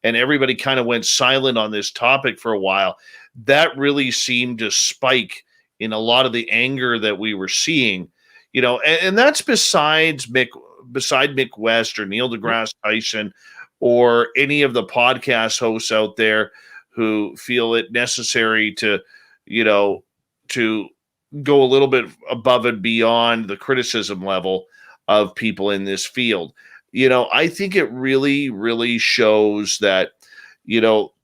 and everybody kind of went silent on this topic for a while. That really seemed to spike in a lot of the anger that we were seeing, and that's beside Mick West or Neil deGrasse Tyson or any of the podcast hosts out there who feel it necessary to, to go a little bit above and beyond the criticism level of people in this field. I think it really, really shows that,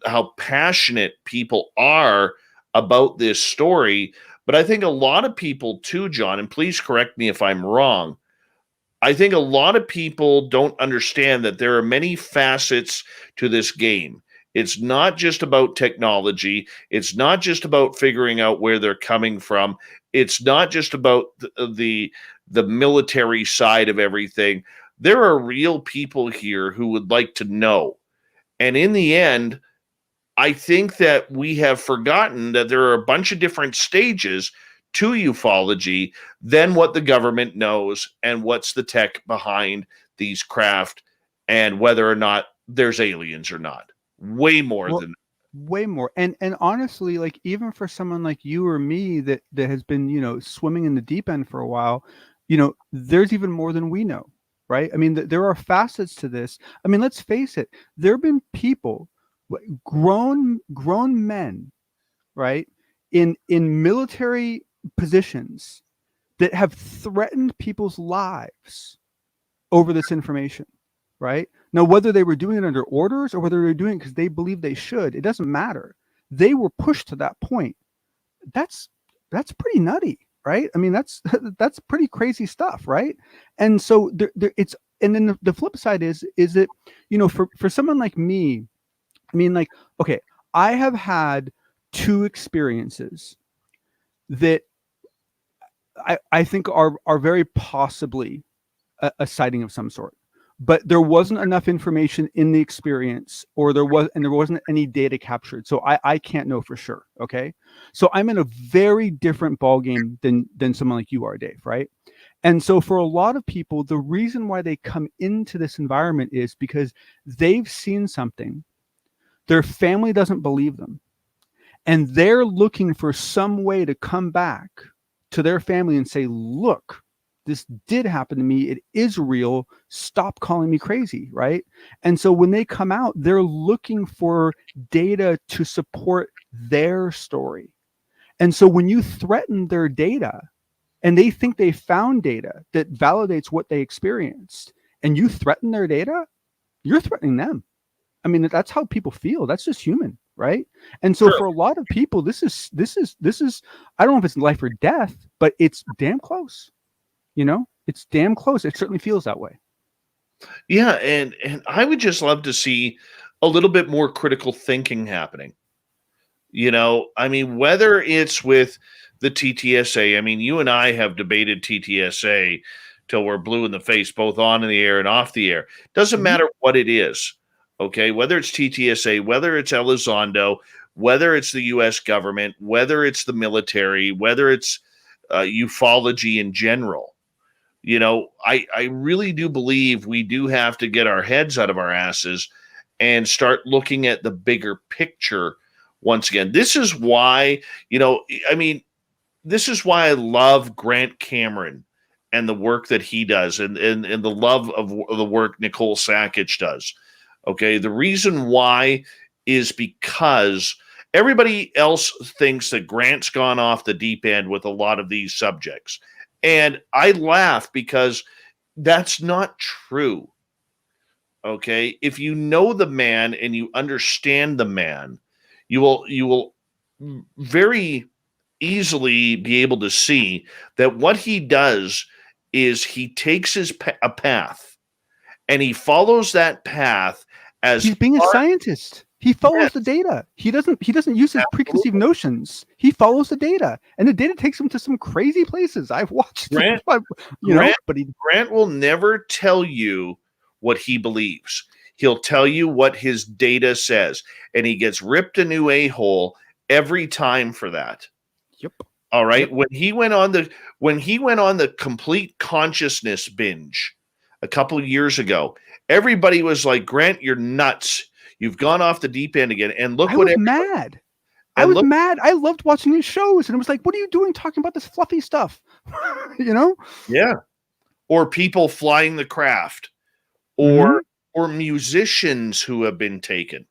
how passionate people are about this story. But I think a lot of people too, John, and please correct me if I'm wrong, I think a lot of people don't understand that there are many facets to this game. It's not just about technology. It's not just about figuring out where they're coming from. It's not just about the military side of everything. There are real people here who would like to know. And in the end, I think that we have forgotten that there are a bunch of different stages to ufology than what the government knows and what's the tech behind these craft and whether or not there's aliens or not. Way more than way more. And honestly, like even for someone like you or me that has been, swimming in the deep end for a while, there's even more than we know, right? I mean, there are facets to this. I mean, let's face it. There have been people, grown men, right, in military positions that have threatened people's lives over this information, right? Now, whether they were doing it under orders or whether they were doing it because they believe they should, it doesn't matter. They were pushed to that point. That's pretty nutty, right? I mean, that's pretty crazy stuff, right? And so it's, and then the flip side is that, for someone like me, I mean, like, okay, I have had 2 experiences that I think are very possibly a sighting of some sort, but there wasn't enough information in the experience, or there wasn't any data captured, so I can't know for sure. Okay, so I'm in a very different ballgame than someone like you are, Dave, right? And so for a lot of people, the reason why they come into this environment is because they've seen something, their family doesn't believe them, and they're looking for some way to come back to their family and say, look, this did happen to me. It is real. Stop calling me crazy, right? And so when they come out, they're looking for data to support their story. And so when you threaten their data and they think they found data that validates what they experienced, and you threaten their data, you're threatening them. I mean, that's how people feel. That's just human, right? And so for a lot of people, this is I don't know if it's life or death, but it's damn close. It's damn close. It certainly feels that way. Yeah, and I would just love to see a little bit more critical thinking happening. I mean, whether it's with the TTSA, I mean, you and I have debated TTSA till we're blue in the face, both on in the air and off the air. Doesn't matter what it is. Okay, whether it's TTSA, whether it's Elizondo, whether it's the U.S. government, whether it's the military, whether it's ufology in general, I really do believe we do have to get our heads out of our asses and start looking at the bigger picture once again. This is why, this is why I love Grant Cameron and the work that he does, and the love of the work Nicole Sakic does. Okay, the reason why is because everybody else thinks that Grant's gone off the deep end with a lot of these subjects. And I laugh because that's not true. Okay, if you know the man and you understand the man, you will very easily be able to see that what he does is he takes a path and he follows that path as he's being a scientist. He follows the data. He doesn't use his preconceived notions. He follows the data, and the data takes him to some crazy places. I've watched Grant, Grant will never tell you what he believes. He'll tell you what his data says, and he gets ripped a new a-hole every time for that. Yep. All right. Yep. When he went on the complete consciousness binge a couple of years ago, everybody was like, Grant, you're nuts. You've gone off the deep end again. And look, I was mad. I was mad. I loved watching his shows, and it was like, what are you doing talking about this fluffy stuff? Yeah. Or people flying the craft, or musicians who have been taken.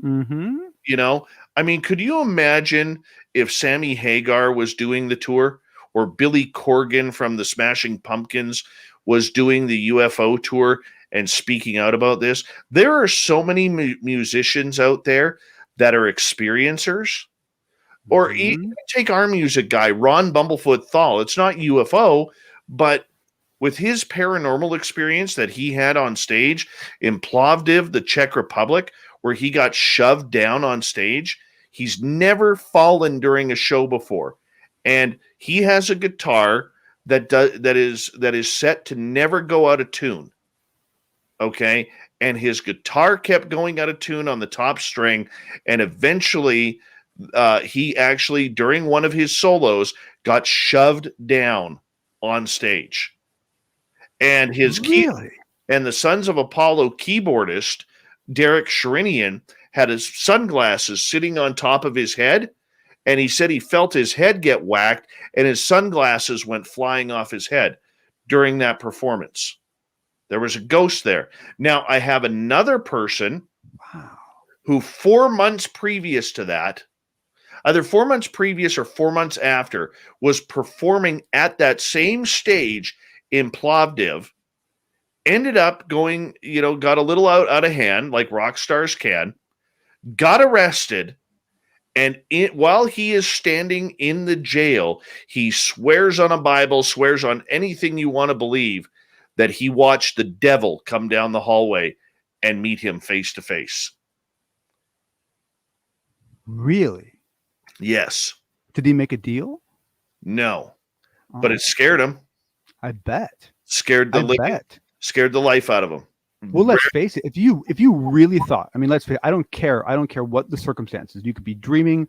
Mm-hmm. You know, I mean, could you imagine if Sammy Hagar was doing the tour, or Billy Corgan from the Smashing Pumpkins was doing the UFO tour and speaking out about this? There are so many musicians out there that are experiencers. Or even take our music guy, Ron Bumblefoot Thal. It's not UFO, but with his paranormal experience that he had on stage in Plovdiv, the Czech Republic, where he got shoved down on stage, he's never fallen during a show before. And he has a guitar that is set to never go out of tune. Okay? And his guitar kept going out of tune on the top string, and eventually he actually, during one of his solos, got shoved down on stage. And his and the Sons of Apollo keyboardist, Derek Sherinian, had his sunglasses sitting on top of his head, and he said he felt his head get whacked, and his sunglasses went flying off his head during that performance. There was a ghost there. Now, I have another person who 4 months previous to that, either 4 months previous or 4 months after, was performing at that same stage in Plovdiv, ended up going, got a little out of hand, like rock stars can, got arrested, and while he is standing in the jail, he swears on a Bible, swears on anything you want to believe, that he watched the devil come down the hallway and meet him face to face. Really? Yes. Did he make a deal? No. But it scared him. I bet. Scared the life out of him. Well, let's face it. If you really thought, I mean, let's face it, I don't care what the circumstances. You could be dreaming,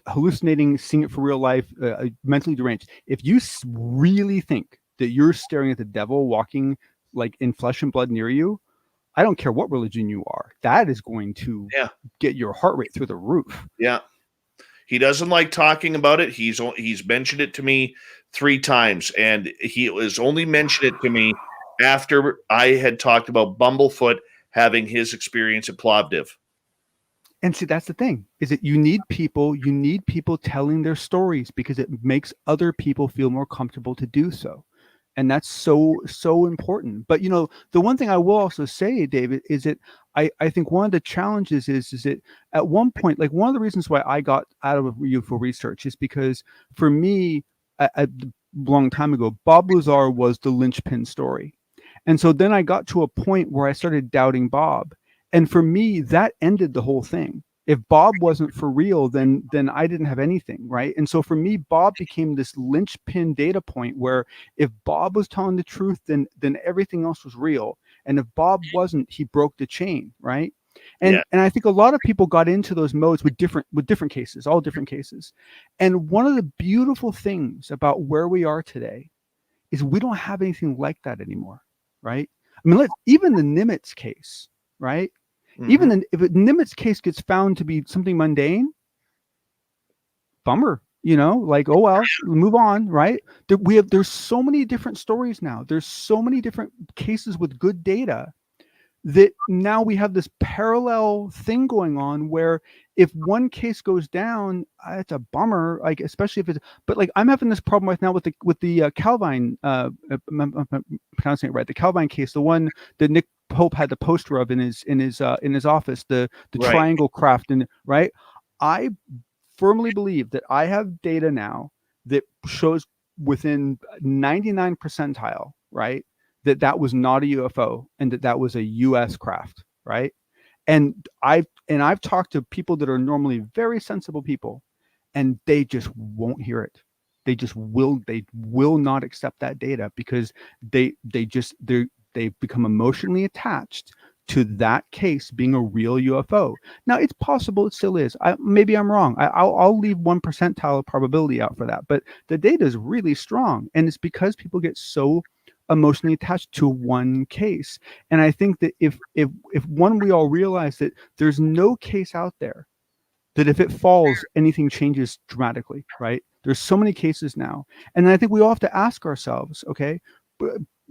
hallucinating, seeing it for real life, mentally deranged. If you really think that you're staring at the devil walking like in flesh and blood near you, I don't care what religion you are. That is going to get your heart rate through the roof. Yeah. He doesn't like talking about it. He's mentioned it to me 3 times, and he was only mentioned it to me after I had talked about Bumblefoot having his experience at Plovdiv. And see, that's the thing, is that you need people telling their stories, because it makes other people feel more comfortable to do so. And that's so important. But the one thing I will also say, David, is that I think one of the challenges is that at one point, like one of the reasons why I got out of UFO research is because for me, a long time ago, Bob Lazar was the linchpin story. And so then I got to a point where I started doubting Bob. And for me, that ended the whole thing. If Bob wasn't for real, then I didn't have anything, right? And so for me, Bob became this linchpin data point where if Bob was telling the truth, then everything else was real. And if Bob wasn't, he broke the chain, right? And I think a lot of people got into those modes with different cases, all different cases. And one of the beautiful things about where we are today is we don't have anything like that anymore, right? I mean, even the Nimitz case, right? Mm-hmm. Even if a Nimitz case gets found to be something mundane, bummer, like, oh well, move on, right? There's so many different stories now. There's so many different cases with good data that now we have this parallel thing going on where if one case goes down, it's a bummer, like especially if it's. But like I'm having this problem right now with the Calvine, I'm pronouncing it right, the Calvine case, the one that Nick Pope had the poster of in his office, the right. Triangle craft, and right. I firmly believe that I have data now that shows within 99 percentile, right, that was not a UFO and that was a US craft, right? And I've talked to people that are normally very sensible people, and they just won't hear it. They will not accept that data because they become emotionally attached to that case being a real UFO. Now, it's possible it still is. Maybe I'm wrong. I'll leave 1 percentile of probability out for that. But the data is really strong, and it's because people get so emotionally attached to one case. And I think that if we all realize that there's no case out there that if it falls, anything changes dramatically, right? There's so many cases now. And I think we all have to ask ourselves, okay,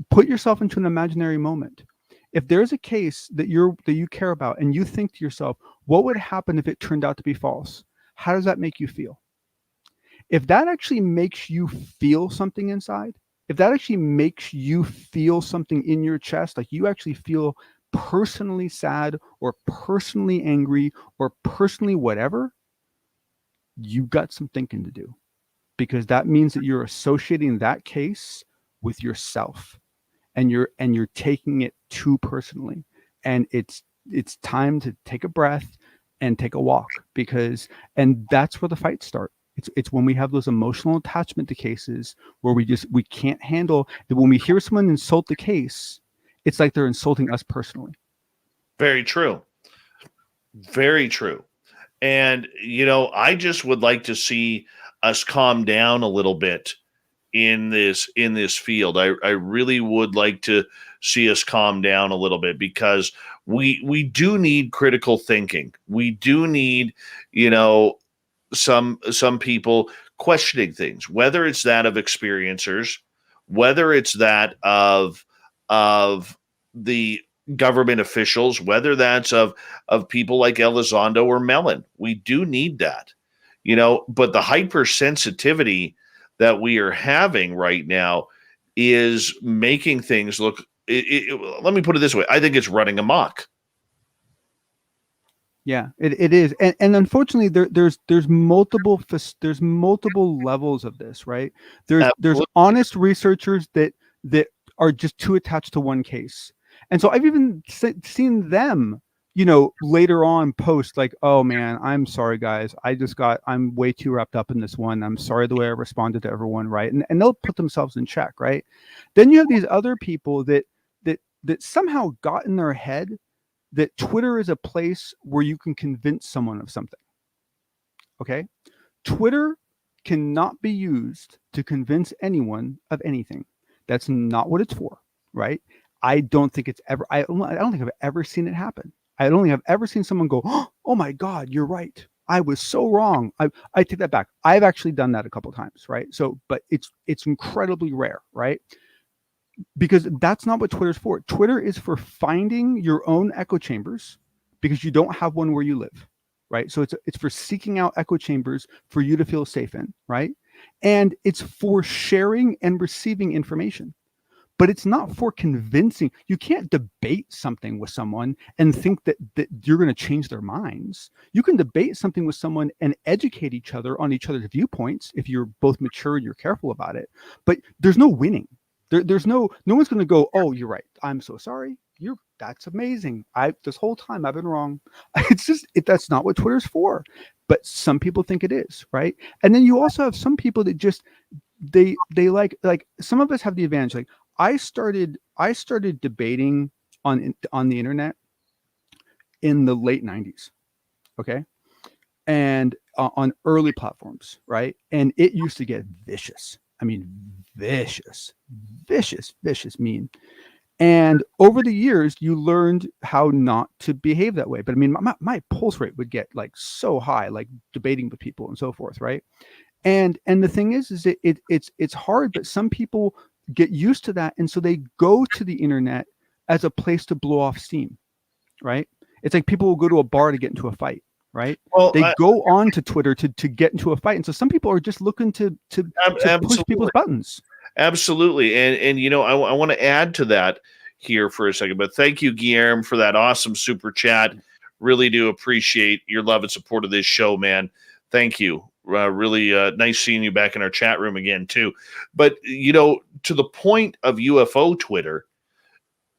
put yourself into an imaginary moment. If there's a case that you care about and you think to yourself, what would happen if it turned out to be false? How does that make you feel? If that actually makes you feel something inside, if that actually makes you feel something in your chest, like you actually feel personally sad or personally angry or personally whatever, you've got some thinking to do, because that means that you're associating that case with yourself, and you're taking it too personally. And it's time to take a breath and take a walk, and that's where the fights start. It's when we have those emotional attachment to cases where we can't handle that. When we hear someone insult the case, it's like they're insulting us personally. Very true. Very true. And, I just would like to see us calm down a little bit in this field. I really would like to see us calm down a little bit, because we do need critical thinking. We do need, some people questioning things, whether it's that of experiencers, whether it's that of the government officials, whether that's of people like Elizondo or Mellon. We do need that, but the hypersensitivity that we are having right now is making things look, let me put it this way. I think it's running amok. Yeah, it is. And unfortunately there's multiple levels of this, right? There's honest researchers that are just too attached to one case. And so I've even seen them, later on post like, oh man, I'm sorry guys, I'm way too wrapped up in this one. I'm sorry the way I responded to everyone, right? And they'll put themselves in check, right? Then you have these other people that somehow got in their head that Twitter is a place where you can convince someone of something. Okay? Twitter cannot be used to convince anyone of anything. That's not what it's for, right? I don't think it's ever, I don't think I've ever seen it happen. I don't think I've ever seen someone go, oh my God, you're right. I was so wrong. I take that back. I've actually done that a couple of times, right? So, but it's incredibly rare, right? Because that's not what Twitter's for. Twitter is for finding your own echo chambers, because you don't have one where you live, right? So it's for seeking out echo chambers for you to feel safe in, right? And it's for sharing and receiving information. But it's not for convincing. You can't debate something with someone and think that you're going to change their minds. You can debate something with someone and educate each other on each other's viewpoints if you're both mature and you're careful about it. But there's no winning. There's no one's going to go, oh, you're right. I'm so sorry. That's amazing. This whole time I've been wrong. That's not what Twitter's for. But some people think it is, right? And then you also have some people that just they like some of us have the advantage. Like I started debating on the internet in the late 90s. Okay. And on early platforms, right? And it used to get vicious. I mean, vicious, mean. And over the years, you learned how not to behave that way. But I mean, my pulse rate would get like so high, like debating with people and so forth, right? And the thing is it's hard, but some people get used to that, and so they go to the internet as a place to blow off steam, right? It's like people will go to a bar to get into a fight. Right. Well, they go on to Twitter to get into a fight. And so some people are just looking to push people's buttons. Absolutely. And I want to add to that here for a second, but thank you, Guillermo, for that awesome super chat. Really do appreciate your love and support of this show, man. Thank you. Really nice seeing you back in our chat room again, too. But, to the point of UFO Twitter,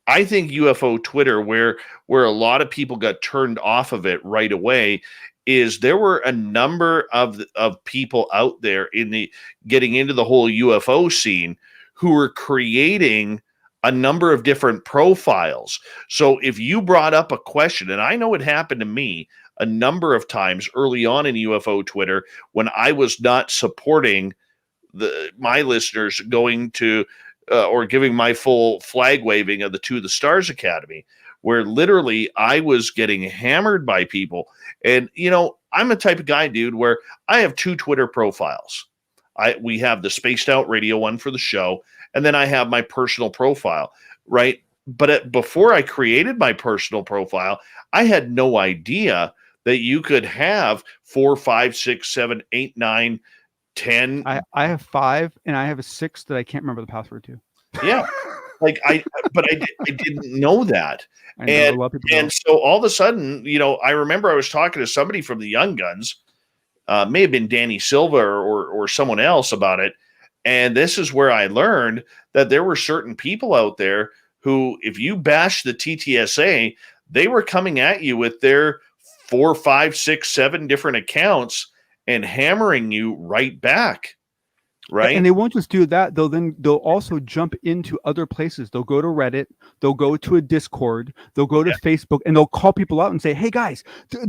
I think UFO Twitter, where a lot of people got turned off of it right away, is there were a number of people out there getting into the whole UFO scene who were creating a number of different profiles. So if you brought up a question, and I know it happened to me a number of times early on in UFO Twitter when I was not supporting my listeners going to or giving my full flag waving of the Stars Academy, where literally I was getting hammered by people. And, I'm a type of guy, dude, where I have 2 Twitter profiles. We have the Spaced Out Radio one for the show, and then I have my personal profile, right? But before I created my personal profile, I had no idea that you could have 4, 5, 6, 7, 8, 9, 10. I have 5 and I have a 6 that I can't remember the password to. Yeah. Like I didn't know that. I know a lot of people don't. And so all of a sudden, I remember I was talking to somebody from the Young Guns, may have been Danny Silva or someone else about it. And this is where I learned that there were certain people out there who, if you bashed the TTSA, they were coming at you with their 4, 5, 6, 7 different accounts and hammering you right back. Right. And they won't just do that. They'll also jump into other places. They'll go to Reddit. They'll go to a Discord. They'll go to Facebook, and they'll call people out and say, "Hey guys,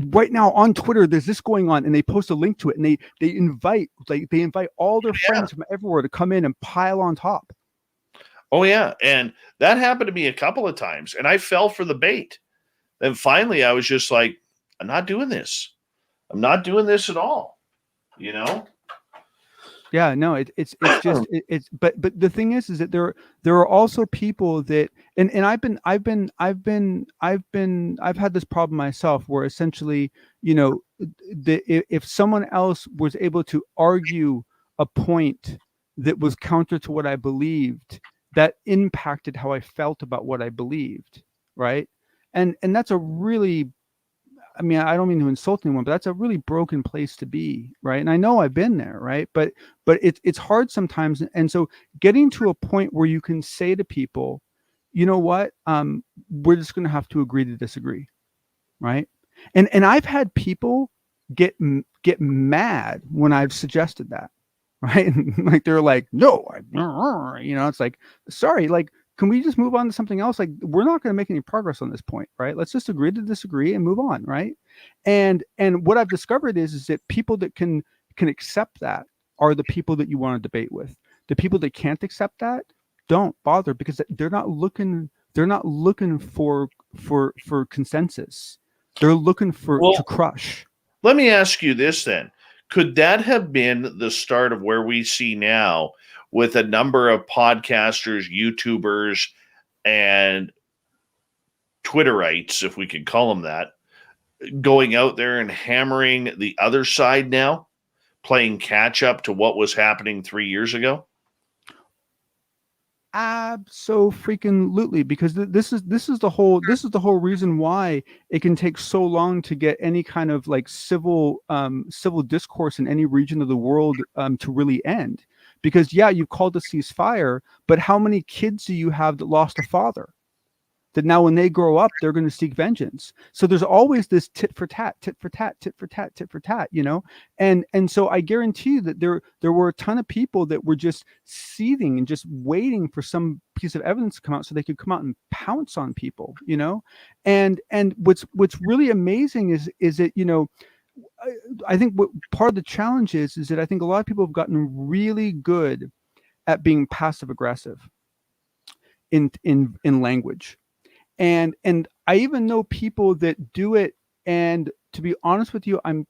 right now on Twitter, there's this going on," and they post a link to it, and they invite all their friends from everywhere to come in and pile on top. Oh yeah, and that happened to me a couple of times, and I fell for the bait. Then finally, I was just like, "I'm not doing this. I'm not doing this at all." Yeah, no, it's just but the thing is that there are also people that and I've had this problem myself where essentially, if someone else was able to argue a point that was counter to what I believed, that impacted how I felt about what I believed, right? And that's a really, I mean, I don't mean to insult anyone, but that's a really broken place to be, right? And I know I've been there, right? But it's hard sometimes. And so getting to a point where you can say to people, you know what, we're just going to have to agree to disagree, right? And I've had people get mad when I've suggested that, right? Like they're like, no, it's like, sorry, like, can we just move on to something else? Like, we're not going to make any progress on this point, right? Let's just agree to disagree and move on, right? And what I've discovered is that people that can accept that are the people that you want to debate with. The people that can't accept that, don't bother, because they're not looking for consensus. They're looking to crush. Let me ask you this then. Could that have been the start of where we see now, with a number of podcasters, YouTubers, and Twitterites, if we could call them that, going out there and hammering the other side now, playing catch up to what was happening 3 years ago? Absolutely, because this is the whole reason why it can take so long to get any kind of like civil discourse in any region of the world to really end. Because you called a ceasefire, but how many kids do you have that lost a father? That now when they grow up, they're going to seek vengeance. So there's always this tit for tat, tit for tat, tit for tat, tit for tat, And so I guarantee you that there were a ton of people that were just seething and just waiting for some piece of evidence to come out so they could come out and pounce on people, And what's really amazing is that, I think what part of the challenge is that I think a lot of people have gotten really good at being passive aggressive in language. And I even know people that do it. And to be honest with you, I'm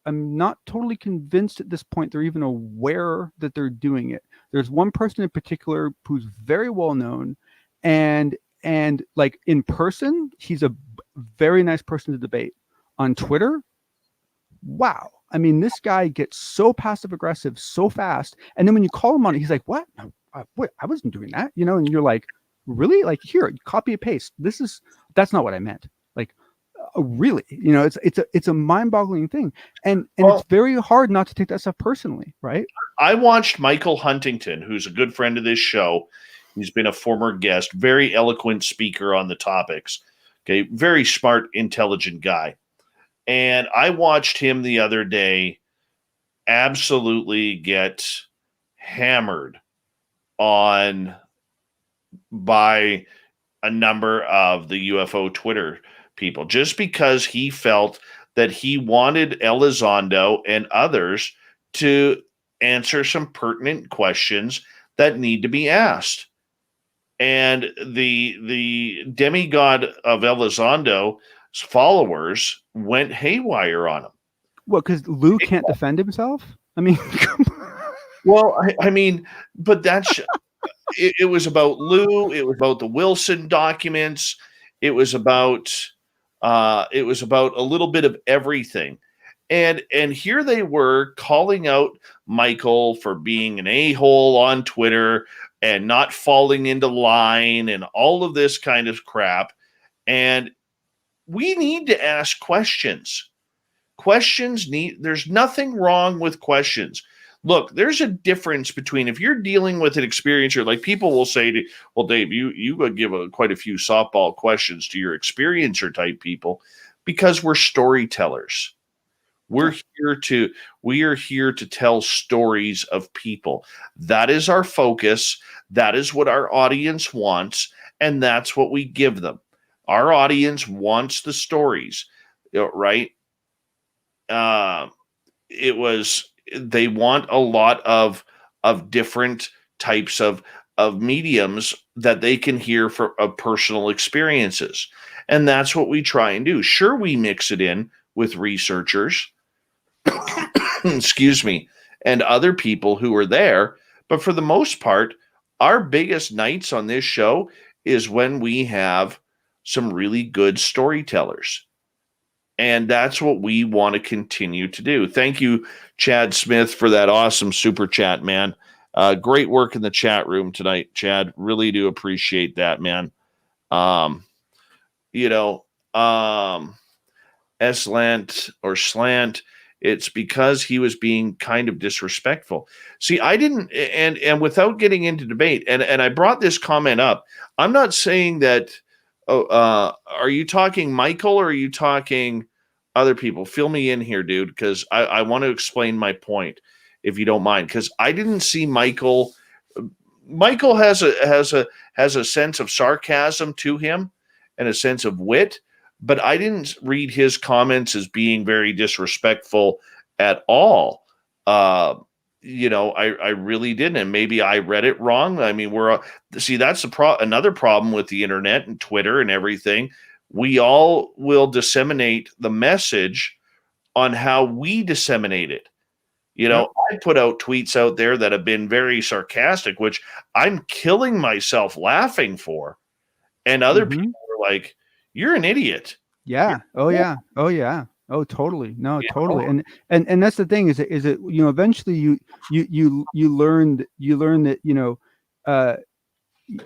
not totally convinced at this point they're even aware that they're doing it. There's one person in particular who's very well known, and like in person, he's a very nice person to debate. On Twitter, wow. I mean, this guy gets so passive aggressive so fast. And then when you call him on it, he's like, what? No, I wasn't doing that, and you're like, really? Like, here, copy and paste. That's not what I meant. Like, really, it's a mind-boggling thing. And it's very hard not to take that stuff personally, right? I watched Michael Huntington, who's a good friend of this show. He's been a former guest, very eloquent speaker on the topics. Okay, very smart, intelligent guy. And I watched him the other day absolutely get hammered on by a number of the UFO Twitter people, just because he felt that he wanted Elizondo and others to answer some pertinent questions that need to be asked. And the demigod of Elizondo's followers went haywire on him. Well, because Lou can't defend himself? I mean, well, I mean, but that's it was about Lou. It was about the Wilson documents. It was about a little bit of everything. And here they were calling out Michael for being an a-hole on Twitter and not falling into line and all of this kind of crap. And we need to ask questions. There's nothing wrong with questions. Look, there's a difference between if you're dealing with an experiencer, like people will say to, well, Dave, you would give quite a few softball questions to your experiencer type people because we're storytellers. We are here to tell stories of people. That is our focus. That is what our audience wants, and that's what we give them. Our audience wants the stories, right? They want a lot of different types of mediums that they can hear of personal experiences, and that's what we try and do. Sure, we mix it in with researchers, excuse me, and other people who are there, but for the most part, our biggest nights on this show is when we have some really good storytellers. And that's what we want to continue to do. Thank you, Chad Smith, for that awesome super chat, man. Great work in the chat room tonight, Chad. Really do appreciate that, man. Slant, it's because he was being kind of disrespectful. See, I didn't, and without getting into debate, and I brought this comment up. I'm not saying that. Are you talking Michael or are you talking other people? Fill me in here, dude, because I want to explain my point, if you don't mind, because I didn't see Michael. Michael has a sense of sarcasm to him and a sense of wit, but I didn't read his comments as being very disrespectful at all. I really didn't, and maybe I read it wrong. I mean, that's another problem with the internet and Twitter and everything. We all will disseminate the message on how we disseminate it. I put out tweets out there that have been very sarcastic, which I'm killing myself laughing for, and other people are like, "You're an idiot." Yeah. Oh yeah. Oh yeah. Oh, totally. No, totally. And that's the thing is that eventually you learn that,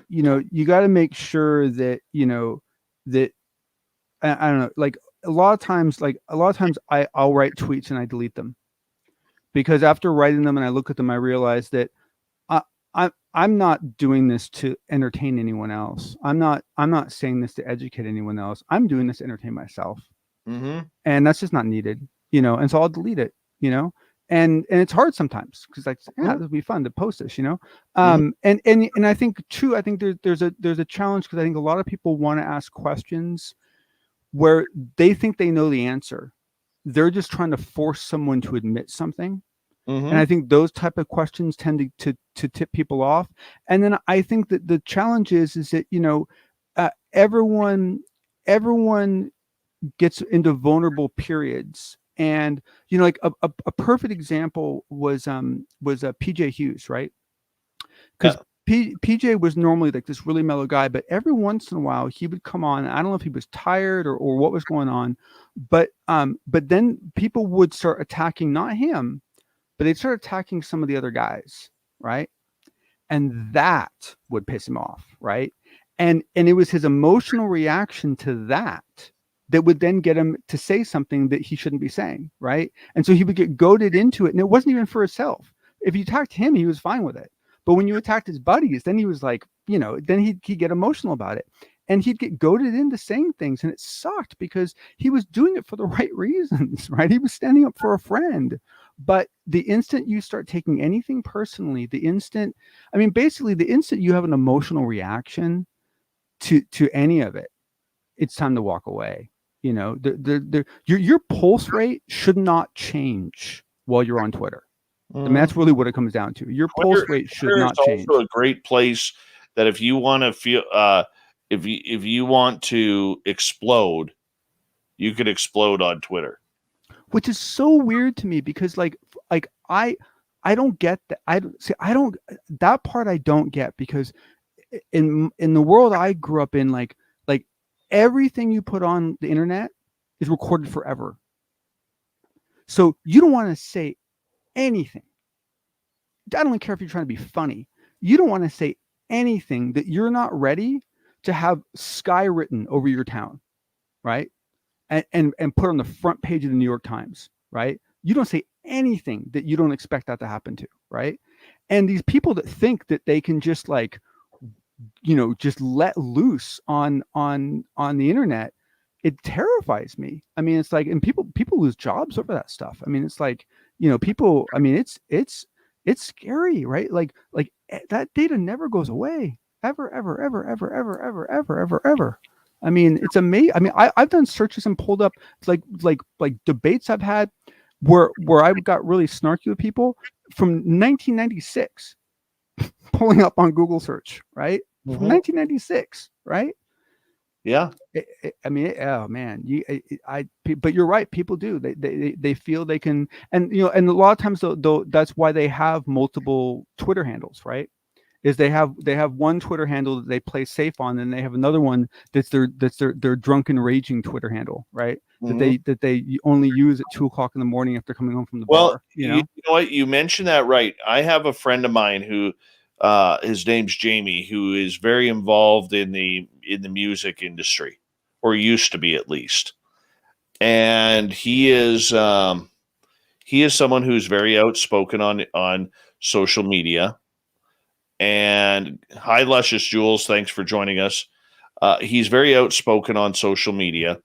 you got to make sure that, that I don't know, like a lot of times I'll write tweets and I delete them because after writing them and I look at them, I realize that I'm not doing this to entertain anyone else. I'm not saying this to educate anyone else. I'm doing this to entertain myself. Mm-hmm. And that's just not needed, and so I'll delete it, and it's hard sometimes because it'll be fun to post this, and I think too, I think there's a challenge because I think a lot of people want to ask questions where they think they know the answer. They're just trying to force someone to admit something. Mm-hmm. And I think those type of questions tend to tip people off. And then I think that the challenge is that, everyone gets into vulnerable periods. And, like a perfect example was PJ Hughes, right? Because PJ was normally like this really mellow guy, but every once in a while he would come on. I don't know if he was tired or what was going on, but then people would start attacking, not him, but they'd start attacking some of the other guys, right? And that would piss him off, right? And it was his emotional reaction to that would then get him to say something that he shouldn't be saying, right? And so he would get goaded into it, and it wasn't even for himself. If you attacked him, he was fine with it. But when you attacked his buddies, then he was like, then he'd get emotional about it. And he'd get goaded into saying things, and it sucked because he was doing it for the right reasons, right? He was standing up for a friend. But the instant you start taking anything personally, the instant you have an emotional reaction to any of it, it's time to walk away. Your pulse rate should not change while you're on Twitter. I mean, that's really what it comes down to. Your pulse rate should not change. It's also a great place that if you want to feel, if you want to explode, you could explode on Twitter. Which is so weird to me because I I don't get that. I don't, that part I don't get, because in the world I grew up in, like everything you put on the internet is recorded forever. So you don't want to say anything. I don't care if you're trying to be funny. You don't want to say anything that you're not ready to have sky written over your town, right? And put on the front page of the New York Times, right? You don't say anything that you don't expect that to happen to, right? And these people that think that they can just like, just let loose on the internet, it terrifies me. I mean, it's like, and people lose jobs over that stuff. I mean, it's like, people, I mean, it's scary, right? Like that data never goes away, ever, ever, ever, ever, ever, ever, ever, ever, ever. I mean, it's amazing. I mean, I've done searches and pulled up like debates I've had where I got really snarky with people from 1996, pulling up on Google search, right? From 1996, right? Yeah. I mean, oh man, but you're right. People do. They feel they can, and and a lot of times though that's why they have multiple Twitter handles, right? Is they have one Twitter handle that they play safe on, and they have another one that's their drunken raging Twitter handle, right? That they only use at 2:00 in the morning if they're coming home from the bar. You know what? You mentioned that right. I have a friend of mine who, his name's Jamie, who is very involved in the music industry, or used to be at least. And he is someone who's very outspoken on social media. And hi, Luscious Jules, thanks for joining us. He's very outspoken on social media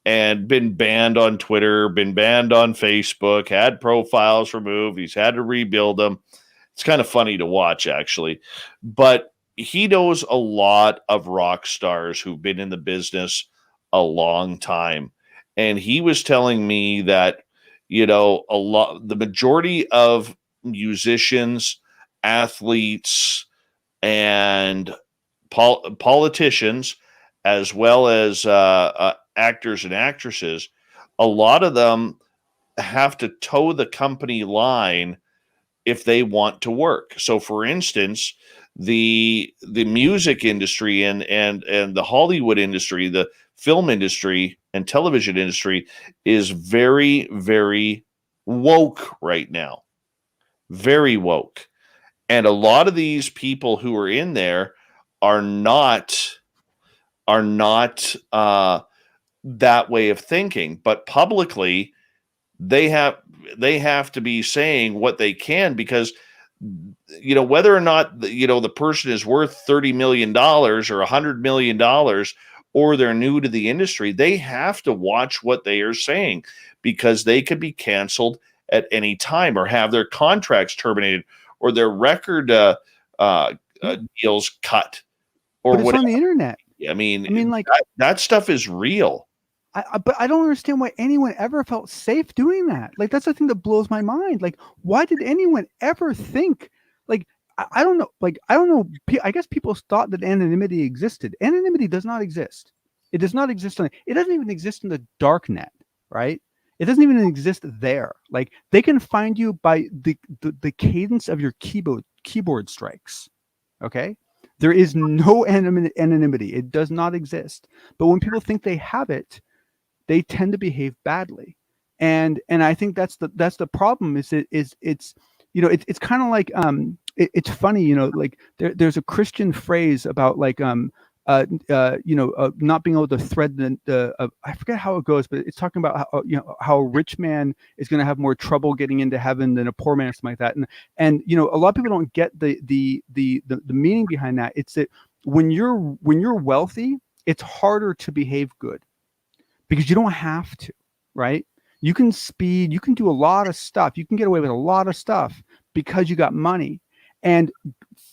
and been banned on Twitter, been banned on Facebook, had profiles removed. He's had to rebuild them. It's kind of funny to watch, actually. But he knows a lot of rock stars who've been in the business a long time. And he was telling me that, the majority of musicians, athletes, and politicians, as well as actors and actresses, a lot of them have to toe the company line if they want to work. So, for instance, the music industry and the Hollywood industry, the film industry and television industry is very, very woke right now. Very woke. And a lot of these people who are in there are not that way of thinking, but publicly they have to be saying what they can, because whether or not the person is worth $30 million or $100 million, or they're new to the industry, they have to watch what they are saying, because they could be canceled at any time or have their contracts terminated or their record deals cut, or but it's whatever. on the internet. I mean, like that stuff is real. But I don't understand why anyone ever felt safe doing that. Like, that's the thing that blows my mind. Like, why did anyone ever think? Like, I don't know. Like, I don't know. I guess people thought that anonymity existed. Anonymity does not exist. It does not exist it doesn't even exist in the dark net, right? It doesn't even exist there. Like, they can find you by the cadence of your keyboard strikes. Okay? There is no anonymity. It does not exist. But when people think they have it, they tend to behave badly. And I think that's the problem. It's kind of like it's funny, like there's a Christian phrase about like not being able to thread the I forget how it goes, but it's talking about how a rich man is going to have more trouble getting into heaven than a poor man, or something like that. And a lot of people don't get the meaning behind that. It's that when you're wealthy, it's harder to behave good, because you don't have to, right? You can speed, you can do a lot of stuff. You can get away with a lot of stuff because you got money. And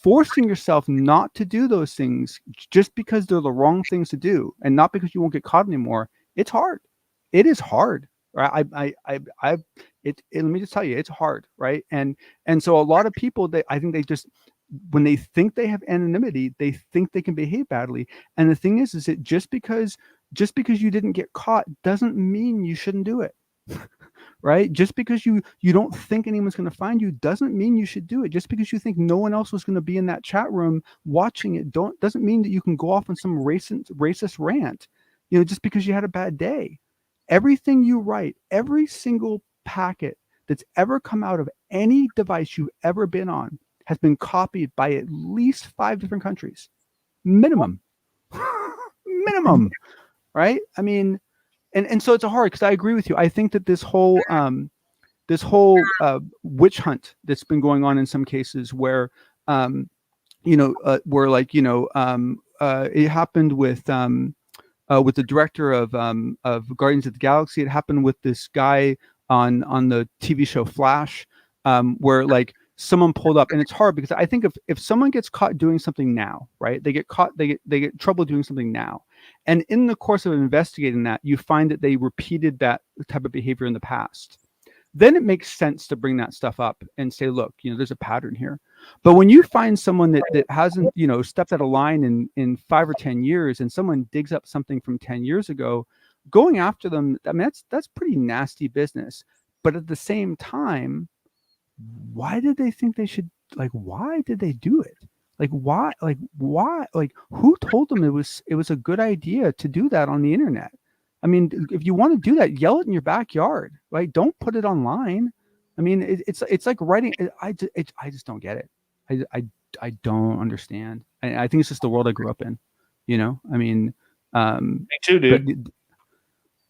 forcing yourself not to do those things just because they're the wrong things to do, and not because you won't get caught anymore, it's hard. It is hard, right? Let me just tell you, it's hard, right? And so a lot of people, I think they just, when they think they have anonymity, they think they can behave badly. And the thing is that just because you didn't get caught doesn't mean you shouldn't do it. right? Just because you don't think anyone's going to find you doesn't mean you should do it. Just because you think no one else was going to be in that chat room watching it doesn't mean that you can go off on some racist rant, just because you had a bad day. Everything you write, every single packet that's ever come out of any device you've ever been on has been copied by at least 5 different countries. Minimum. Minimum. Right? I mean, and so it's hard, because I agree with you. I think that this whole witch hunt that's been going on in some cases, where where like it happened with the director of Guardians of the Galaxy. It happened with this guy on the TV show Flash, where like someone pulled up, and it's hard because I think if someone gets caught doing something now, right? They get trouble doing something now. And in the course of investigating that, you find that they repeated that type of behavior in the past. Then it makes sense to bring that stuff up and say, look, there's a pattern here. But when you find someone that hasn't, stepped out of line in 5 or 10 years, and someone digs up something from 10 years ago, going after them, I mean, that's pretty nasty business. But at the same time, why did they think they should, why did they do it? Why, who told them it was a good idea to do that on the internet? I mean, if you want to do that, yell it in your backyard, right? Don't put it online. I mean, it's like writing. I just don't get it. I don't understand. I think it's just the world I grew up in. I mean, me too, dude.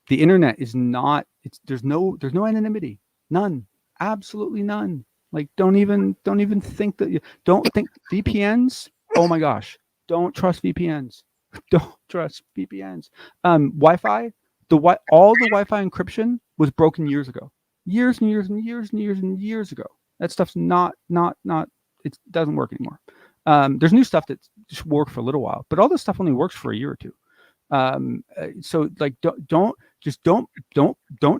The internet is not. There's no anonymity. None. Absolutely none. Like, don't even think that. Don't think VPNs. Oh my gosh! Don't trust VPNs. Don't trust VPNs. Wi-Fi. All the Wi-Fi encryption was broken years ago. Years and years and years and years and years ago. That stuff's not. It doesn't work anymore. There's new stuff that just worked for a little while, but all this stuff only works for a year or two. So like, don't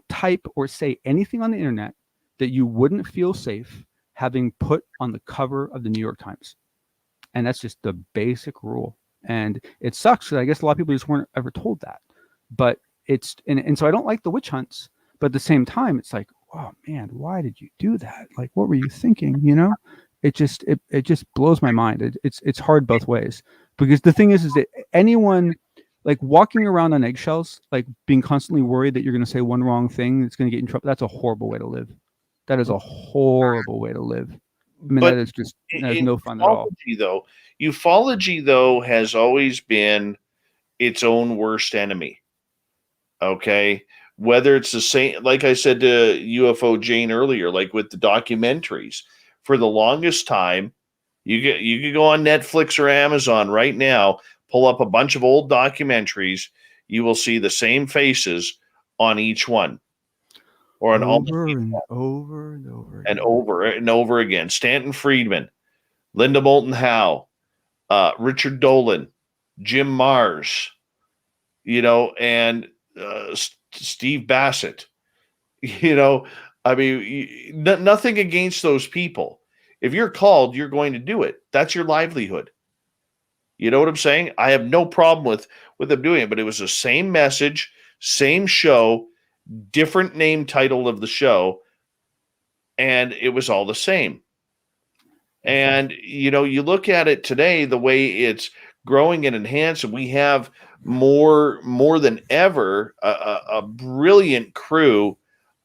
type or say anything on the internet that you wouldn't feel safe having put on the cover of the New York Times. And that's just the basic rule. And it sucks, because I guess a lot of people just weren't ever told that. But it's, and so I don't like the witch hunts, but at the same time, it's like, oh man, why did you do that? Like, what were you thinking? It just blows my mind. It's hard both ways, because the thing is that anyone, like, walking around on eggshells, like being constantly worried that you're going to say one wrong thing that's going to get in trouble, that's a horrible way to live. That is a horrible way to live. I mean, that is no fun at all. Ufology, though, has always been its own worst enemy. Okay? Whether it's the same, like I said to UFOJane earlier, like with the documentaries, for the longest time, you could go on Netflix or Amazon right now, pull up a bunch of old documentaries, you will see the same faces on each one. Or an over and over and over and over and over again. Stanton Friedman, Linda Moulton Howe, Richard Dolan, Jim Mars, and Steve Bassett. I mean, nothing against those people. If you're called, you're going to do it. That's your livelihood. You know what I'm saying? I have no problem with them doing it, but it was the same message, same show, different name title of the show, and it was all the same. And you look at it today, the way it's growing and enhanced, and we have more than ever a brilliant crew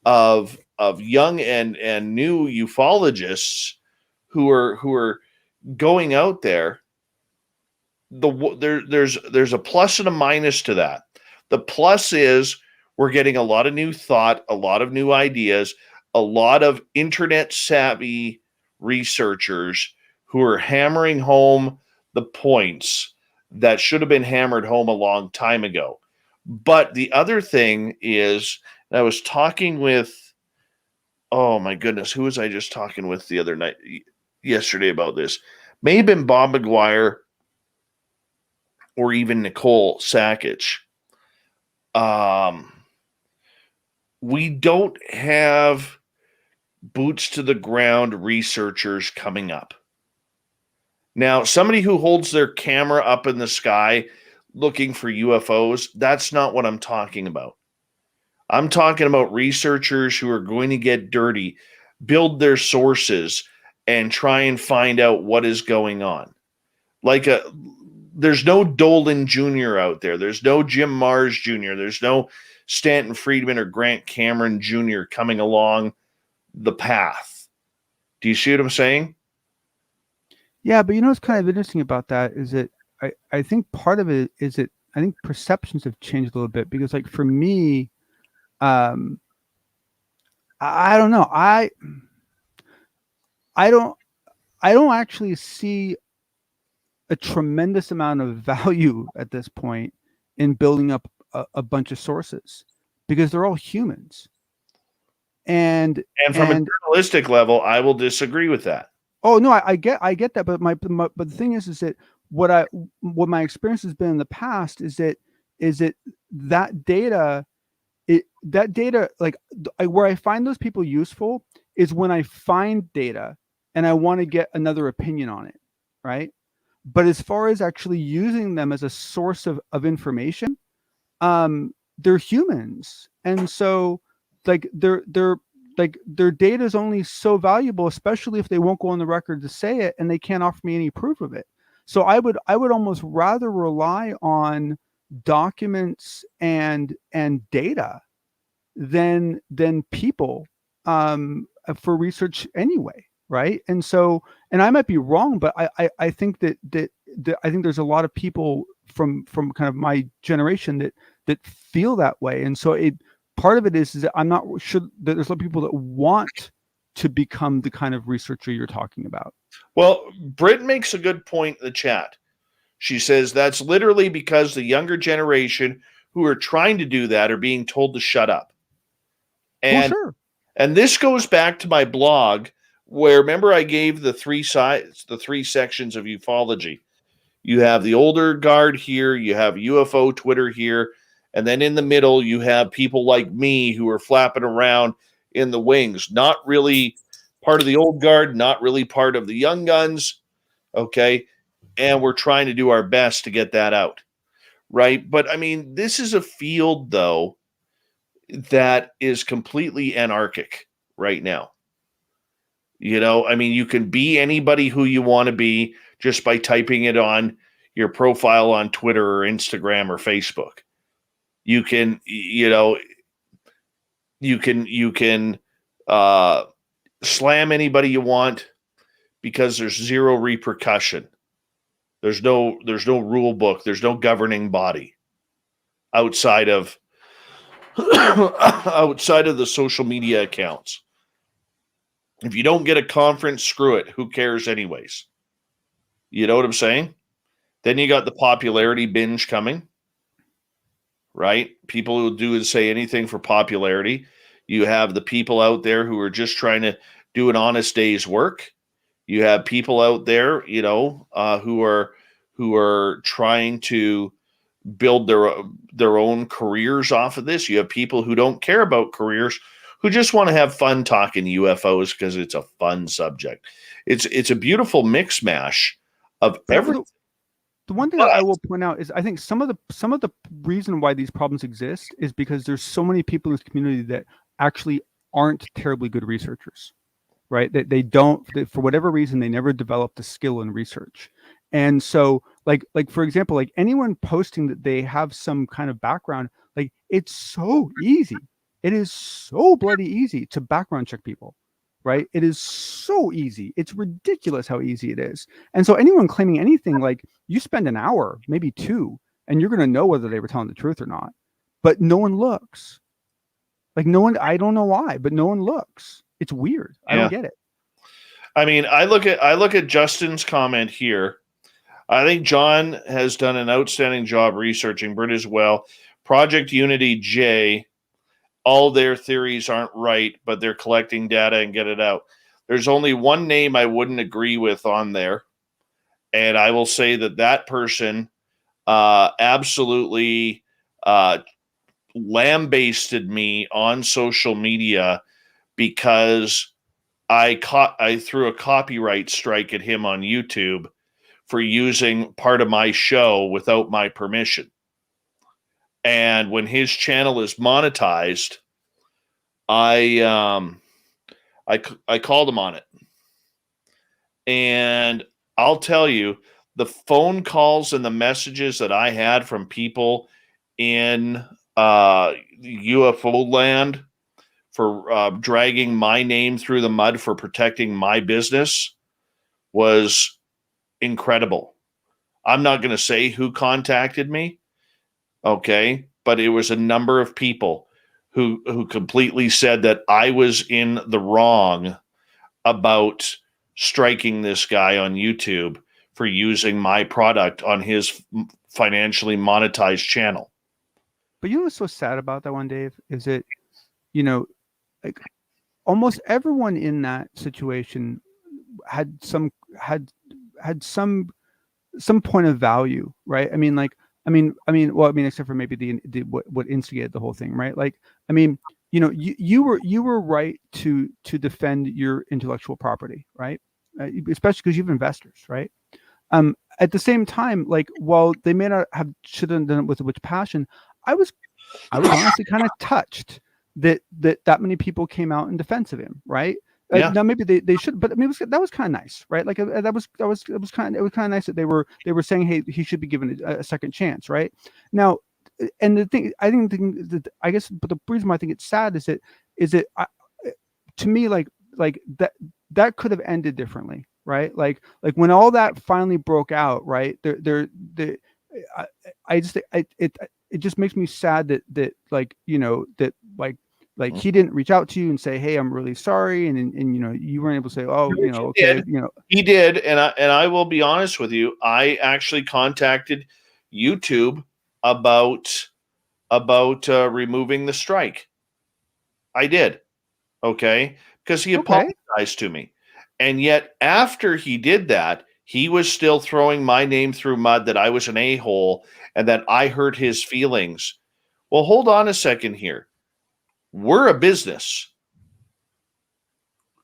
of young and new ufologists who are going out there. There's a plus and a minus to that. The plus is we're getting a lot of new thought, a lot of new ideas, a lot of internet savvy researchers who are hammering home the points that should have been hammered home a long time ago. But the other thing is, I was talking with, oh my goodness, who was I just talking with the other night, yesterday about this? May have been Bob McGuire or even Nicole Sackich. We don't have boots to the ground researchers coming up. Now, somebody who holds their camera up in the sky looking for UFOs, that's not what I'm talking about. I'm talking about researchers who are going to get dirty, build their sources, and try and find out what is going on. There's no Dolan Jr. out there. There's no Jim Mars Jr. There's no Stanton Friedman or Grant Cameron Jr. coming along the path. Do you see what I'm saying? Yeah, but what's kind of interesting about that is that I think part of it is that I think perceptions have changed a little bit, because like for me, I don't know. I don't actually see a tremendous amount of value at this point in building up a bunch of sources, because they're all humans. And from a journalistic level, I will disagree with that. Oh no, I get that, but but the thing is that what my experience has been in the past is that data, like where I find those people useful is when I find data and I want to get another opinion on it, right? But as far as actually using them as a source of information, they're humans, and so like their data is only so valuable, especially if they won't go on the record to say it and they can't offer me any proof of it. So I would almost rather rely on documents and data than people for research anyway, right? And so, and I might be wrong, but I think that I think there's a lot of people from kind of my generation that feel that way, and so part of it is that I'm not sure that there's a lot of people that want to become the kind of researcher you're talking about. Well, Britt makes a good point in the chat. She says that's literally because the younger generation who are trying to do that are being told to shut up. And, well, sure. And this goes back to my blog, where remember I gave the three sections of ufology. You have the older guard here, you have UFO Twitter here, and then in the middle, you have people like me who are flapping around in the wings, not really part of the old guard, not really part of the young guns, okay? And we're trying to do our best to get that out, right? But, I mean, this is a field, though, that is completely anarchic right now. I mean, you can be anybody who you want to be just by typing it on your profile on Twitter or Instagram or Facebook. You can, you can slam anybody you want because there's zero repercussion. There's no rule book. There's no governing body outside of the social media accounts. If you don't get a conference, screw it. Who cares anyways? You know what I'm saying? Then you got the popularity binge coming. Right? People who do and say anything for popularity. You have the people out there who are just trying to do an honest day's work. You have people out there, who are trying to build their own careers off of this. You have people who don't care about careers, who just want to have fun talking UFOs because it's a fun subject. It's a beautiful mix mash of everything. The one thing that I will point out is I think some of the reason why these problems exist is because there's so many people in this community that actually aren't terribly good researchers, right? They for whatever reason, they never developed a skill in research. And so like for example, like anyone posting that they have some kind of background, like it's so easy. It is so bloody easy to background check people. Right? It is so easy. It's ridiculous how easy it is. And so anyone claiming anything, like you spend an hour, maybe two, and you're going to know whether they were telling the truth or not. But no one looks. Like no one, I don't know why, but no one looks. It's weird. I don't get it. I mean, I look at Justin's comment here. I think John has done an outstanding job researching Brit as well. Project Unity J, all their theories aren't right, but they're collecting data and get it out. There's only one name I wouldn't agree with on there, and I will say that person absolutely lambasted me on social media because I threw a copyright strike at him on YouTube for using part of my show without my permission. And when his channel is monetized, I called him on it. And I'll tell you, the phone calls and the messages that I had from people in UFO land for dragging my name through the mud for protecting my business was incredible. I'm not going to say who contacted me, okay, but it was a number of people who completely said that I was in the wrong about striking this guy on YouTube for using my product on his financially monetized channel. But you know what's so sad about that one, Dave, is it, you know, like almost everyone in that situation had some point of value, right? I mean, except for maybe the what instigated the whole thing, right? Like, I mean, you know, you were right to defend your intellectual property, right? Especially because you have investors, right? At the same time, like, while they may not have should have done it with passion, I was honestly kind of touched that many people came out in defense of him, right? Yeah. Now maybe they should, but I mean, that was kind of nice, right? Like it was kind of nice that they were saying, hey, he should be given a second chance, right? Now, and the thing I guess, but the reason why I think it's sad is that to me, like that could have ended differently, right? Like when all that finally broke out, right? It just makes me sad that like, you know, that like he didn't reach out to you and say, hey, I'm really sorry, and you know, you weren't able to say, oh, you know, okay, you know. He did, and I will be honest with you, I actually contacted YouTube about removing the strike. I did, okay, because he apologized to me, and yet after he did that, he was still throwing my name through mud that I was an a-hole and that I hurt his feelings. Well, hold on a second here. We're a business.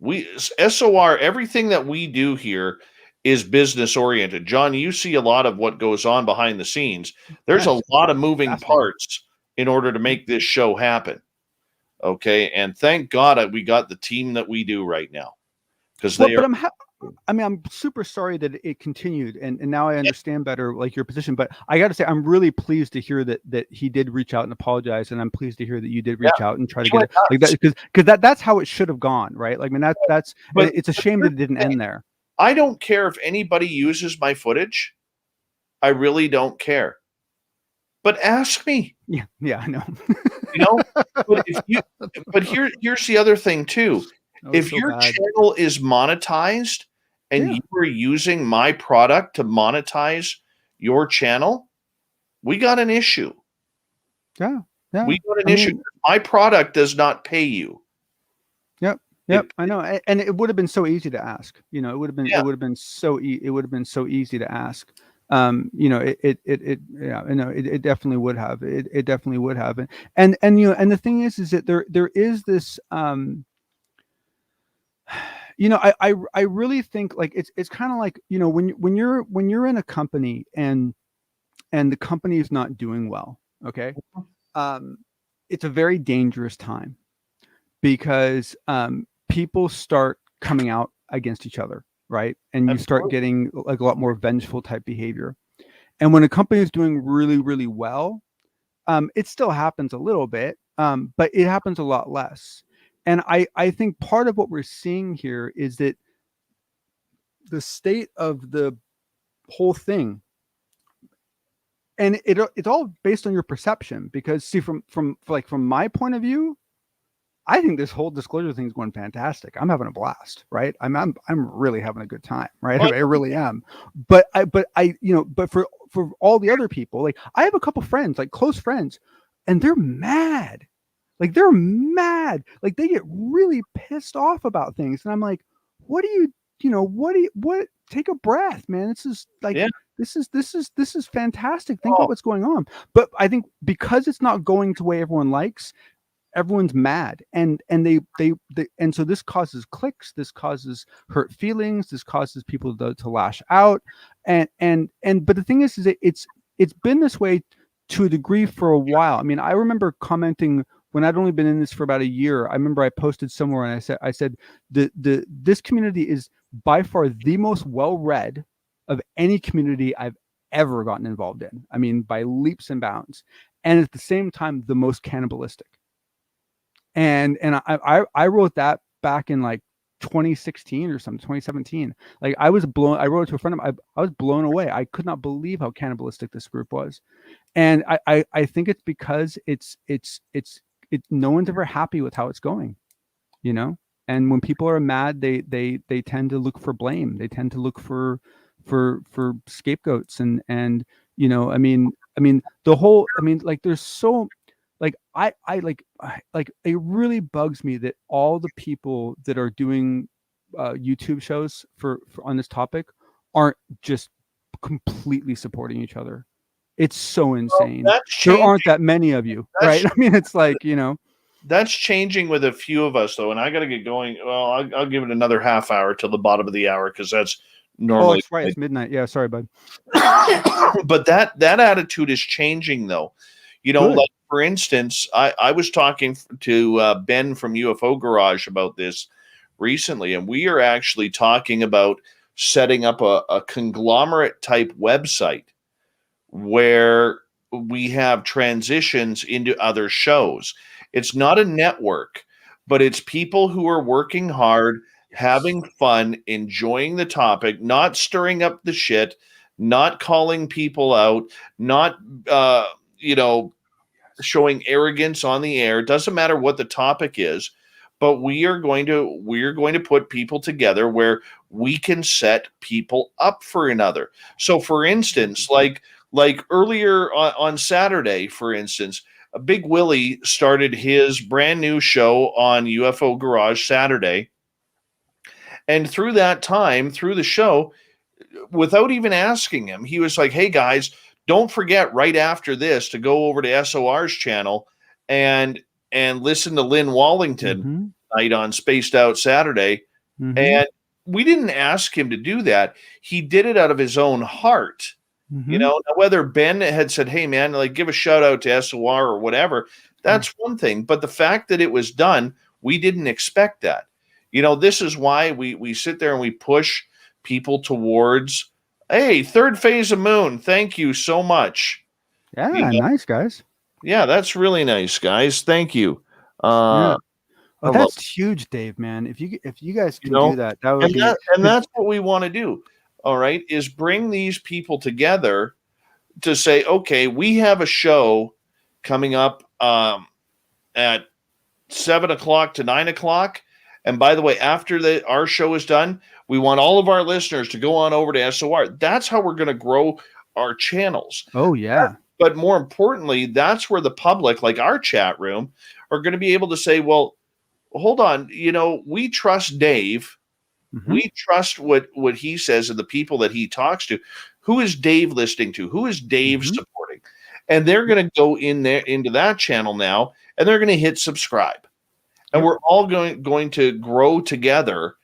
SOR, everything that we do here is business oriented. John, you see a lot of what goes on behind the scenes. There's a lot of moving parts in order to make this show happen. Okay. And thank God we got the team that we do right now. Because I'm super sorry that it continued, and now I understand better, like, your position. But I got to say, I'm really pleased to hear that he did reach out and apologize, and I'm pleased to hear that you did reach out and try to get it like that, because that's how it should have gone, right? Like, I mean, but it's a shame that it didn't end there. I don't care if anybody uses my footage. I really don't care. But ask me. Yeah, I know. You know, but here's the other thing too. If your channel is monetized and you are using my product to monetize your channel, we got an issue. Yeah. We got an issue. My product does not pay you. Yep. I know. And it would have been so easy to ask. You know, it would have been so easy to ask. You know, it definitely would have. It definitely would have. And you know, and the thing is that there is this you know, I really think, like, it's kind of like, you know, when you're in a company and the company is not doing well, okay, it's a very dangerous time, because people start coming out against each other, right? And you start getting like a lot more vengeful type behavior. And when a company is doing really, really well, it still happens a little bit, but it happens a lot less. And I think part of what we're seeing here is that the state of the whole thing, and it's all based on your perception, because see, from my point of view, I think this whole disclosure thing is going fantastic. I'm having a blast, right? I'm really having a good time, right? I really am. But for all the other people, like, I have a couple friends, like close friends, and they're mad. Like, they're mad. Like, they get really pissed off about things. And I'm like, what take a breath, man. This is like, this is fantastic. Think about what's going on. But I think because it's not going the way everyone likes, everyone's mad. And so this causes clicks. This causes hurt feelings. This causes people to lash out. But the thing is that it's been this way to a degree for a while. I mean, I remember commenting when I'd only been in this for about a year. I remember I posted somewhere and I said this community is by far the most well-read of any community I've ever gotten involved in. I mean, by leaps and bounds, and at the same time, the most cannibalistic. And I wrote that back in like 2016 or something, 2017. Like I wrote it to a friend of mine. I was blown away. I could not believe how cannibalistic this group was. And I think it's because it's no one's ever happy with how it's going, you know? And when people are mad, they tend to look for blame. They tend to look for scapegoats and you know, I mean the whole, I mean, like there's so, like I it really bugs me that all the people that are doing YouTube shows for on this topic aren't just completely supporting each other. It's so insane. There aren't that many of you, right? I mean, it's like, you know, that's changing with a few of us though, and I got to get going. Well, I'll give it another half hour till the bottom of the hour because that's normally. Oh, it's right. It's midnight. Yeah, sorry, bud. But that attitude is changing though. You know, like for instance, I was talking to Ben from UFO Garage about this recently, and we are actually talking about setting up a conglomerate type website where we have transitions into other shows. It's not a network, but it's people who are working hard, having fun, enjoying the topic, not stirring up the shit, not calling people out, not you know, showing arrogance on the air. It doesn't matter what the topic is, but we're going to put people together where we can set people up for another. So for instance, like earlier on Saturday, for instance, Big Willie started his brand new show on UFO Garage Saturday. And through that time, through the show, without even asking him, he was like, hey guys, don't forget right after this to go over to SOR's channel and listen to Lynn Wallington night on Spaced Out Saturday. And we didn't ask him to do that. He did it out of his own heart. You know, now whether Ben had said, hey man, like give a shout out to SOR or whatever, that's one thing. But the fact that it was done, we didn't expect that. You know, this is why we sit there and we push people towards, hey, third phase of moon. Thank you so much. Yeah, you know? Nice, guys. Yeah, that's really nice, guys. Thank you. Yeah. Oh, that's huge, Dave, man. If you guys can do that, that would be. And that's what we want to do. All right, is bring these people together to say, okay, we have a show coming up at 7 o'clock to 9 o'clock. And by the way, after our show is done, we want all of our listeners to go on over to SOR. That's how we're going to grow our channels. Oh, yeah. But more importantly, that's where the public, like our chat room, are going to be able to say, well, hold on, you know, we trust Dave. We trust what he says and the people that he talks to. Who is Dave listening to? Who is Dave supporting? And they're going to go in there into that channel now, and they're going to hit subscribe. And we're all going to grow together.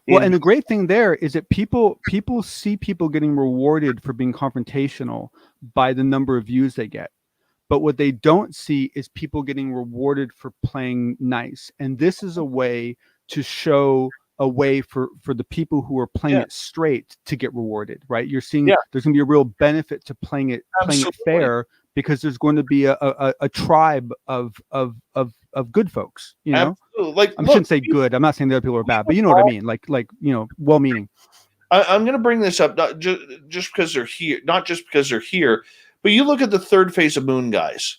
Well, and the great thing there is that people see people getting rewarded for being confrontational by the number of views they get. But what they don't see is people getting rewarded for playing nice. And this is a way to show a way for the people who are playing it straight to get rewarded, right? You're seeing there's going to be a real benefit to playing it fair, because there's going to be a tribe of good folks, you know. Like, I shouldn't say good. I'm not saying the other people are bad, but you know what I mean. Like you know, well-meaning. I'm going to bring this up not just because they're here, not just because they're here, but you look at the third phase of moon guys.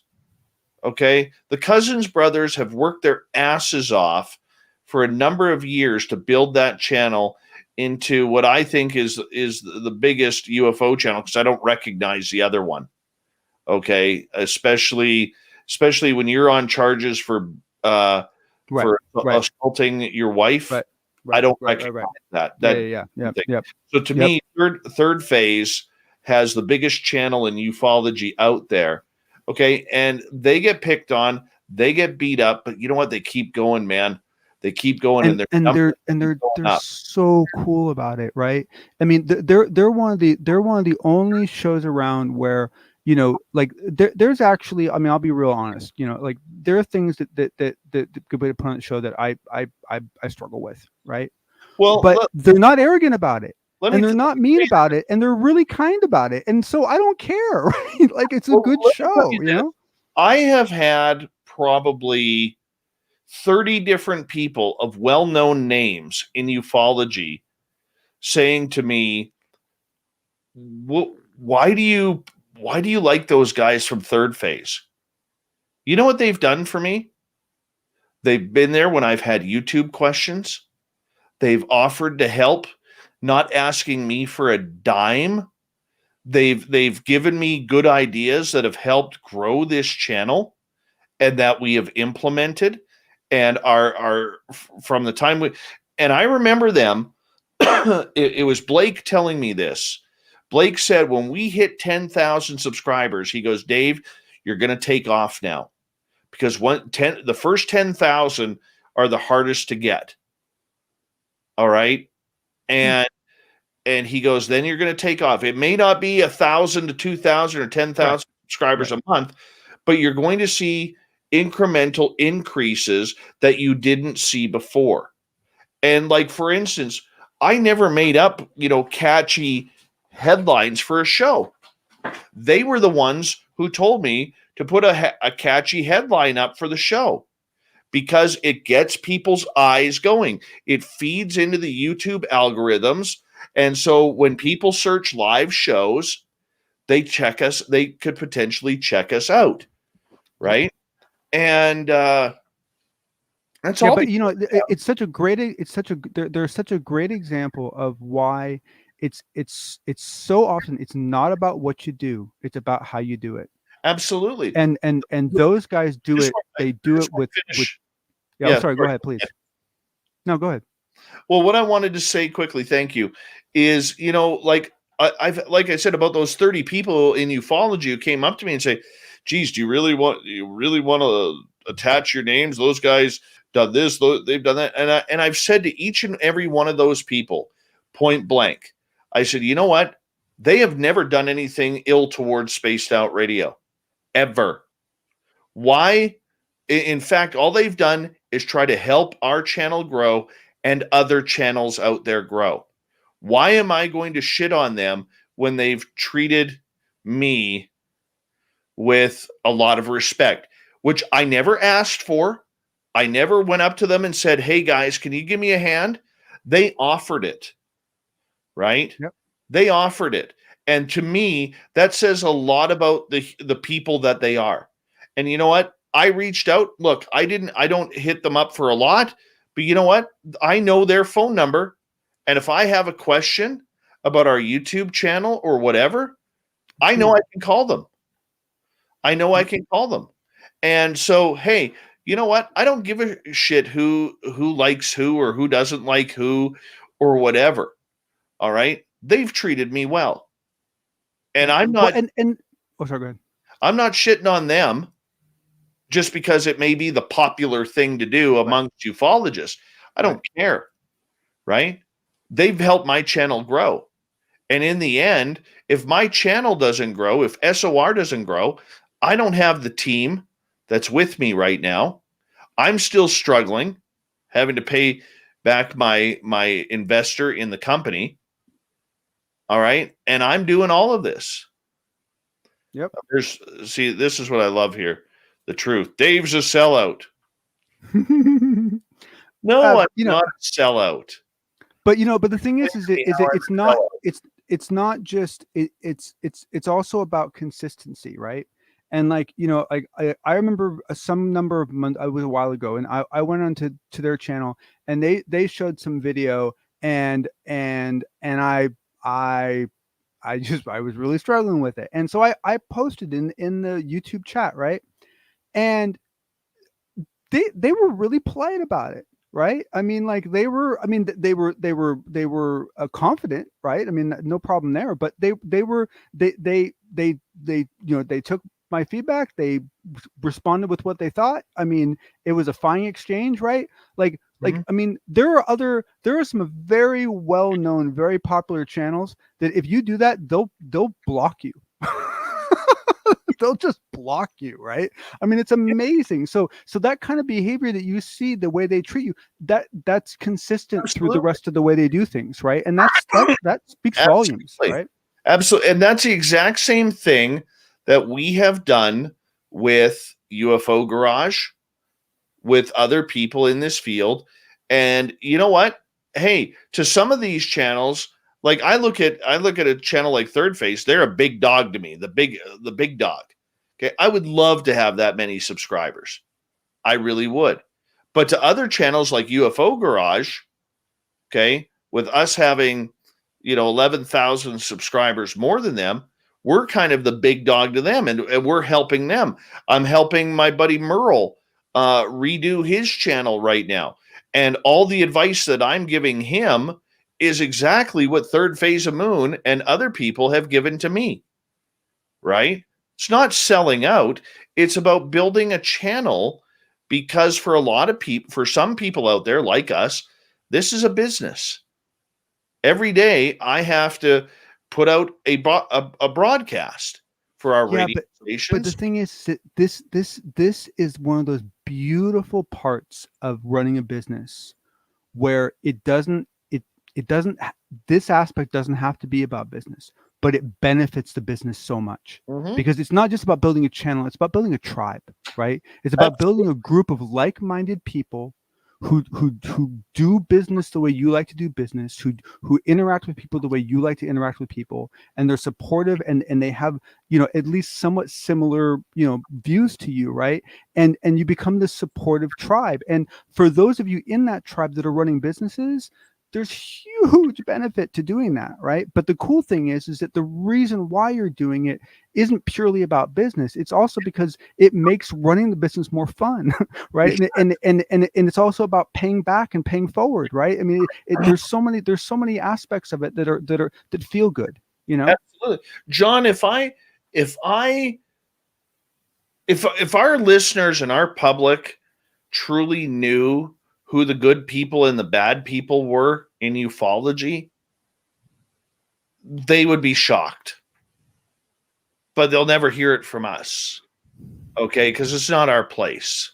Okay, the Cousins brothers have worked their asses off for a number of years to build that channel into what I think is the biggest UFO channel, because I don't recognize the other one. Okay, especially when you're on charges for assaulting your wife. Right. I don't recognize that. Yeah. So to me, third phase has the biggest channel in ufology out there. Okay, and they get picked on, they get beat up, but you know what? They keep going, man. They keep going, and they're so cool about it, right? I mean, they're one of the only shows around where like there's actually, I mean, I'll be real honest, like there are things that could be put on the show that I struggle with, right? Well, But they're not arrogant about it, let and me they're not mean about it, and they're really kind about it, and so I don't care, right? Like it's a good let me tell show, you this. I have had probably 30 different people of well-known names in ufology saying to me, why do you like those guys from Third Phase? You know what they've done for me? They've been there when I've had YouTube questions. They've offered to help, not asking me for a dime. They've given me good ideas that have helped grow this channel and that we have implemented and are from the time and I remember them. It was Blake telling me this. Blake said, when we hit 10,000 subscribers, he goes, Dave, you're going to take off now because the first 10,000 are the hardest to get. All right. And he goes, then you're going to take off. It may not be 1,000 to 2,000 or 10,000 subscribers a month, but you're going to see incremental increases that you didn't see before. And like, for instance, I never made up, catchy headlines for a show. They were the ones who told me to put a catchy headline up for the show because it gets people's eyes going. It feeds into the YouTube algorithms. And so when people search live shows, they could potentially check us out. Right. And that's all. But there's such a great example of why it's so often it's not about what you do, it's about how you do it. Absolutely. And those guys do it. They do it with yeah. I'm sorry. Go ahead, please. No, go ahead. Well, what I wanted to say quickly, thank you, is like I said about those 30 people in ufology who came up to me and say, "Geez, do you really want to attach your names? Those guys done this, they've done that." And I've said to each and every one of those people, point blank, I said, you know what? They have never done anything ill towards Spaced Out Radio, ever. Why? In fact, all they've done is try to help our channel grow and other channels out there grow. Why am I going to shit on them when they've treated me with a lot of respect, which I never asked for? I never went up to them and said, hey guys, can you give me a hand? They offered it, right? Yep. They offered it. And to me, that says a lot about the people that they are. And you know what? I reached out. Look, I don't hit them up for a lot, but you know what? I know their phone number. And if I have a question about our YouTube channel or whatever, I know I can call them. And so, hey, you know what? I don't give a shit who likes who or who doesn't like who or whatever. All right. They've treated me well. And I'm not, oh, sorry, go ahead. I'm not shitting on them just because it may be the popular thing to do amongst ufologists. I don't care. Right. They've helped my channel grow. And in the end, if my channel doesn't grow, if SOR doesn't grow, I don't have the team that's with me right now. I'm still struggling, having to pay back my investor in the company. All right. And I'm doing all of this. Yep. This is what I love here. The truth. Dave's a sellout. No, I'm not a sellout. But but the thing is it's not just it's also about consistency, right? And like I remember some number of months, it was a while ago, and I went on to their channel, and they showed some video, and I was really struggling with it, and so I posted in the YouTube chat, right? And they were really polite about it, right? I mean, like they were confident, right? I mean, no problem there, but they took my feedback, they responded with what they thought. I mean, it was a fine exchange, right? Like I mean, there are some very well-known, very popular channels that if you do that, they'll block you. they'll just block you, right? I mean, it's amazing. So that kind of behavior that you see, the way they treat you, that's consistent through the rest of the way they do things, right? And that speaks volumes, right? Absolutely. And that's the exact same thing that we have done with UFO Garage, with other people in this field. And you know what? Hey, to some of these channels, like I look at a channel like Third Face, they're a big dog to me, the big dog. Okay. I would love to have that many subscribers. I really would. But to other channels like UFO Garage, okay, with us having, 11,000 subscribers more than them, we're kind of the big dog to them, and we're helping them. I'm helping my buddy Merle redo his channel right now. And all the advice that I'm giving him is exactly what Third Phase of Moon and other people have given to me, right? It's not selling out. It's about building a channel, because for a lot of people, for some people out there like us, this is a business. Every day I have to put out a broadcast for our radio stations. But the thing is, this is one of those beautiful parts of running a business where this aspect doesn't have to be about business, but it benefits the business so much, because it's not just about building a channel. It's about building a tribe, right? It's about building a group of like-minded people who do business the way you like to do business, who interact with people the way you like to interact with people, and they're supportive, and they have, at least somewhat similar, views to you, right? And you become this supportive tribe. And for those of you in that tribe that are running businesses, there's huge benefit to doing that, right? But the cool thing is that the reason why you're doing it isn't purely about business. It's also because it makes running the business more fun, right? And it's also about paying back and paying forward, right? I mean, there's so many aspects of it that feel good, Absolutely, John. If our listeners and our public truly knew who the good people and the bad people were in ufology, they would be shocked. But they'll never hear it from us, okay? Because it's not our place,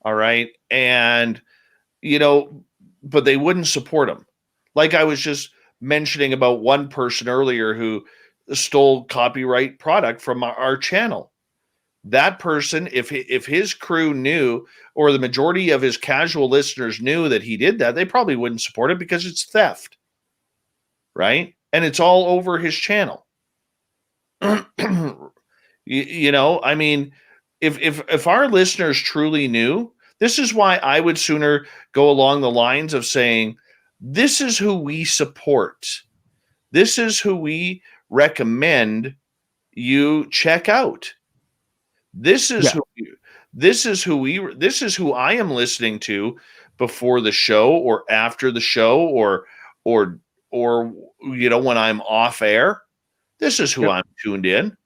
all right? And, but they wouldn't support them. Like I was just mentioning about one person earlier who stole copyright product from our channel. That person, if his crew knew, or the majority of his casual listeners knew that he did that, they probably wouldn't support it, because it's theft, right? And it's all over his channel. I mean, if our listeners truly knew, this is why I would sooner go along the lines of saying, this is who we support. This is who we recommend you check out. This is who I am listening to before the show or after the show or when I'm off air. This is who I'm tuned in.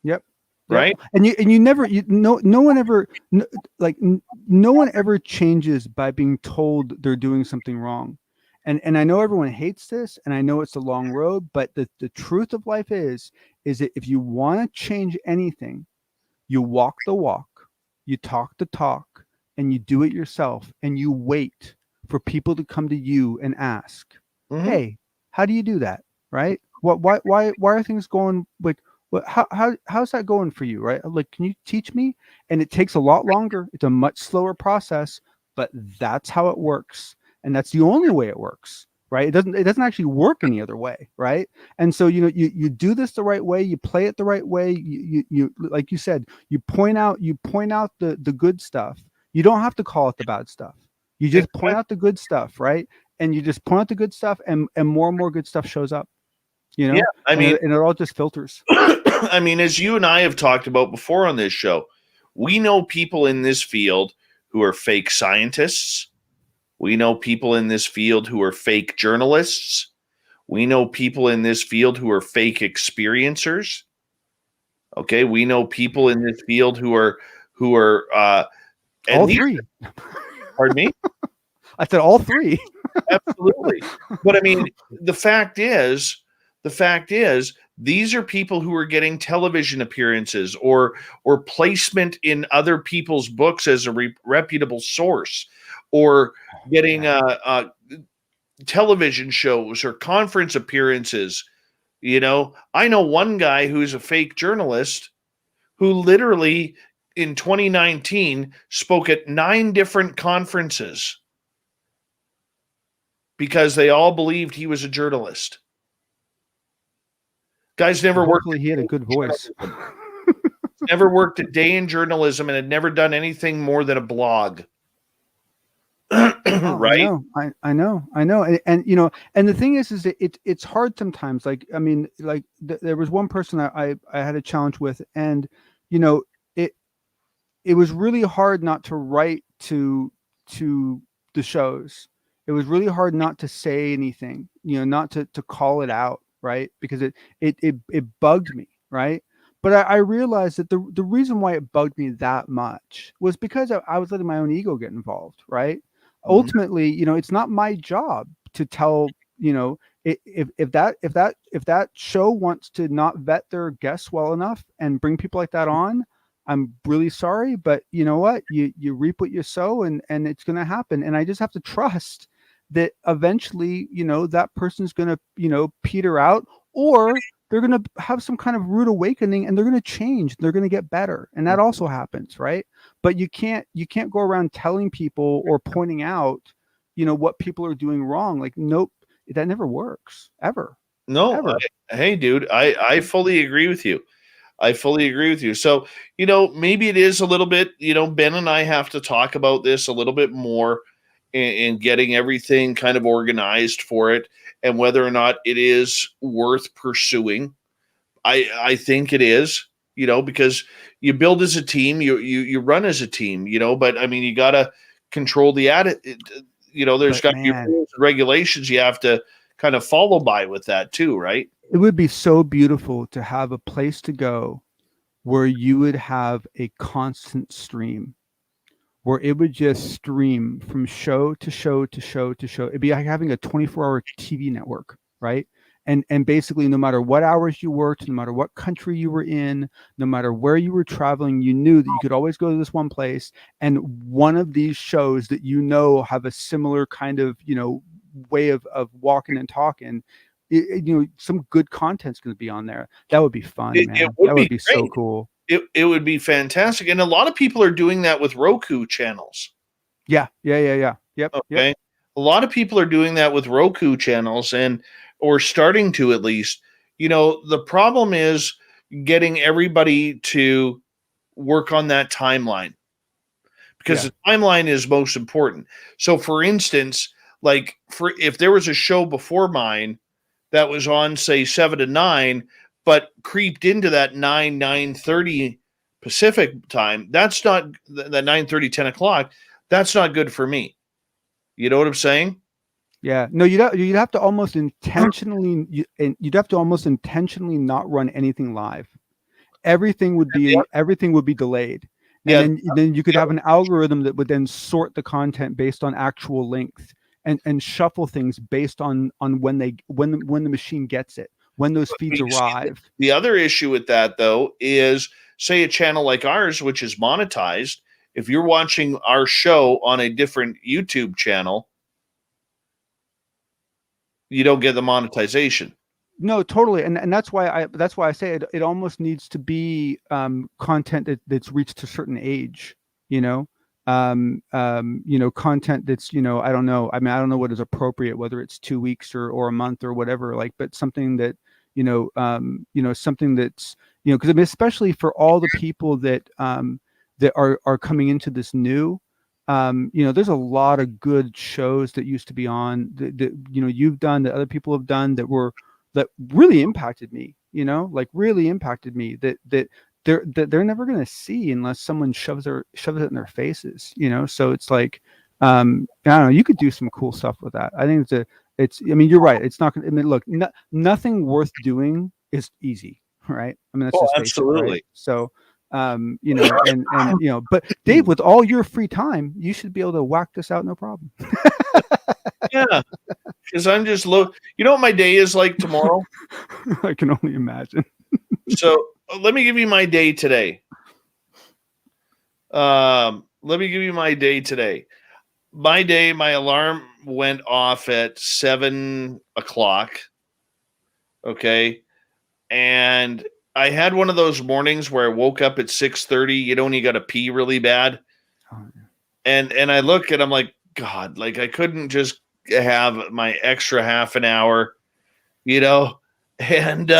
Yep. Right. And no one ever changes by being told they're doing something wrong. And I know everyone hates this, and I know it's a long road, but the truth of life is that if you want to change anything, you walk the walk, you talk the talk, and you do it yourself, and you wait for people to come to you and ask, hey, how do you do that? Right? Why are things going like, how's that going for you? Right? Like, can you teach me? And it takes a lot longer. It's a much slower process, but that's how it works. And that's the only way it works. Right? It doesn't actually work any other way, right? And so you do this the right way, you play it the right way, you like you said, you point out the good stuff. You don't have to call it the bad stuff. You just point out the good stuff, right? And you just point out the good stuff, and more good stuff shows up. Yeah, I mean, and it all just filters. I mean, as you and I have talked about before on this show, we know people in this field who are fake scientists. We know people in this field who are fake journalists. We know people in this field who are fake experiencers. Okay, we know people in this field who are all three. Pardon me? I said all three. Absolutely. But I mean, the fact is the fact is, these are people who are getting television appearances or placement in other people's books as a reputable source, or getting television shows or conference appearances. You know, I know one guy who's a fake journalist who literally in 2019 spoke at 9 different conferences because they all believed he was a journalist. Guy's never worked. Hopefully he had a good voice. Never worked a day in journalism and had never done anything more than a blog. Right? I know. And you know, and the thing is that it's hard sometimes. Like, I mean, like there was one person I had a challenge with, and you know, it was really hard not to write to the shows. It was really hard not to say anything, you know, not to call it out, right? Because it bugged me, right? But I realized that the reason why it bugged me that much was because I was letting my own ego get involved, right? Ultimately, you know, it's not my job to tell, you know, if that show wants to not vet their guests well enough and bring people like that on, I'm really sorry, but you know what, you reap what you sow, and it's going to happen. And I just have to trust that eventually, you know, that person's going to, you know, peter out, or they're going to have some kind of rude awakening and they're going to change. They're going to get better. And that also happens, right? But you can't go around telling people or pointing out, you know, what people are doing wrong. Like, nope, that never works ever. No, ever. Hey, dude, I fully agree with you. I fully agree with you. So, you know, maybe it is a little bit, you know, Ben and I have to talk about this a little bit more in getting everything kind of organized for it, and whether or not it is worth pursuing. I think it is, you know, because you build as a team, you run as a team, you know, but I mean, you got to control the attitude, you know, there's got to be rules and regulations you have to kind of follow by with that too, right? It would be so beautiful to have a place to go where you would have a constant stream, where it would just stream from show to show to show to show. It'd be like having a 24-hour TV network, right? And basically, no matter what hours you worked, no matter what country you were in, no matter where you were traveling, you knew that you could always go to this one place, and one of these shows that you know have a similar kind of, you know, way of walking and talking. You know, some good content's going to be on there. That would be fun, man. That would be so cool. It would be fantastic. And a lot of people are doing that with Roku channels. Yeah. Yep. Okay. Yep. A lot of people are doing that with Roku channels, or starting to, at least. You know, the problem is getting everybody to work on that timeline, because the timeline is most important. So for instance, like if there was a show before mine that was on, say, 7 to 9, but creeped into that 9:30 Pacific time, that's not the 9:30, 10 o'clock. That's not good for me. You know what I'm saying? Yeah. No, you'd have to almost intentionally, not run anything live. Everything would be delayed. And then you could have an algorithm that would then sort the content based on actual length, and shuffle things based on when the machine gets it, when those feeds arrive. The other issue with that, though, is, say, a channel like ours, which is monetized. If you're watching our show on a different YouTube channel, you don't get the monetization. No, totally. And that's why I say it almost needs to be content that's reached a certain age, you know. You know, content that's, you know, I don't know. I mean, I don't know what is appropriate, whether it's 2 weeks or a month or whatever, like, but something that, something that's, you know, because I mean, especially for all the people that are coming into this new, you know, there's a lot of good shows that used to be on that you know, you've done, that other people have done, that really impacted me, you know, like really impacted me, that they're never going to see unless someone shoves it in their faces, you know? So it's like, I don't know, you could do some cool stuff with that. I think I mean, you're right. It's not going to, I mean, look, nothing worth doing is easy, right? I mean, that's just absolutely. Basic, right? So, you know, and, you know, but Dave, with all your free time, you should be able to whack this out. No problem. Yeah. because I'm just low. You know what my day is like tomorrow? I can only imagine. So let me give you my day today. Let me give you my day today. My day, my alarm went off at 7 o'clock. Okay. And I had one of those mornings where I woke up at 6:30. You know, when you got to pee really bad. Oh, yeah. And I look and I'm like, God, like I couldn't just have my extra half an hour, you know? And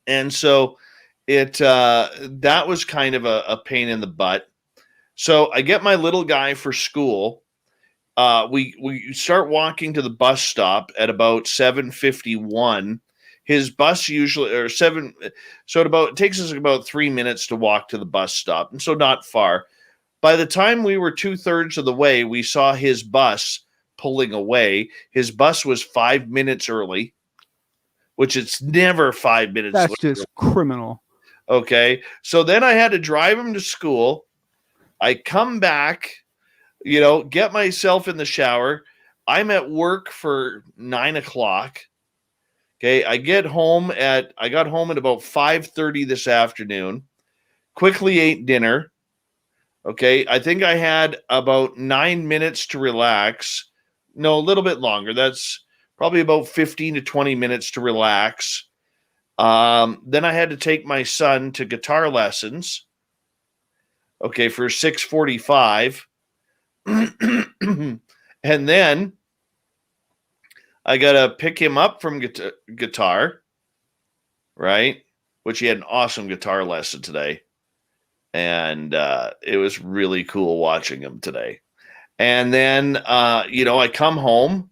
and so that was kind of a pain in the butt. So I get my little guy for school. We start walking to the bus stop at about 7:51. His bus usually or seven, so it takes us about 3 minutes to walk to the bus stop, and so not far. By the time we were 2/3 of the way, we saw his bus pulling away. His bus was 5 minutes early, which it's never 5 minutes. That's later. just criminal. Okay, so then I had to drive him to school. I come back, you know, get myself in the shower. I'm at work for 9 o'clock. Okay, I got home at about 5:30 this afternoon. Quickly ate dinner. Okay, I think I had about 9 minutes to relax. No, a little bit longer. That's probably about 15 to 20 minutes to relax. Then I had to take my son to guitar lessons. Okay, for 6:45. And then I got to pick him up from guitar, right? Which he had an awesome guitar lesson today. And it was really cool watching him today. And then, I come home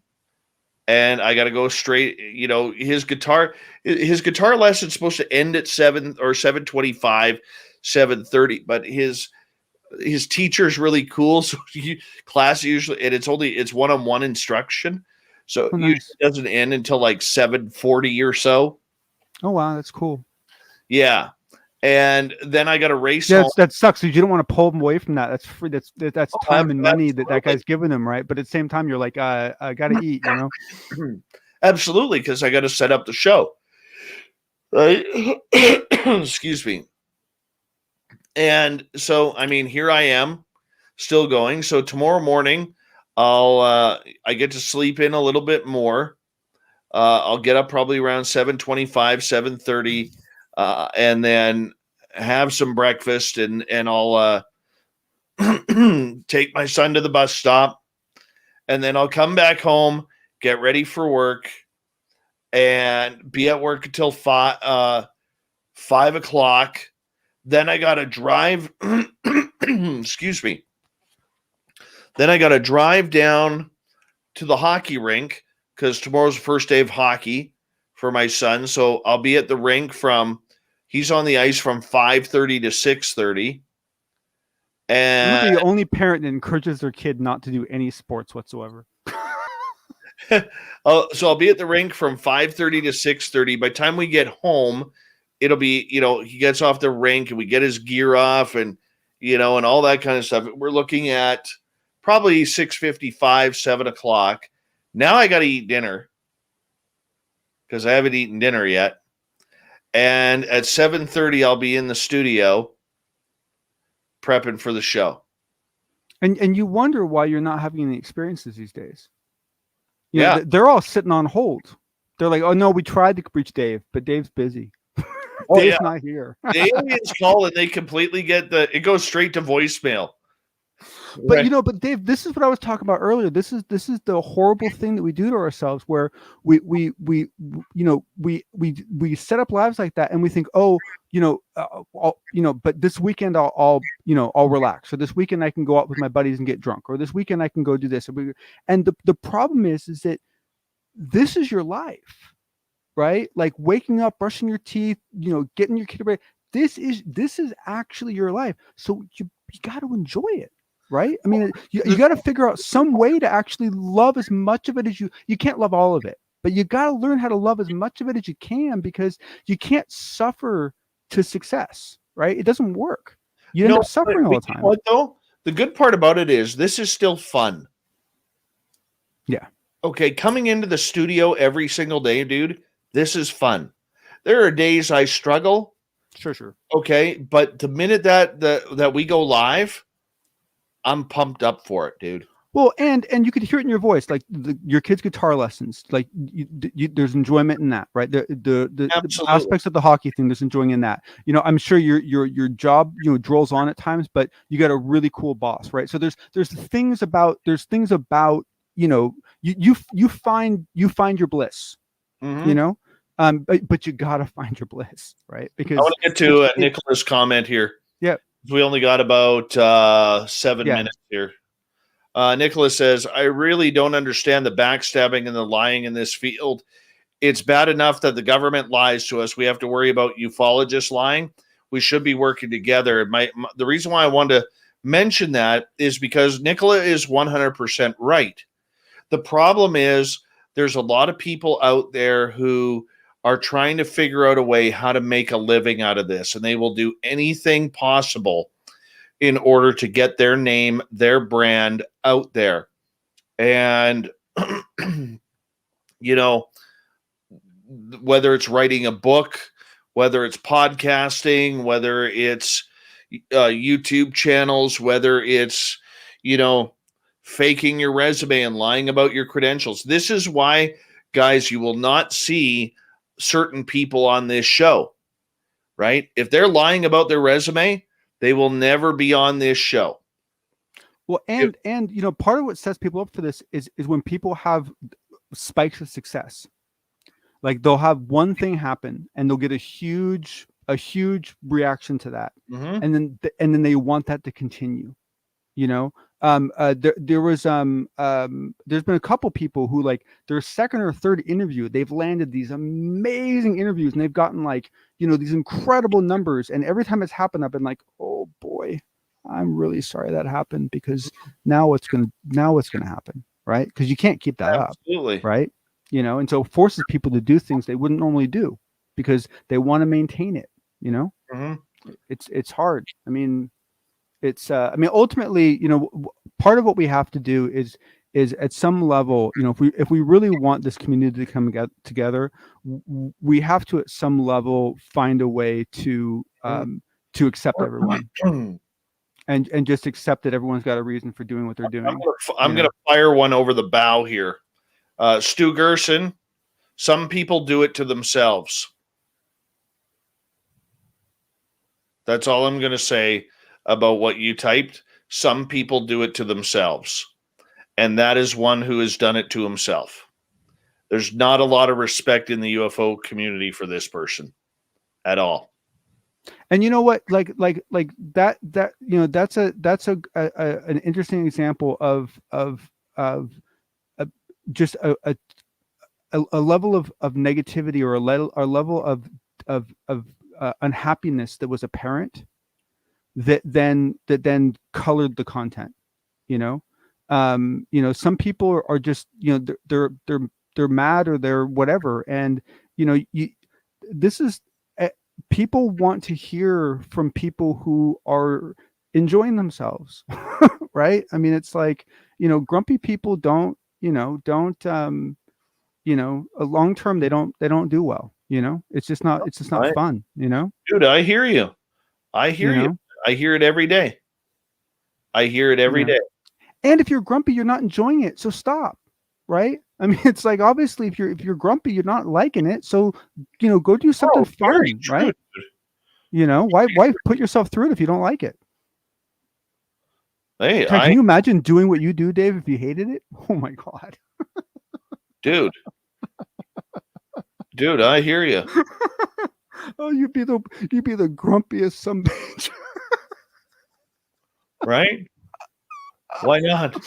and I got to go straight, his guitar lesson is supposed to end at 7 or 7:25, 7:30, but his teacher's really cool. So class usually, and it's one-on-one instruction. So Oh, it nice. usually doesn't end until like 7:40 or so. Oh, wow. That's cool. Yeah. And then I got to race Yeah, home. that sucks. You don't want to pull them away from that. That's free. That's time and money that absolutely. guy's giving them, right? But at the same time, you're like, I got to eat, you know? Absolutely, because I got to set up the show. Right? Excuse me. And so, I mean, here I am still going. So tomorrow morning, I get to sleep in a little bit more. I'll get up probably around 7:25, 7:30, and then have some breakfast, and I'll take my son to the bus stop, and then I'll come back home, get ready for work, and be at work until 5 o'clock. Then I got to drive. Excuse me. Then I got to drive down to the hockey rink because tomorrow's the first day of hockey for my son. So I'll be at the rink he's on the ice from 5:30 to 6:30. And You're the only parent that encourages their kid not to do any sports whatsoever. so I'll be at the rink from 5:30 to 6:30. By the time we get home, it'll be, he gets off the rink and we get his gear off and, and all that kind of stuff. We're looking at probably 6:55, 7 o'clock. Now I got to eat dinner because I haven't eaten dinner yet. And at 7:30, I'll be in the studio prepping for the show. And you wonder why you're not having any experiences these days. Yeah. They're all sitting on hold. They're like, oh, no, we tried to reach Dave, but Dave's busy. Oh, Dave's yeah. not here. The aliens call and they completely it goes straight to voicemail. But Right. but Dave, this is what I was talking about earlier. This is the horrible thing that we do to ourselves, where we set up lives like that, and we think, oh, but this weekend I'll relax, or this weekend I can go out with my buddies and get drunk, or this weekend I can go do this. And the problem is that this is your life, right? Like waking up, brushing your teeth, getting your kid ready. This is actually your life. So you got to enjoy it. Right? I mean, you got to figure out some way to actually love as much of it as you can't love all of it, but you got to learn how to love as much of it as you can, because you can't suffer to success, right? It doesn't work. You end up suffering all the time. What though? The good part about it is this is still fun. Yeah. Okay, coming into the studio every single day, dude, this is fun. There are days I struggle. Sure. Okay, but the minute that we go live, I'm pumped up for it, dude. Well, and you could hear it in your voice, like your kids' guitar lessons. Like there's enjoyment in that, right? The aspects of the hockey thing, there's enjoying in that. You know, I'm sure your job, you know, drills on at times, but you got a really cool boss, right? So there's things about you know, you find your bliss, Mm-hmm. you know, but you gotta find your bliss, right? Because I want to get to Nicholas' comment here. Yeah, we only got about 7 minutes here. Nicholas says, I really don't understand the backstabbing and the lying in this field. It's bad enough that the government lies to us. We have to worry about ufologists lying. We should be working together. The reason why I wanted to mention that is because Nicola is 100% right. The problem is there's a lot of people out there who are trying to figure out a way how to make a living out of this, and they will do anything possible in order to get their name, their brand out there. And, you know, whether it's writing a book, whether it's podcasting, whether it's YouTube channels, whether it's, you know, faking your resume and lying about your credentials. This is why, guys, you will not see certain people on this show, right? If they're lying about their resume, they will never be on this show. Well, and you know, part of what sets people up for this is when people have spikes of success. Like they'll have one thing happen and they'll get a huge reaction to that, Mm-hmm. and then they want that to continue. You know, there's been a couple people who, like, their second or third interview, they've landed these amazing interviews and they've gotten, like, you know, these incredible numbers. And every time it's happened, I've been like, oh boy, I'm really sorry that happened, because now what's gonna happen, right? Because you can't keep that Absolutely. up, right? You know, and so it forces people to do things they wouldn't normally do because they want to maintain it. You know, Mm-hmm. it's hard. I mean, ultimately, you know, part of what we have to do is at some level, you know, if we really want this community to come together, we have to at some level find a way to accept everyone and just accept that everyone's got a reason for doing what they're doing. I'm going to fire one over the bow here. Stu Gerson, some people do it to themselves. That's all I'm going to say about what you typed. Some people do it to themselves. And that is one who has done it to himself. There's not a lot of respect in the UFO community for this person at all. And you know what, like that, you know, that's an interesting example of just a level of negativity, or a level of unhappiness that was apparent, that then colored the content. You know, some people are just, you know, they're mad or they're whatever, and you know, this is people want to hear from people who are enjoying themselves, right? I mean, it's like, you know, grumpy people don't long term they don't do well. You know, it's just not fun. You know, dude, I hear you. I hear you. I hear it every day. I hear it every day. And if you're grumpy, you're not enjoying it, so stop. Right? I mean, it's like, obviously, if you're grumpy, you're not liking it. So, you know, go do something fun, right? You know, why put yourself through it if you don't like it? Hey, can you imagine doing what you do, Dave, if you hated it? Oh my God, dude, I hear you. Oh, you'd be the grumpiest some bitch. Right? Why not?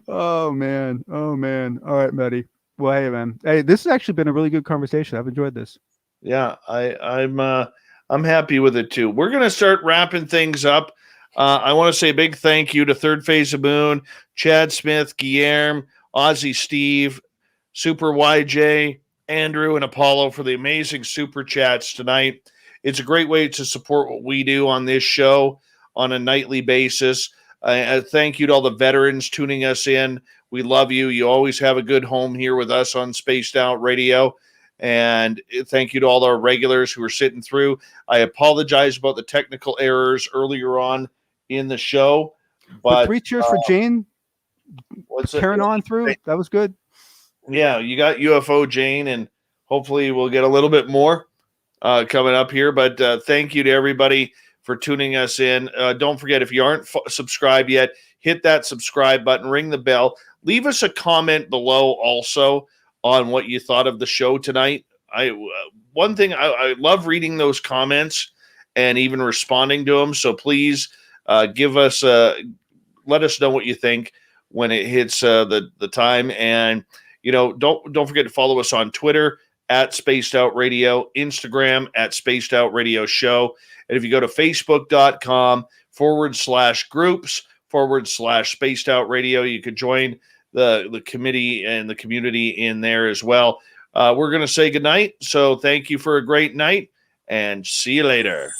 Oh man. All right, Maddie. Well, hey, man. Hey, this has actually been a really good conversation. I've enjoyed this. Yeah, I'm happy with it too. We're gonna start wrapping things up. I want to say a big thank you to Third Phase of Moon, Chad Smith, Guillermo, Aussie Steve, Super YJ, Andrew, and Apollo for the amazing super chats tonight. It's a great way to support what we do on this show on a nightly basis. Thank you to all the veterans tuning us in. We love you. You always have a good home here with us on Spaced Out Radio. And thank you to all our regulars who are sitting through. I apologize about the technical errors earlier on in the show. But 3 cheers for Jane carrying on through. That was good. Yeah, you got UFOJane, and hopefully we'll get a little bit more coming up here. But thank you to everybody for tuning us in. Don't forget, if you aren't subscribed yet, hit that subscribe button, ring the bell. Leave us a comment below also on what you thought of the show tonight. One thing, I love reading those comments and even responding to them. So please let us know what you think when it hits the time. And don't forget to follow us on Twitter at Spaced Out Radio, Instagram at Spaced Out Radio Show. And if you go to facebook.com/groups/Spaced Out Radio, you could join the committee and the community in there as well. We're going to say goodnight. So thank you for a great night and see you later.